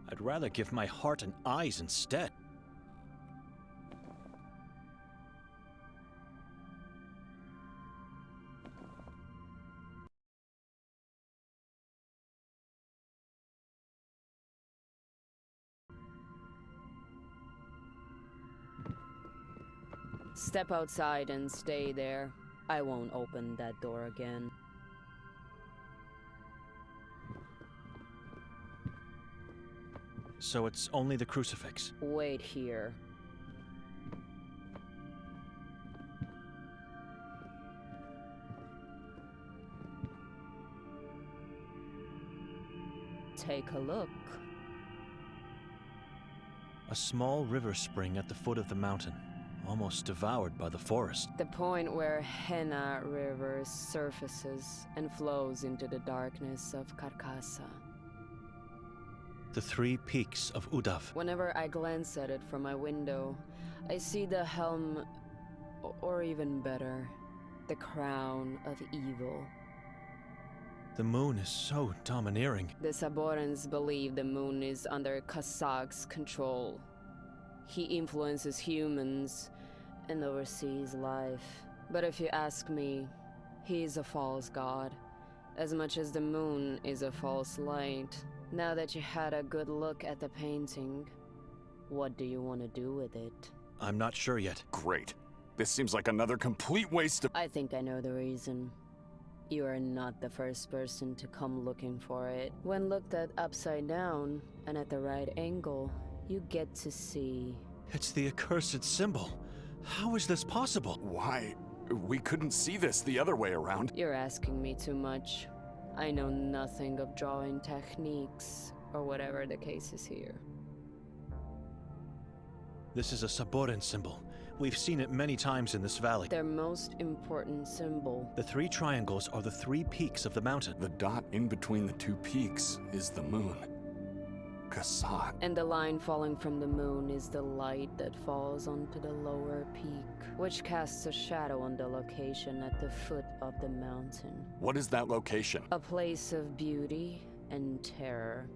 Speaker 1: I'd rather give my heart and eyes instead.
Speaker 16: Step outside and stay there. I won't open that door again.
Speaker 8: So it's only the crucifix.
Speaker 16: Wait here. Take a look.
Speaker 8: A small river spring at the foot of the mountain, almost devoured by the forest.
Speaker 16: The point where Henna River surfaces and flows into the darkness of Carcassa.
Speaker 8: The 3 peaks of Udav.
Speaker 16: Whenever I glance at it from my window, I see the helm, or even better, the crown of evil.
Speaker 8: The moon is so domineering.
Speaker 16: The Saborans believe the moon is under Kazak's control. He influences humans and oversees life. But if you ask me, he is a false god, as much as the moon is a false light. Now that you had a good look at the painting, what do you want to do with it?
Speaker 8: I'm not sure yet.
Speaker 4: Great. This seems like another complete waste of—
Speaker 16: I think I know the reason. You are not the first person to come looking for it. When looked at upside down and at the right angle, you get to see...
Speaker 8: It's the accursed symbol. How is this possible?
Speaker 4: Why? We couldn't see this the other way around.
Speaker 16: You're asking me too much. I know nothing of drawing techniques, or whatever the case is here.
Speaker 8: This is a Saboran symbol. We've seen it many times in this valley.
Speaker 16: Their most important symbol.
Speaker 8: The 3 triangles are the 3 peaks of the mountain.
Speaker 4: The dot in between the 2 peaks is the moon. Kazak.
Speaker 16: And the line falling from the moon is the light that falls onto the lower peak, which casts a shadow on the location at the foot of the mountain.
Speaker 4: What is that location?
Speaker 16: A place of beauty and terror.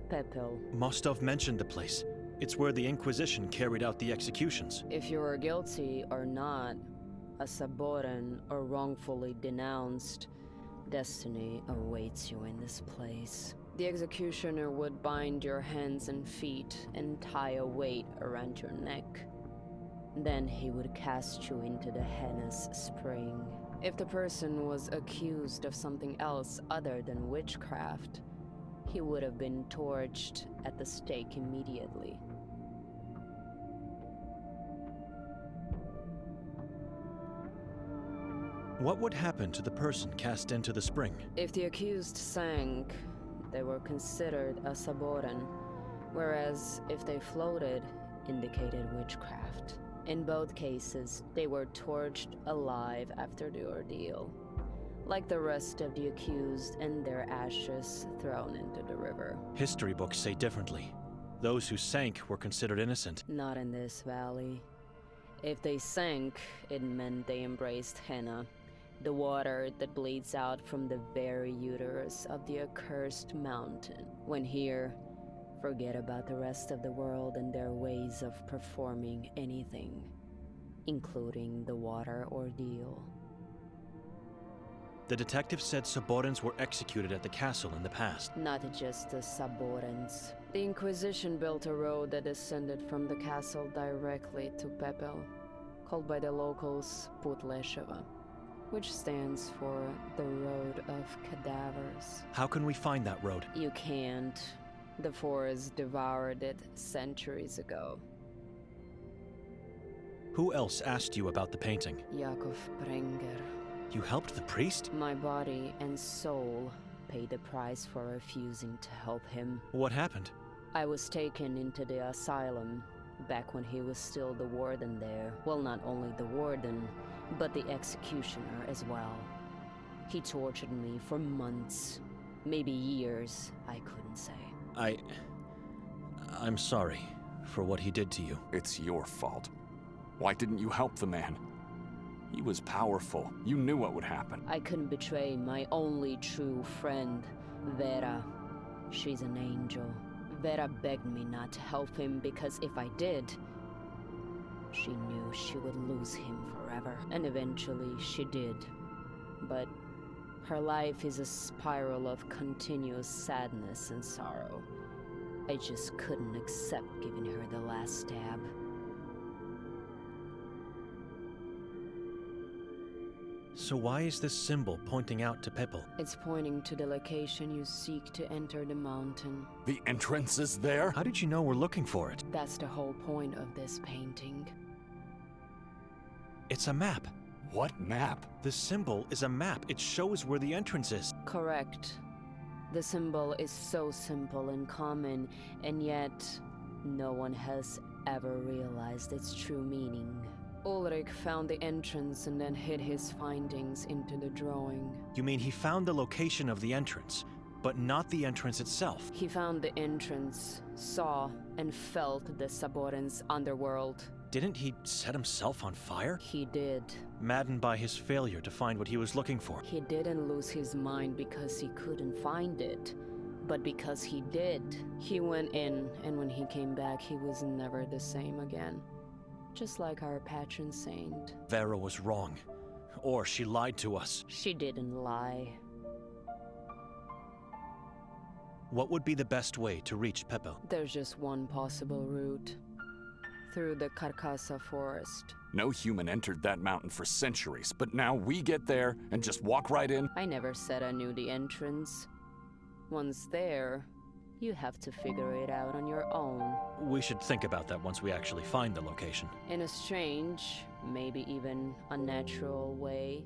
Speaker 16: Pepel.
Speaker 8: Mostov mentioned the place. It's where the Inquisition carried out the executions.
Speaker 16: If you are guilty or not, a Saboran or wrongfully denounced, destiny awaits you in this place. The executioner would bind your hands and feet and tie a weight around your neck. Then he would cast you into the Henna's spring. If the person was accused of something else other than witchcraft, he would have been torched at the stake immediately.
Speaker 8: What would happen to the person cast into the spring?
Speaker 16: If the accused sank, they were considered a Saboran, whereas if they floated, indicated witchcraft. In both cases, they were torched alive after the ordeal, like the rest of the accused and their ashes thrown into the river.
Speaker 8: History books say differently. Those who sank were considered innocent.
Speaker 16: Not in this valley. If they sank, it meant they embraced Henna, the water that bleeds out from the very uterus of the accursed mountain. When here, forget about the rest of the world and their ways of performing anything, including the water ordeal.
Speaker 8: The detective said Saborans were executed at the castle in the past.
Speaker 16: Not just the Saborans. The Inquisition built a road that descended from the castle directly to Pepel, called by the locals Putlesheva, which stands for the Road of Cadavers.
Speaker 8: How can we find that road?
Speaker 16: You can't. The forest devoured it centuries ago.
Speaker 8: Who else asked you about the painting?
Speaker 16: Jakov Brenger.
Speaker 8: You helped the priest?
Speaker 16: My body and soul paid the price for refusing to help him.
Speaker 8: What happened?
Speaker 16: I was taken into the asylum, back when he was still the warden there. Well, not only the warden, but the executioner as well. He tortured me for months, maybe years, I couldn't say.
Speaker 8: I'm sorry for what he did to you.
Speaker 4: It's your fault. Why didn't you help the man? He was powerful. You knew what would happen.
Speaker 16: I couldn't betray my only true friend, Vera. She's an angel. Vera begged me not to help him because if I did, she knew she would lose him forever. And eventually she did. But her life is a spiral of continuous sadness and sorrow. I just couldn't accept giving her the last stab.
Speaker 8: So why is this symbol pointing out to Pepel?
Speaker 16: It's pointing to the location you seek to enter the mountain.
Speaker 4: The entrance is there?
Speaker 8: How did you know we're looking for it?
Speaker 16: That's the whole point of this painting.
Speaker 8: It's a map.
Speaker 4: What map?
Speaker 8: The symbol is a map. It shows where the entrance is.
Speaker 16: Correct. The symbol is so simple and common, and yet no one has ever realized its true meaning. Ulrich found the entrance and then hid his findings into the drawing.
Speaker 8: You mean he found the location of the entrance, but not the entrance itself?
Speaker 16: He found the entrance, saw and felt the Saboran's underworld.
Speaker 8: Didn't he set himself on fire?
Speaker 16: He did.
Speaker 8: Maddened by his failure to find what he was looking for.
Speaker 16: He didn't lose his mind because he couldn't find it, but because he did. He went in, and when he came back, he was never the same again. Just like our patron saint.
Speaker 8: Vera was wrong. Or she lied to us.
Speaker 16: She didn't lie.
Speaker 8: What would be the best way to reach Pepel?
Speaker 16: There's just one possible route. Through the carcass forest.
Speaker 4: No human entered that mountain for centuries, but now we get there and just walk right in?
Speaker 16: I never said I knew the entrance. Once there, you have to figure it out on your own.
Speaker 8: We should think about that once we actually find the location.
Speaker 16: In a strange, maybe even unnatural way,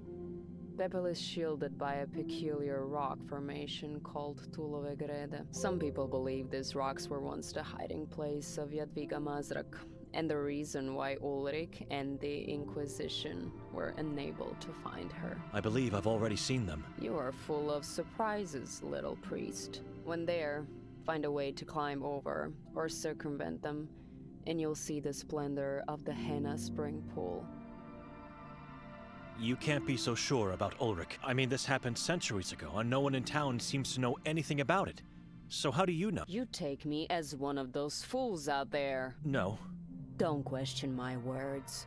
Speaker 16: Pepel is shielded by a peculiar rock formation called Tulovegrede. Some people believe these rocks were once the hiding place of Jadwiga Mazrak, and the reason why Ulrich and the Inquisition were unable to find her.
Speaker 8: I believe I've already seen them.
Speaker 16: You are full of surprises, little priest. When there, find a way to climb over or circumvent them, and you'll see the splendor of the Henna spring pool.
Speaker 8: You can't be so sure about Ulrich. I mean, this happened centuries ago, and no one in town seems to know anything about it. So how do you know?
Speaker 16: You take me as one of those fools out there.
Speaker 8: No.
Speaker 16: Don't question my words.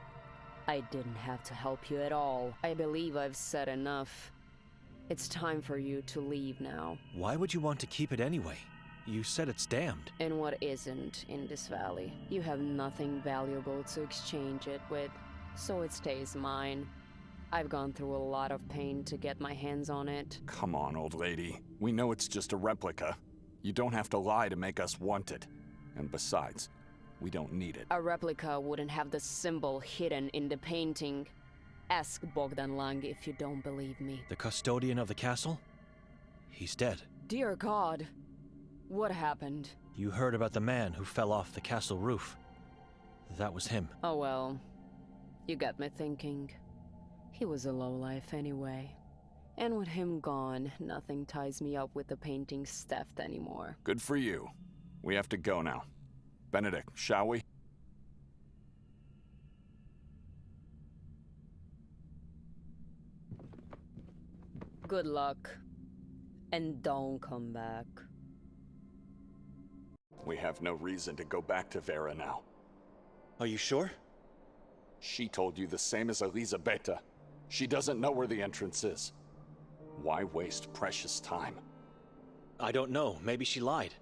Speaker 16: I didn't have to help you at all. I believe I've said enough. It's time for you to leave now.
Speaker 8: Why would you want to keep it anyway? You said it's damned.
Speaker 16: And what isn't in this valley? You have nothing valuable to exchange it with, so it stays mine. I've gone through a lot of pain to get my hands on it.
Speaker 4: Come on, old lady. We know it's just a replica. You don't have to lie to make us want it. And besides, we don't need it.
Speaker 16: A replica wouldn't have the symbol hidden in the painting. Ask Bogdan Lang if you don't believe me.
Speaker 8: The custodian of the castle? He's dead.
Speaker 16: Dear God. What happened?
Speaker 8: You heard about the man who fell off the castle roof. That was him.
Speaker 16: Oh well. You got me thinking. He was a lowlife anyway. And with him gone, nothing ties me up with the painting's theft anymore.
Speaker 4: Good for you. We have to go now. Benedict, shall we?
Speaker 16: Good luck. And don't come back.
Speaker 4: We have no reason to go back to Vera now.
Speaker 8: Are you sure?
Speaker 4: She told you the same as Elisabetta. She doesn't know where the entrance is. Why waste precious time?
Speaker 8: I don't know. Maybe she lied.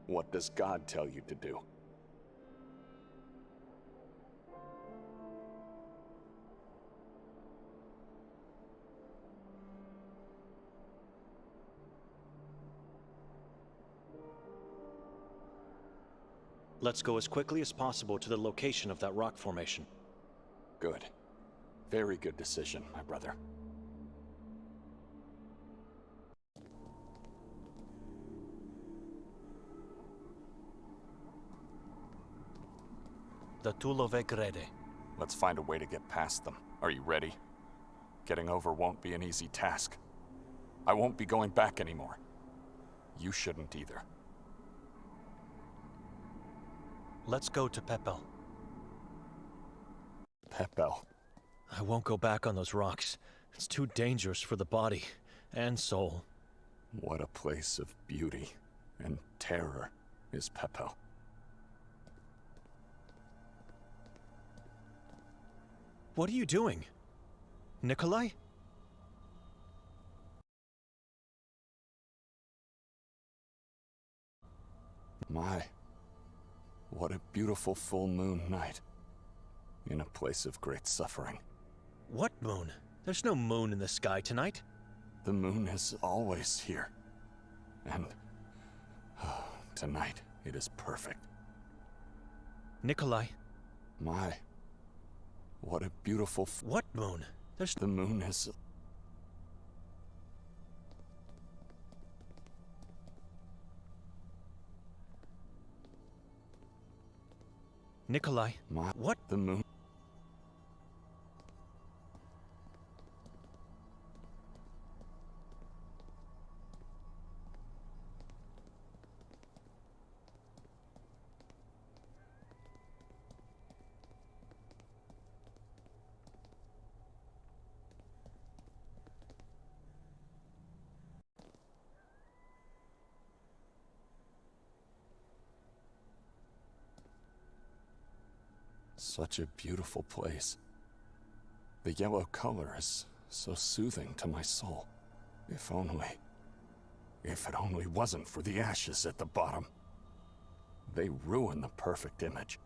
Speaker 4: What does God tell you to do?
Speaker 8: Let's go as quickly as possible to the location of that rock formation.
Speaker 4: Good. Very good decision, my brother.
Speaker 8: The Tulovegrede.
Speaker 4: Let's find a way to get past them. Are you ready? Getting over won't be an easy task. I won't be going back anymore. You shouldn't either.
Speaker 8: Let's go to Pepel.
Speaker 4: Pepel.
Speaker 8: I won't go back on those rocks. It's too dangerous for the body and soul.
Speaker 4: What a place of beauty and terror is Pepel.
Speaker 8: What are you doing? Nikolai?
Speaker 4: My, what a beautiful full moon night. In a place of great suffering.
Speaker 8: What moon? There's no moon in the sky tonight.
Speaker 4: The moon is always here. And tonight it is perfect.
Speaker 8: Nikolai.
Speaker 4: My, what a beautiful...
Speaker 8: What moon? There's...
Speaker 4: The moon is...
Speaker 8: Nikolai. What?
Speaker 4: The moon... Such a beautiful place. The yellow color is so soothing to my soul. If it only wasn't for the ashes at the bottom. They ruin the perfect image.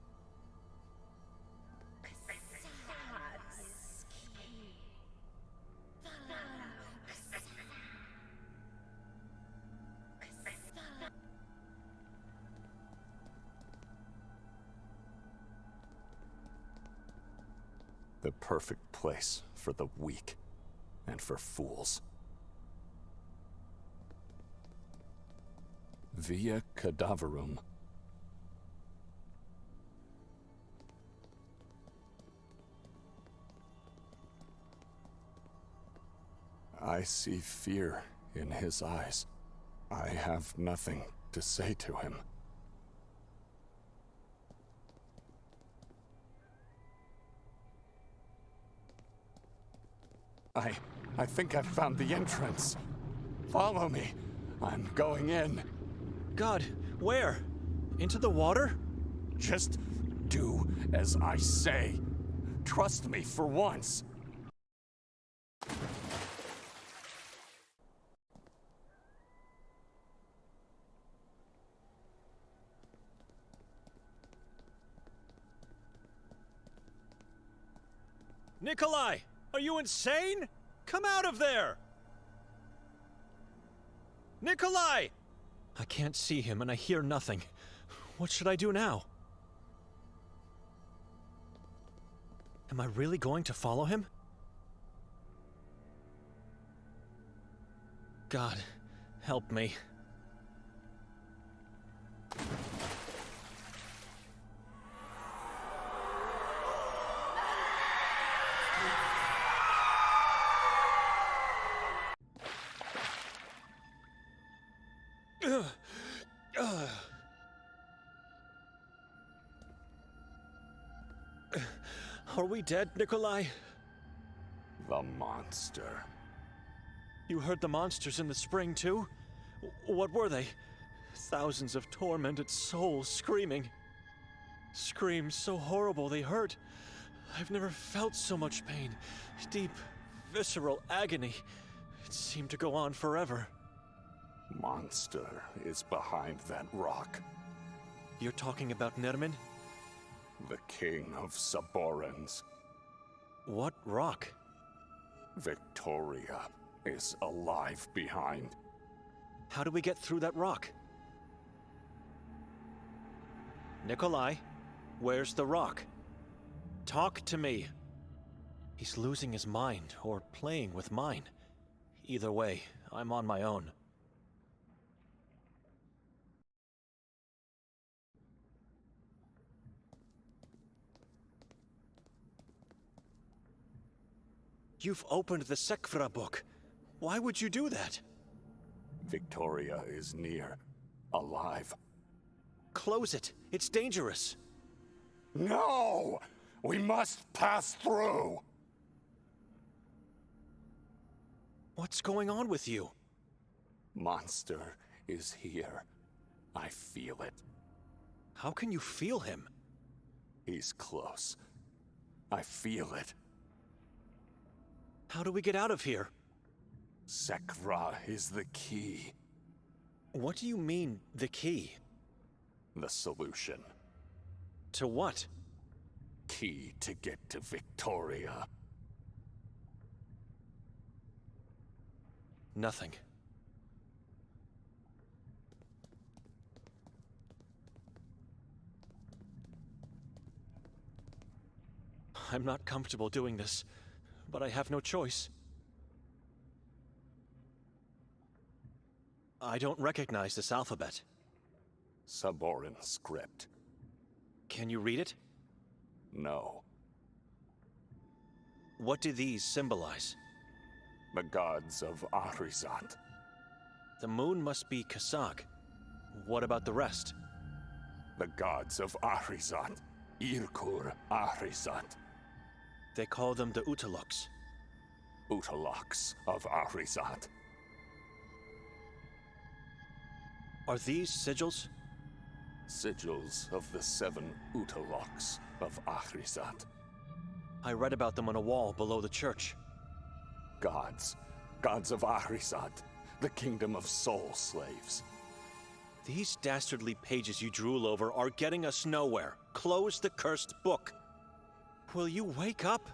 Speaker 4: The perfect place for the weak and for fools. Via Cadaverum. I see fear in his eyes. I have nothing to say to him. I think I've found the entrance. Follow me. I'm going in.
Speaker 8: God, where? Into the water?
Speaker 4: Just do as I say. Trust me for once.
Speaker 8: Nikolai! Are you insane? Come out of there! Nikolai! I can't see him and I hear nothing. What should I do now? Am I really going to follow him? God, help me. Are we dead, Nikolai?
Speaker 4: The monster.
Speaker 8: You heard the monsters in the spring, too? What were they? Thousands of tormented souls screaming. Screams so horrible they hurt. I've never felt so much pain. Deep, visceral agony. It seemed to go on forever.
Speaker 4: Monster is behind that rock.
Speaker 8: You're talking about Nermin?
Speaker 4: The king of Saborans.
Speaker 8: What rock?
Speaker 4: Victoria is alive behind.
Speaker 8: How do we get through that rock? Nikolai, where's the rock? Talk to me. He's losing his mind, or playing with mine. Either way, I'm on my own. You've opened the Sekvra book. Why would you do that?
Speaker 4: Victoria is near. Alive.
Speaker 8: Close it. It's dangerous.
Speaker 4: No! We must pass through!
Speaker 8: What's going on with you?
Speaker 4: Monster is here. I feel it.
Speaker 8: How can you feel him?
Speaker 4: He's close. I feel it.
Speaker 8: How do we get out of here?
Speaker 4: Sekvra is the key.
Speaker 8: What do you mean, the key?
Speaker 4: The solution.
Speaker 8: To what?
Speaker 4: Key to get to Victoria.
Speaker 1: Nothing. I'm not comfortable doing this, but I have no choice. I don't recognize this alphabet.
Speaker 4: Saboran script.
Speaker 1: Can you read it?
Speaker 4: No.
Speaker 1: What do these symbolize?
Speaker 4: The gods of Ahrizat.
Speaker 1: The moon must be Kasag. What about the rest?
Speaker 4: The gods of Ahrizat. Irkur Ahrizat.
Speaker 1: They call them the Utaloks.
Speaker 4: Utaloks of Ahrizat.
Speaker 1: Are these sigils?
Speaker 4: Sigils of the 7 Utaloks of Ahrizat.
Speaker 1: I read about them on a wall below the church.
Speaker 4: Gods. Gods of Ahrizat. The kingdom of soul slaves.
Speaker 1: These dastardly pages you drool over are getting us nowhere. Close the cursed book. Will you wake up?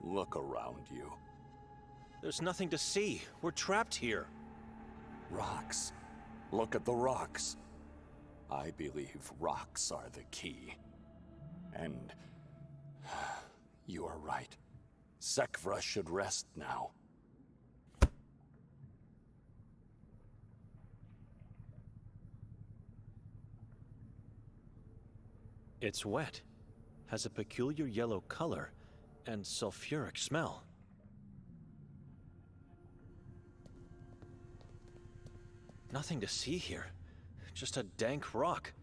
Speaker 4: Look around you.
Speaker 1: There's nothing to see. We're trapped here.
Speaker 4: Rocks. Look at the rocks. I believe rocks are the key. And you are right. Sekvra should rest now.
Speaker 1: It's wet, has a peculiar yellow color, and sulfuric smell. Nothing to see here, just a dank rock.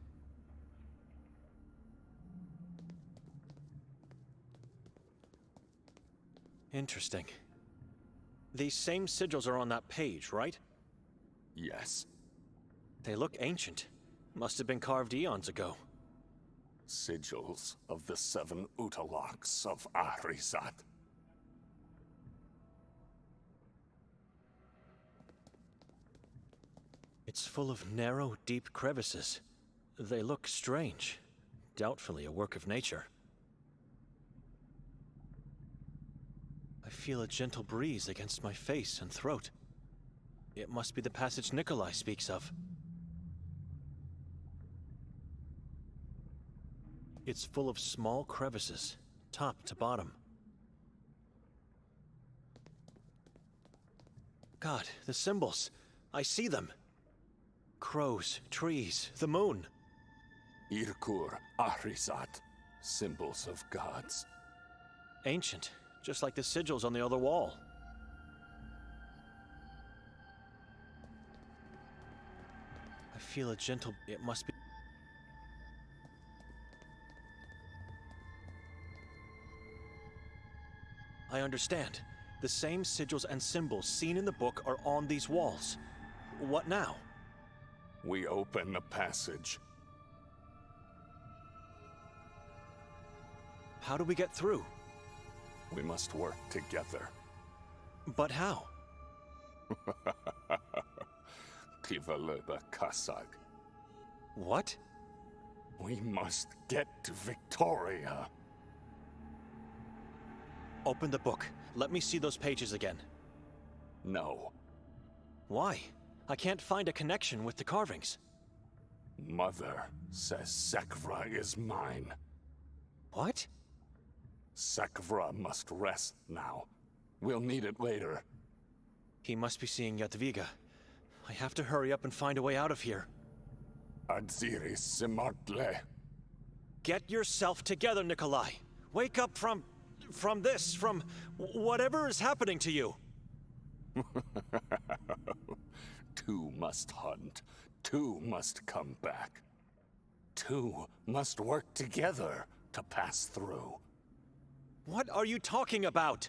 Speaker 1: Interesting. These same sigils are on that page, right?
Speaker 4: Yes.
Speaker 1: They look ancient. Must have been carved eons ago.
Speaker 4: Sigils of the 7 Utaloks of Ahrizat.
Speaker 1: It's full of narrow, deep crevices. They look strange. Doubtfully a work of nature. I feel a gentle breeze against my face and throat. It must be the passage Nikolai speaks of. It's full of small crevices, top to bottom. God, the symbols. I see them. Crows, trees, the moon.
Speaker 4: Irkur Ahrizat, symbols of gods.
Speaker 1: Ancient, just like the sigils on the other wall. I feel a gentle... It must be... I understand. The same sigils and symbols seen in the book are on these walls. What now?
Speaker 4: We open a passage.
Speaker 1: How do we get through?
Speaker 4: We must work together.
Speaker 1: But how?
Speaker 4: Tivalöba Kasag.
Speaker 1: What?
Speaker 4: We must get to Victoria.
Speaker 1: Open the book. Let me see those pages again.
Speaker 4: No.
Speaker 1: Why? I can't find a connection with the carvings.
Speaker 4: Mother says Sekvra is mine.
Speaker 1: What?
Speaker 4: Sekvra must rest now. We'll need it later.
Speaker 1: He must be seeing Jadwiga. I have to hurry up and find a way out of here.
Speaker 4: Adziris Simartle.
Speaker 1: Get yourself together, Nikolai. Wake up from whatever is happening to you.
Speaker 4: Two must hunt. Two must come back. Two must work together to pass through.
Speaker 1: What are you talking about?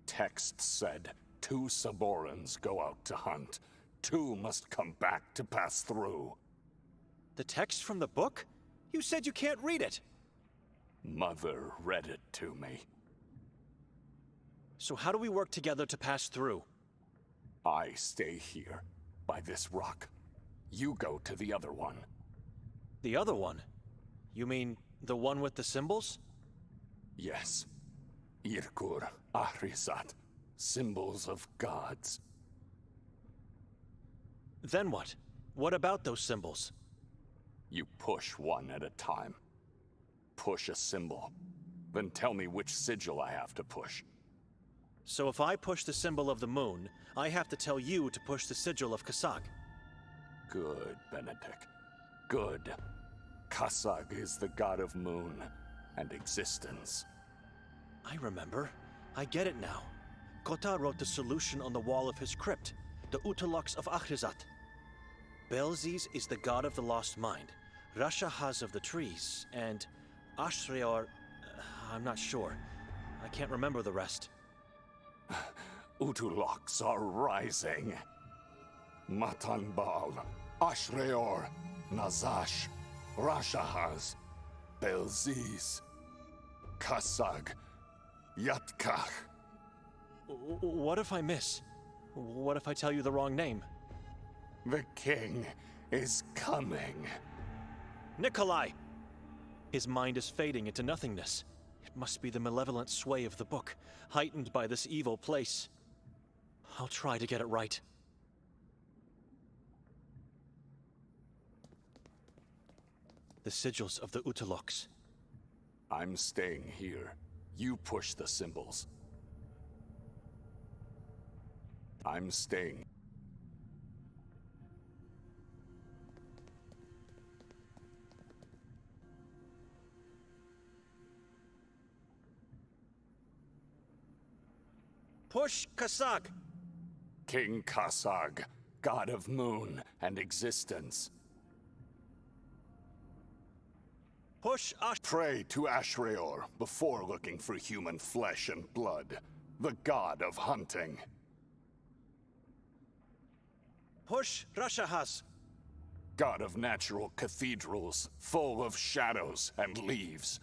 Speaker 4: Text said 2 Saborans go out to hunt. 2 must come back to pass through.
Speaker 1: The text from the book? You said you can't read it.
Speaker 4: Mother read it to me.
Speaker 1: So how do we work together to pass through?
Speaker 4: I stay here, by this rock. You go to the other one.
Speaker 1: The other one? You mean the one with the symbols?
Speaker 4: Yes. Irkur, Ahrizat, symbols of gods.
Speaker 1: Then what? What about those symbols?
Speaker 4: You push one at a time. Push a symbol. Then tell me which sigil I have to push.
Speaker 1: So if I push the symbol of the moon, I have to tell you to push the sigil of Kasag.
Speaker 4: Good, Benedict. Good. Kasag is the god of moon and existence.
Speaker 1: I remember. I get it now. Kotar wrote the solution on the wall of his crypt, the Utalox of Achrizat. Belzis is the god of the lost mind, Rashahaz of the trees, and Ashreor... I'm not sure. I can't remember the rest.
Speaker 4: Utuloks are rising. Matanbal, Ashreor, Nazash, Rashahaz, Belzis, Kasag, Yatkach.
Speaker 1: What if I miss? What if I tell you the wrong name?
Speaker 4: The king is coming.
Speaker 1: Nikolai! His mind is fading into nothingness. It must be the malevolent sway of the book, heightened by this evil place. I'll try to get it right. The sigils of the Utaloks.
Speaker 4: I'm staying here. You push the symbols. I'm staying.
Speaker 1: Push Kasag!
Speaker 4: King Kasag, god of moon and existence.
Speaker 1: Push
Speaker 4: Pray to Ashreor before looking for human flesh and blood, the god of hunting.
Speaker 1: Push Rashahaz!
Speaker 4: God of natural cathedrals, full of shadows and leaves.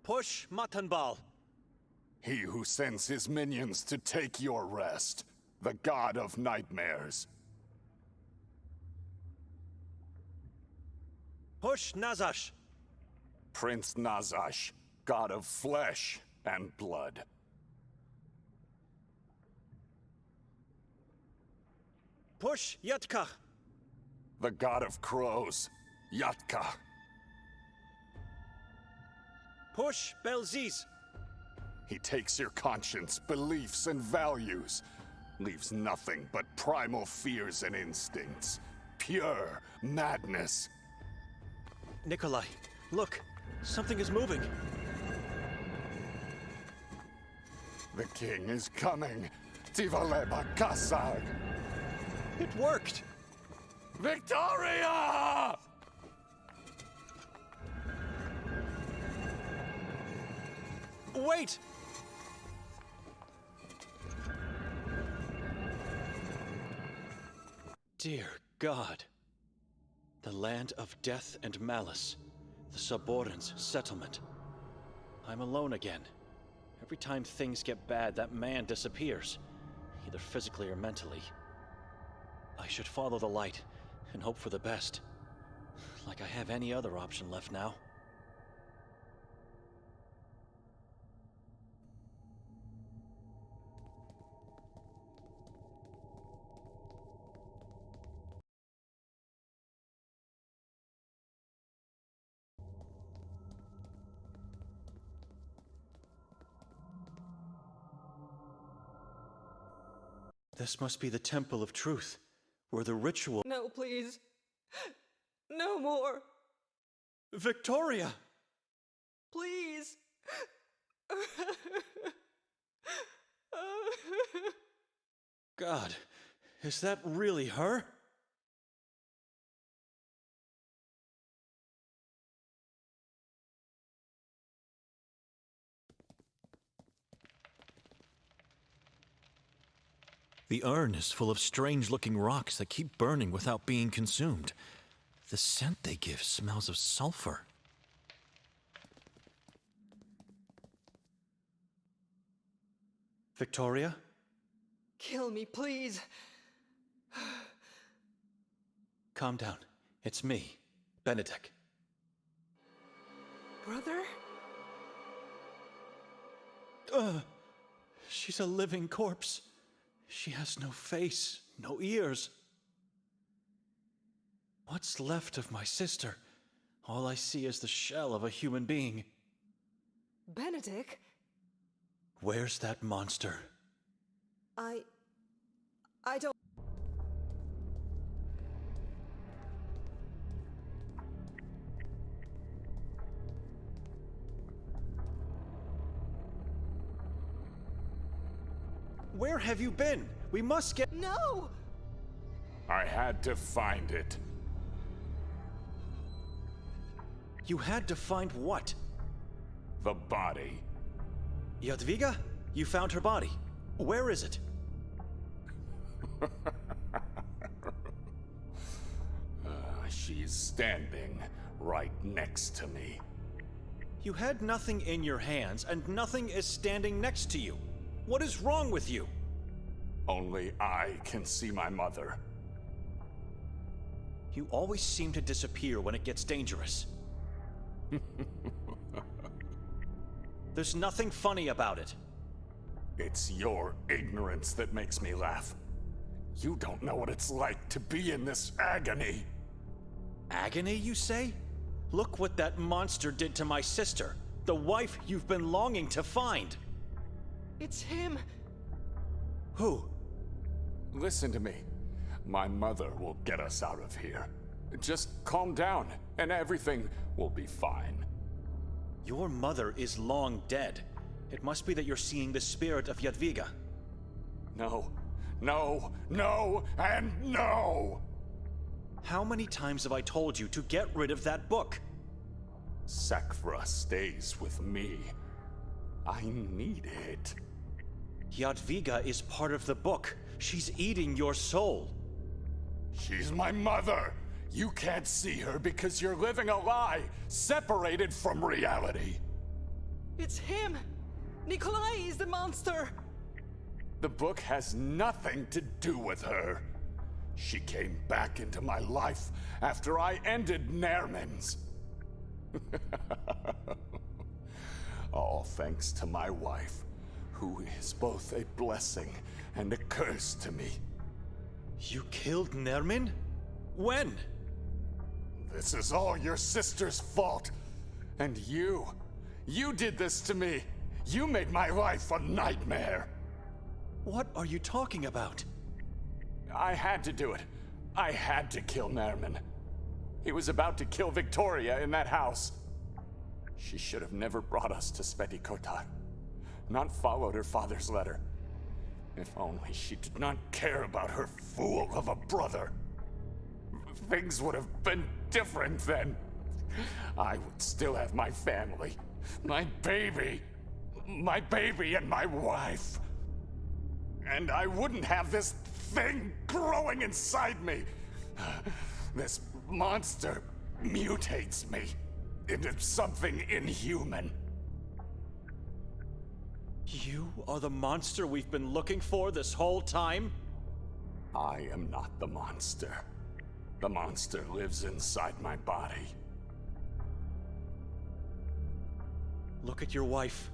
Speaker 1: Push Matanbal!
Speaker 4: He who sends his minions to take your rest, the god of nightmares.
Speaker 1: Push Nazash!
Speaker 4: Prince Nazash, god of flesh and blood.
Speaker 1: Push Yatka!
Speaker 4: The god of crows, Yatka.
Speaker 1: Push Belzis!
Speaker 4: He takes your conscience, beliefs, and values. Leaves nothing but primal fears and instincts. Pure madness.
Speaker 1: Nikolai, look! Something is moving!
Speaker 4: The king is coming! Tivaleba Kasag!
Speaker 1: It worked!
Speaker 4: Victoria!
Speaker 1: Wait! Dear God. The land of death and malice. The Saborans' settlement. I'm alone again. Every time things get bad, that man disappears. Either physically or mentally. I should follow the light and hope for the best. Like I have any other option left now. This must be the Temple of Truth, where the ritual—
Speaker 10: No, please. No more.
Speaker 1: Victoria!
Speaker 10: Please.
Speaker 1: God, is that really her? The urn is full of strange-looking rocks that keep burning without being consumed. The scent they give smells of sulfur. Victoria?
Speaker 10: Kill me, please.
Speaker 1: Calm down. It's me, Benedict.
Speaker 10: Brother?
Speaker 8: She's a living corpse. She has no face, no ears. What's left of my sister? All I see is the shell of a human being.
Speaker 10: Benedict?
Speaker 8: Where's that monster?
Speaker 10: I don't...
Speaker 8: Where have you been? We must get...
Speaker 10: No!
Speaker 4: I had to find it.
Speaker 8: You had to find what?
Speaker 4: The body.
Speaker 8: Jadwiga? You found her body. Where is it?
Speaker 4: She's standing right next to me.
Speaker 8: You had nothing in your hands, and nothing is standing next to you. What is wrong with you?
Speaker 4: Only I can see my mother.
Speaker 8: You always seem to disappear when it gets dangerous. There's nothing funny about it.
Speaker 4: It's your ignorance that makes me laugh. You don't know what it's like to be in this agony.
Speaker 8: Agony, you say? Look what that monster did to my sister, the wife you've been longing to find.
Speaker 10: It's him.
Speaker 8: Who?
Speaker 4: Listen to me. My mother will get us out of here. Just calm down, and everything will be fine.
Speaker 8: Your mother is long dead. It must be that you're seeing the spirit of Jadwiga.
Speaker 4: No, no, no, and no!
Speaker 8: How many times have I told you to get rid of that book?
Speaker 4: Sakvra stays with me. I need it.
Speaker 8: Jadwiga is part of the book. She's eating your soul.
Speaker 4: She's my mother! You can't see her because you're living a lie, separated from reality.
Speaker 10: It's him! Nikolai is the monster!
Speaker 4: The book has nothing to do with her. She came back into my life after I ended Nerman's. All thanks to my wife, who is both a blessing and a curse to me.
Speaker 8: You killed Nerman? When?
Speaker 4: This is all your sister's fault. And you did this to me. You made my life a nightmare.
Speaker 8: What are you talking about?
Speaker 4: I had to do it. I had to kill Nerman. He was about to kill Victoria in that house. She should have never brought us to Sveti Kotar. Not followed her father's letter. If only she did not care about her fool of a brother. Things would have been different then. I would still have my family, my baby and my wife. And I wouldn't have this thing growing inside me. This monster mutates me into something inhuman.
Speaker 8: You are the monster we've been looking for this whole time?
Speaker 4: I am not the monster. The monster lives inside my body.
Speaker 8: Look at your wife.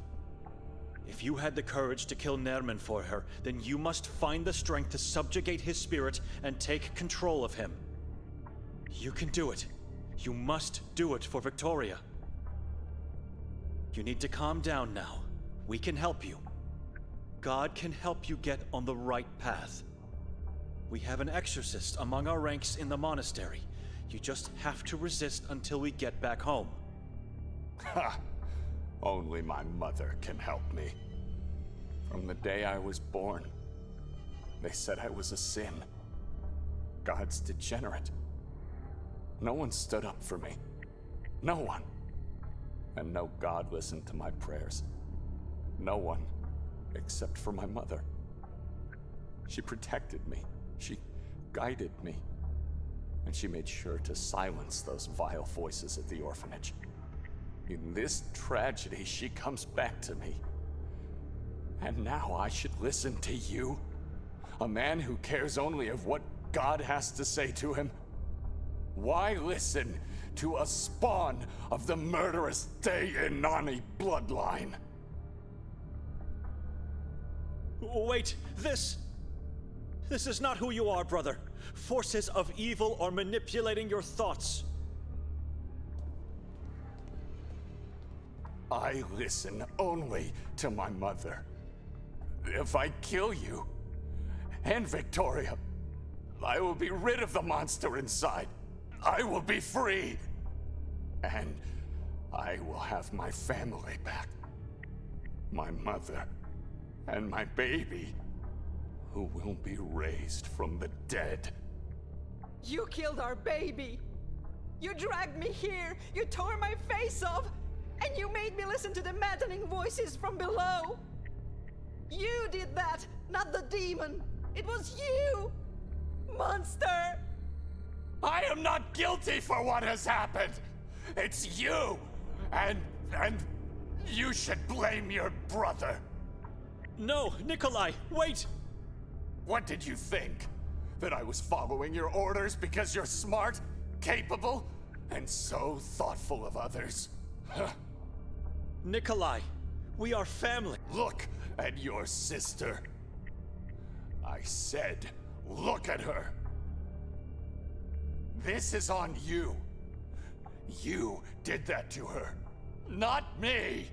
Speaker 8: If you had the courage to kill Nerman for her, then you must find the strength to subjugate his spirit and take control of him. You can do it. You must do it for Victoria. You need to calm down now. We can help you. God can help you get on the right path. We have an exorcist among our ranks in the monastery. You just have to resist until we get back home.
Speaker 4: Ha! Only my mother can help me. From the day I was born, they said I was a sin. God's degenerate. No one stood up for me. No one. And no God listened to my prayers. No one, except for my mother. She protected me. She guided me. And she made sure to silence those vile voices at the orphanage. In this tragedy, she comes back to me. And now I should listen to you? A man who cares only of what God has to say to him? Why listen to a spawn of the murderous Deinani bloodline?
Speaker 8: Wait, this is not who you are, brother. Forces of evil are manipulating your thoughts.
Speaker 4: I listen only to my mother. If I kill you and Victoria, I will be rid of the monster inside. I will be free. And I will have my family back. My mother and my baby, who will be raised from the dead.
Speaker 10: You killed our baby! You dragged me here! You tore my face off! And you made me listen to the maddening voices from below! You did that, not the demon! It was you! Monster!
Speaker 4: I am not guilty for what has happened! It's you! And you should blame your brother!
Speaker 8: No, Nikolai, wait!
Speaker 4: What did you think? That I was following your orders because you're smart, capable, and so thoughtful of others?
Speaker 8: Nikolai, we are family.
Speaker 4: Look at your sister. I said, look at her. This is on you. You did that to her, not me.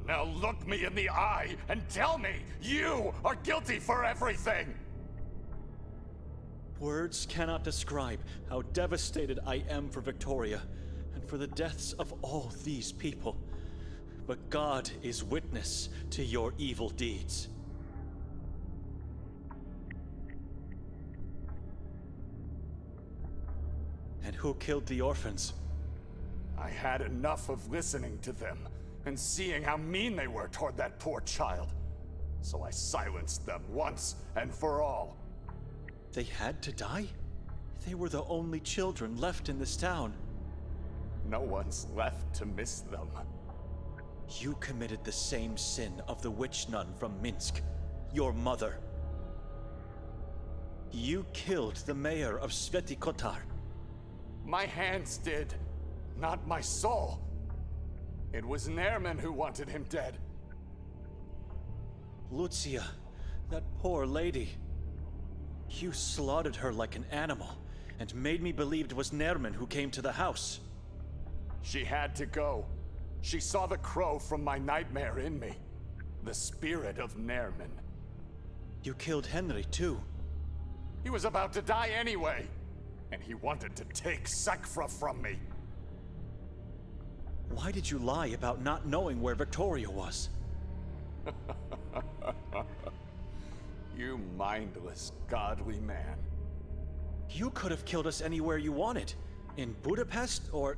Speaker 4: Now look me in the eye and tell me you are guilty for everything.
Speaker 8: Words cannot describe how devastated I am for Victoria and for the deaths of all these people. But God is witness to your evil deeds. And who killed the orphans?
Speaker 4: I had enough of listening to them and seeing how mean they were toward that poor child. So I silenced them once and for all.
Speaker 8: They had to die? They were the only children left in this town.
Speaker 4: No one's left to miss them.
Speaker 8: You committed the same sin of the witch nun from Minsk, your mother. You killed the mayor of Sveti Kotar.
Speaker 4: My hands did, not my soul. It was Nerman who wanted him dead.
Speaker 8: Lucia, that poor lady. You slaughtered her like an animal, and made me believe it was Nerman who came to the house.
Speaker 4: She had to go. She saw the crow from my nightmare in me. The spirit of Nerman.
Speaker 8: You killed Henry, too.
Speaker 4: He was about to die anyway, and he wanted to take Sakra from me.
Speaker 8: Why did you lie about not knowing where Victoria was?
Speaker 4: You mindless, godly man.
Speaker 8: You could have killed us anywhere you wanted. In Budapest, or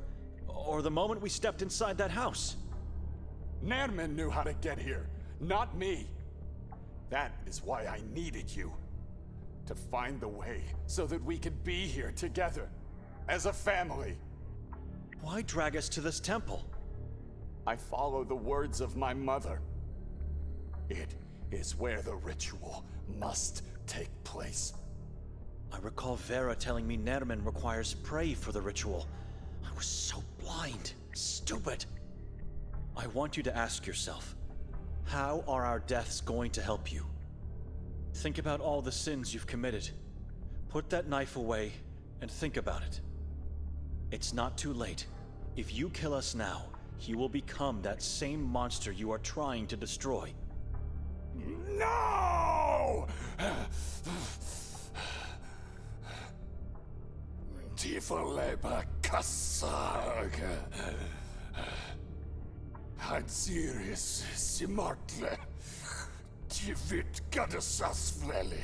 Speaker 8: the moment we stepped inside that house.
Speaker 4: Nerman knew how to get here, not me. That is why I needed you. To find the way so that we could be here together, as a family.
Speaker 8: Why drag us to this temple?
Speaker 4: I follow the words of my mother. It is where the ritual must take place.
Speaker 8: I recall Vera telling me Nerman requires prey for the ritual. I was so blind, stupid. I want you to ask yourself, how are our deaths going to help you? Think about all the sins you've committed. Put that knife away and think about it. It's not too late. If you kill us now, he will become that same monster you are trying to destroy.
Speaker 4: No! Tiefleba Kassag. Hadziris Simartle. Tivit Gadasasvleli.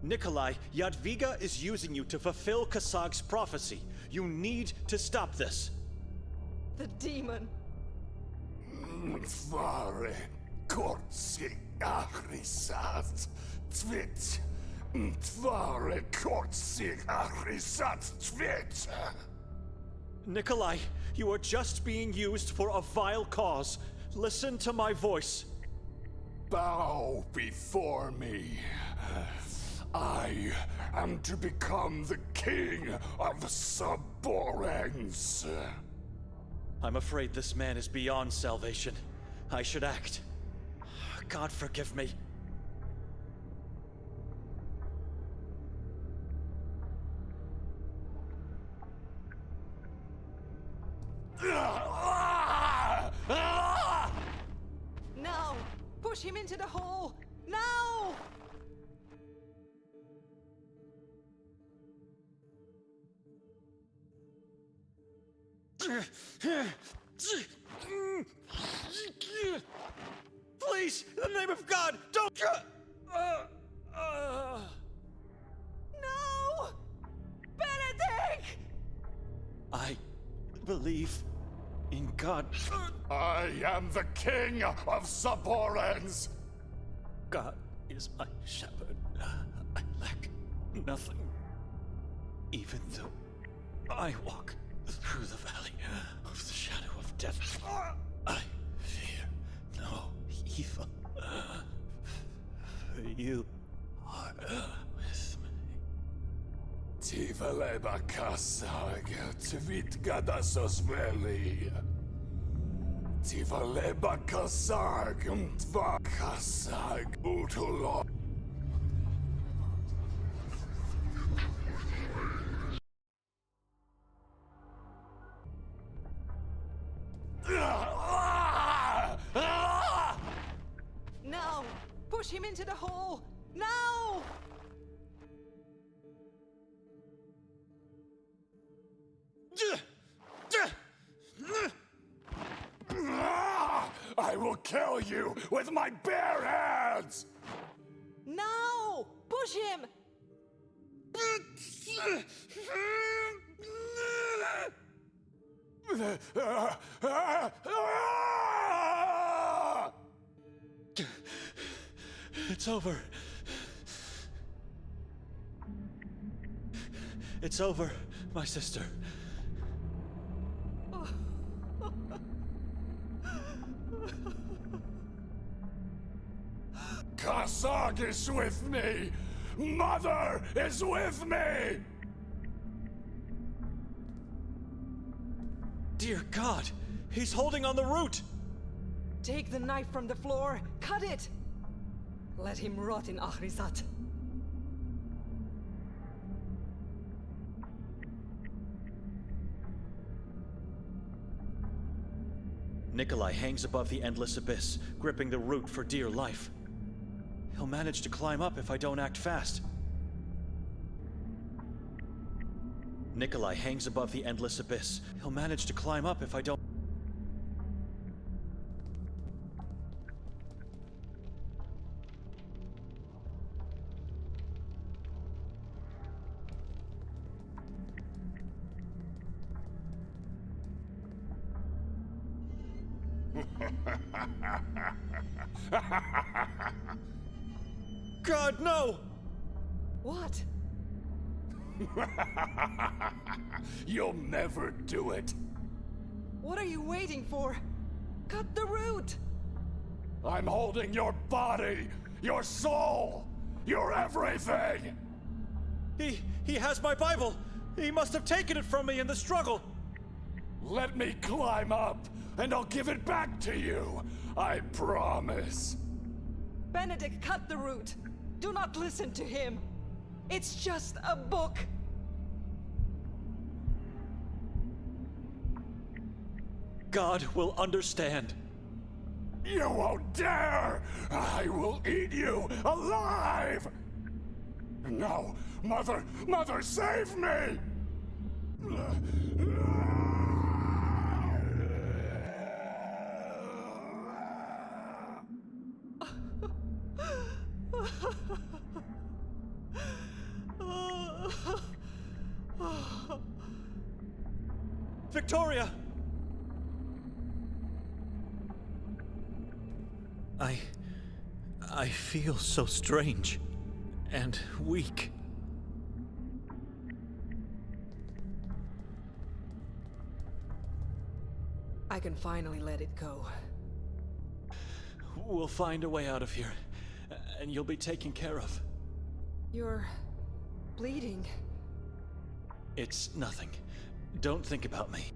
Speaker 8: Nikolai, Jadwiga is using you to fulfill Kassag's prophecy. You need to stop this.
Speaker 10: The demon.
Speaker 4: Tvare kortsi ahrisat tvit. Tvare kortsi ahrisat tvit.
Speaker 8: Nikolai, you are just being used for a vile cause. Listen to my voice.
Speaker 4: Bow before me. I am to become the king of the Saborans.
Speaker 8: I'm afraid this man is beyond salvation. I should act. God forgive me.
Speaker 10: Now! Push him into the hole! Now!
Speaker 8: Please, in the name of God, don't.
Speaker 10: No! Benedict!
Speaker 8: I believe in God.
Speaker 4: I am the king of Saborans!
Speaker 8: God is my shepherd. I lack nothing. Even though I walk through the valley of the shadow of death, I fear no evil. For you are with me.
Speaker 4: Tivaleba kasag, tvitgada sosveli. Tivaleba kasag, tva kasag, utulo.
Speaker 10: Now! Push him into the hole! Now!
Speaker 4: I will kill you with my bare hands!
Speaker 10: Now! Push him!
Speaker 8: It's over. It's over, my sister.
Speaker 4: Kasag is with me! Mother is with me!
Speaker 8: Dear God, he's holding on the root!
Speaker 10: Take the knife from the floor, cut it! Let him rot in Ahrizat.
Speaker 8: Nikolai hangs above the endless abyss, gripping the root for dear life. He'll manage to climb up if I don't act fast. Nikolai hangs above the endless abyss. He'll manage to climb up if I don't... God, no!
Speaker 10: What?
Speaker 4: You'll never do it.
Speaker 10: What are you waiting for? Cut the root!
Speaker 4: I'm holding your body, your soul, your everything!
Speaker 8: He has my Bible! He must have taken it from me in the struggle!
Speaker 4: Let me climb up, and I'll give it back to you! I promise!
Speaker 10: Benedict, cut the root! Do not listen to him! It's just a book!
Speaker 8: God will understand.
Speaker 4: You won't dare! I will eat you alive! No! Mother! Mother, save me!
Speaker 8: Victoria! I feel so strange and weak.
Speaker 10: I can finally let it go.
Speaker 8: We'll find a way out of here, and you'll be taken care of.
Speaker 10: You're bleeding.
Speaker 8: It's nothing. Don't think about me.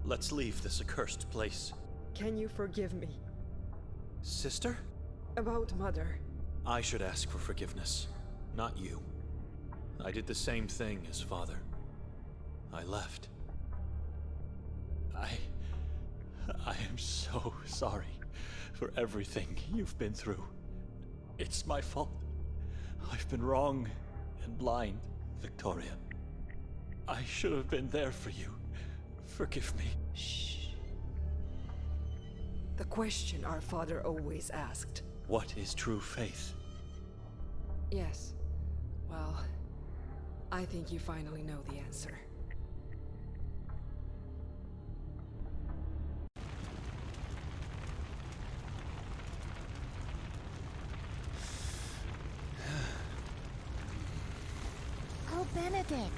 Speaker 8: Let's leave this accursed place.
Speaker 3: Can you forgive me?
Speaker 1: Sister?
Speaker 3: About Mother.
Speaker 1: I should ask for forgiveness, not you. I did the same thing as Father. I left. I am so sorry for everything you've been through. It's my fault. I've been wrong and blind, Victoria. I should have been there for you. Forgive me.
Speaker 3: Shh. The question our father always asked.
Speaker 1: What is true faith?
Speaker 3: Yes. Well, I think you finally know the answer.
Speaker 17: Oh, Benedict.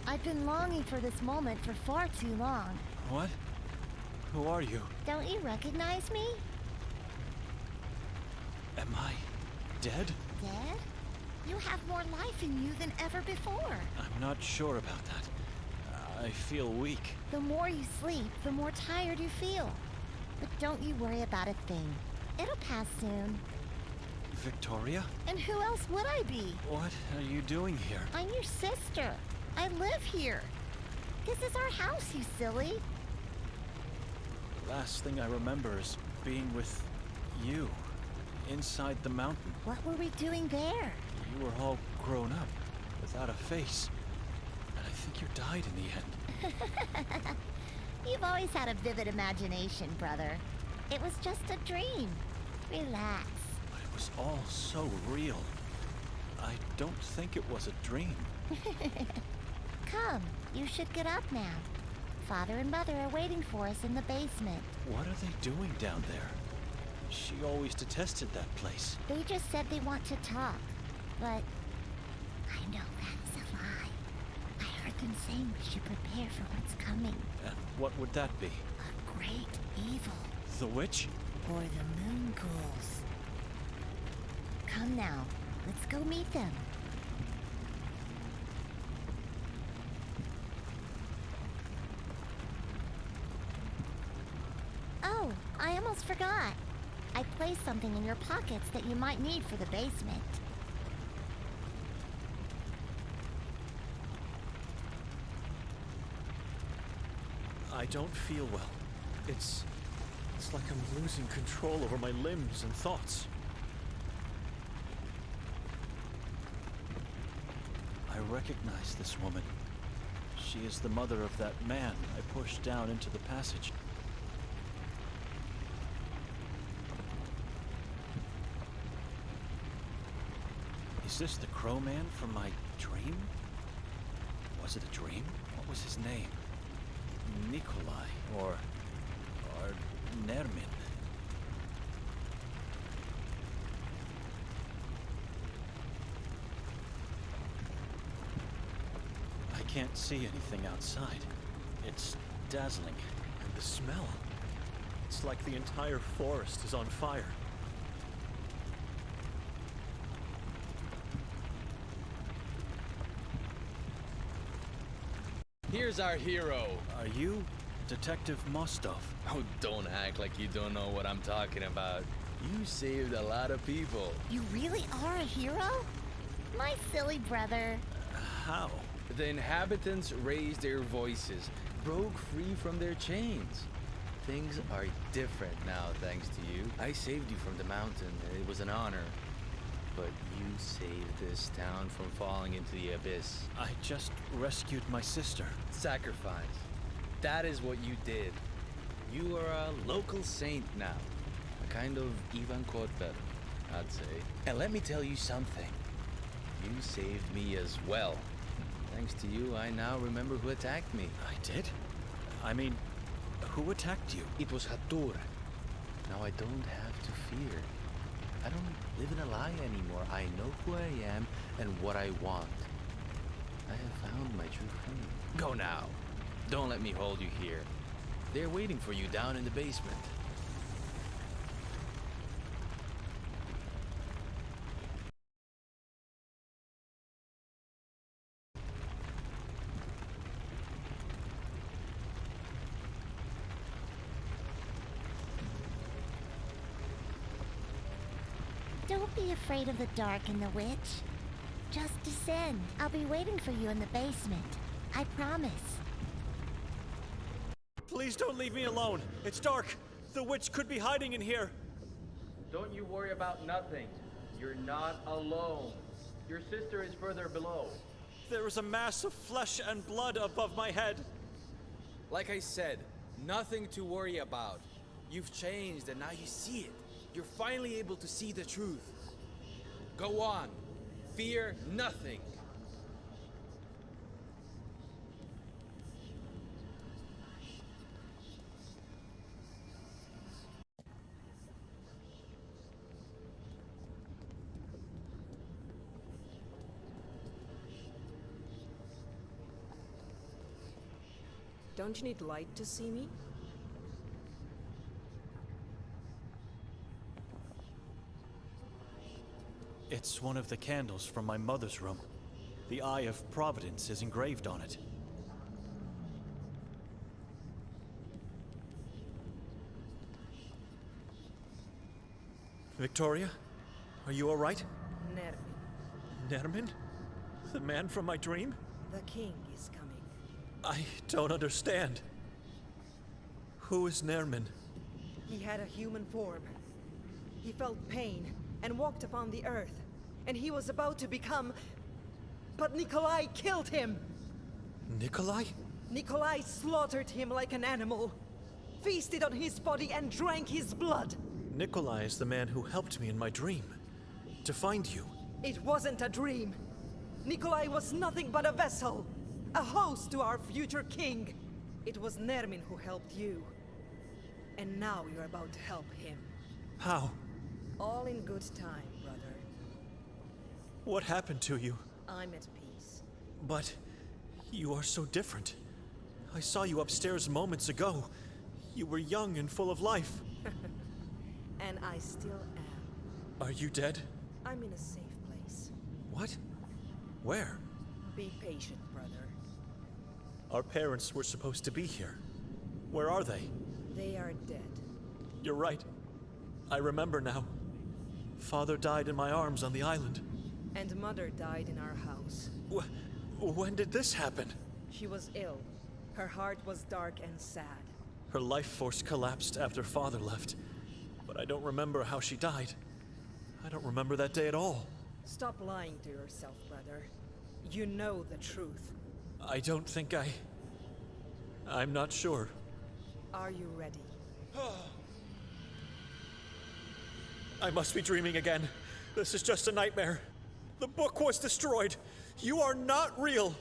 Speaker 17: I've been longing for this moment for far too long.
Speaker 1: What? Who are you?
Speaker 17: Don't you recognize me?
Speaker 1: Am I dead?
Speaker 17: Dead? You have more life in you than ever before.
Speaker 1: I'm not sure about that. I feel weak.
Speaker 17: The more you sleep, the more tired you feel. But don't you worry about a thing. It'll pass soon.
Speaker 1: Victoria?
Speaker 17: And who else would I be?
Speaker 1: What are you doing here?
Speaker 17: I'm your sister. I live here. This is our house, you silly.
Speaker 1: The last thing I remember is being with you, inside the mountain.
Speaker 17: What were we doing there?
Speaker 1: You were all grown up, without a face. And I think you died in the end.
Speaker 17: You've always had a vivid imagination, brother. It was just a dream. Relax.
Speaker 1: But it was all so real. I don't think it was a dream.
Speaker 17: Come, you should get up now. Father and Mother are waiting for us in the basement.
Speaker 1: What are they doing down there? She always detested that place.
Speaker 17: They just said they want to talk, but I know that's a lie. I heard them saying we should prepare for what's coming.
Speaker 1: And what would that be?
Speaker 17: A great evil.
Speaker 1: The witch?
Speaker 17: Or the moon ghouls. Come now, let's go meet them. Oh, I almost forgot. I placed something in your pockets that you might need for the basement.
Speaker 1: I don't feel well. It's like I'm losing control over my limbs and thoughts. I recognize this woman. She is the mother of that man I pushed down into the passage. Is this the crow man from my dream? Was it a dream? What was his name? Nikolai, or Nermin. I can't see anything outside. It's dazzling. And the smell. It's like the entire forest is on fire.
Speaker 7: Here's our hero.
Speaker 1: Are you Detective Mostov?
Speaker 7: Oh, don't act like you don't know what I'm talking about. You saved a lot of people.
Speaker 17: You really are a hero? My silly brother.
Speaker 1: How?
Speaker 7: The inhabitants raised their voices, broke free from their chains. Things are different now, thanks to you. I saved you from the mountain, and it was an honor. But you saved this town from falling into the abyss.
Speaker 1: I just rescued my sister.
Speaker 7: Sacrifice. That is what you did. You are a local saint now. A kind of Ivan Kotar, I'd say. And let me tell you something. You saved me as well. Thanks to you, I now remember who attacked me.
Speaker 1: I did? I mean, who attacked you?
Speaker 7: It was Hatur. Now I don't have to fear. I don't live in a lie anymore. I know who I am and what I want. I have found my true friend. Go now. Don't let me hold you here. They're waiting for you down in the basement.
Speaker 17: Don't be afraid of the dark and the witch. Just descend. I'll be waiting for you in the basement. I promise.
Speaker 8: Please don't leave me alone. It's dark. The witch could be hiding in here.
Speaker 7: Don't you worry about nothing. You're not alone. Your sister is further below.
Speaker 8: There is a mass of flesh and blood above my head.
Speaker 7: Like I said, nothing to worry about. You've changed and now you see it. You're finally able to see the truth. Go on. Fear nothing.
Speaker 10: Don't you need light to see me?
Speaker 8: It's one of the candles from my mother's room. The Eye of Providence is engraved on it. Victoria? Are you all right?
Speaker 10: Nermin,
Speaker 8: Nermin? The man from my dream?
Speaker 10: the king is coming.
Speaker 8: I don't understand. Who is Nermin?
Speaker 10: He had a human form. He felt pain and walked upon the earth, and he was about to become... But Nikolai killed him!
Speaker 8: Nikolai?
Speaker 10: Nikolai slaughtered him like an animal, feasted on his body and drank his blood.
Speaker 8: Nikolai is the man who helped me in my dream. To find you.
Speaker 10: It wasn't a dream. Nikolai was nothing but a vessel, a host to our future king. It was Nermin who helped you. And now you're about to help him.
Speaker 8: How?
Speaker 10: All in good time, brother.
Speaker 8: What happened to you?
Speaker 10: I'm at peace.
Speaker 8: But you are so different. I saw you upstairs moments ago. You were young and full of life.
Speaker 10: And I still am.
Speaker 8: Are you dead?
Speaker 10: I'm in a safe place.
Speaker 8: What? Where?
Speaker 10: Be patient, brother.
Speaker 8: Our parents were supposed to be here. Where are they?
Speaker 10: They are dead.
Speaker 8: You're right. I remember now. Father died in my arms on the island.
Speaker 10: And Mother died in our house.
Speaker 8: When did this happen?
Speaker 10: She was ill. Her heart was dark and sad.
Speaker 8: Her life force collapsed after Father left. But I don't remember how she died. I don't remember that day at all.
Speaker 10: Stop lying to yourself, brother. You know the truth.
Speaker 8: I don't think I'm not sure.
Speaker 10: Are you ready?
Speaker 8: I must be dreaming again. This is just a nightmare. The book was destroyed. You are not real.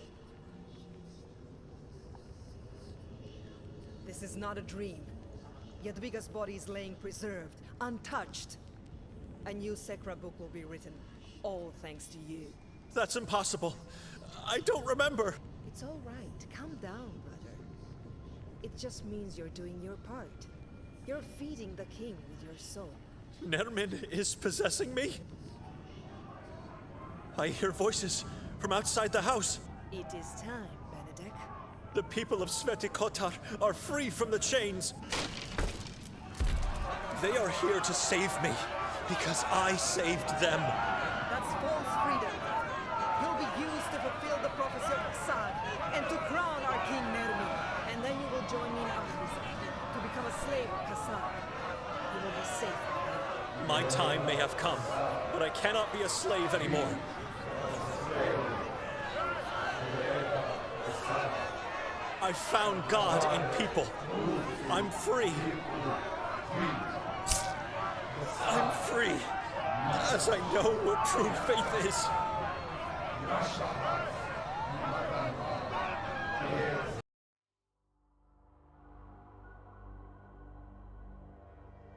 Speaker 10: This is not a dream. Jadwiga's body is laying preserved, untouched. A new Sekra book will be written, all thanks to you.
Speaker 8: That's impossible. I don't remember.
Speaker 10: It's all right. Calm down, brother. It just means you're doing your part. You're feeding the king with your soul.
Speaker 8: Nermin is possessing me? I hear voices from outside the house.
Speaker 10: It is time, Benedek.
Speaker 8: The people of Sveti Kotar are free from the chains. They are here to save me, because I saved them.
Speaker 10: That's false freedom. You'll be used to fulfill the prophecy of Assad and to crown our king Nermin. And then you will join me in Ahriza to become a slave of Kassar. You will be safe.
Speaker 8: My time may have come, but I cannot be a slave anymore. I found God in people. I'm free. I'm free, as I know what true faith is.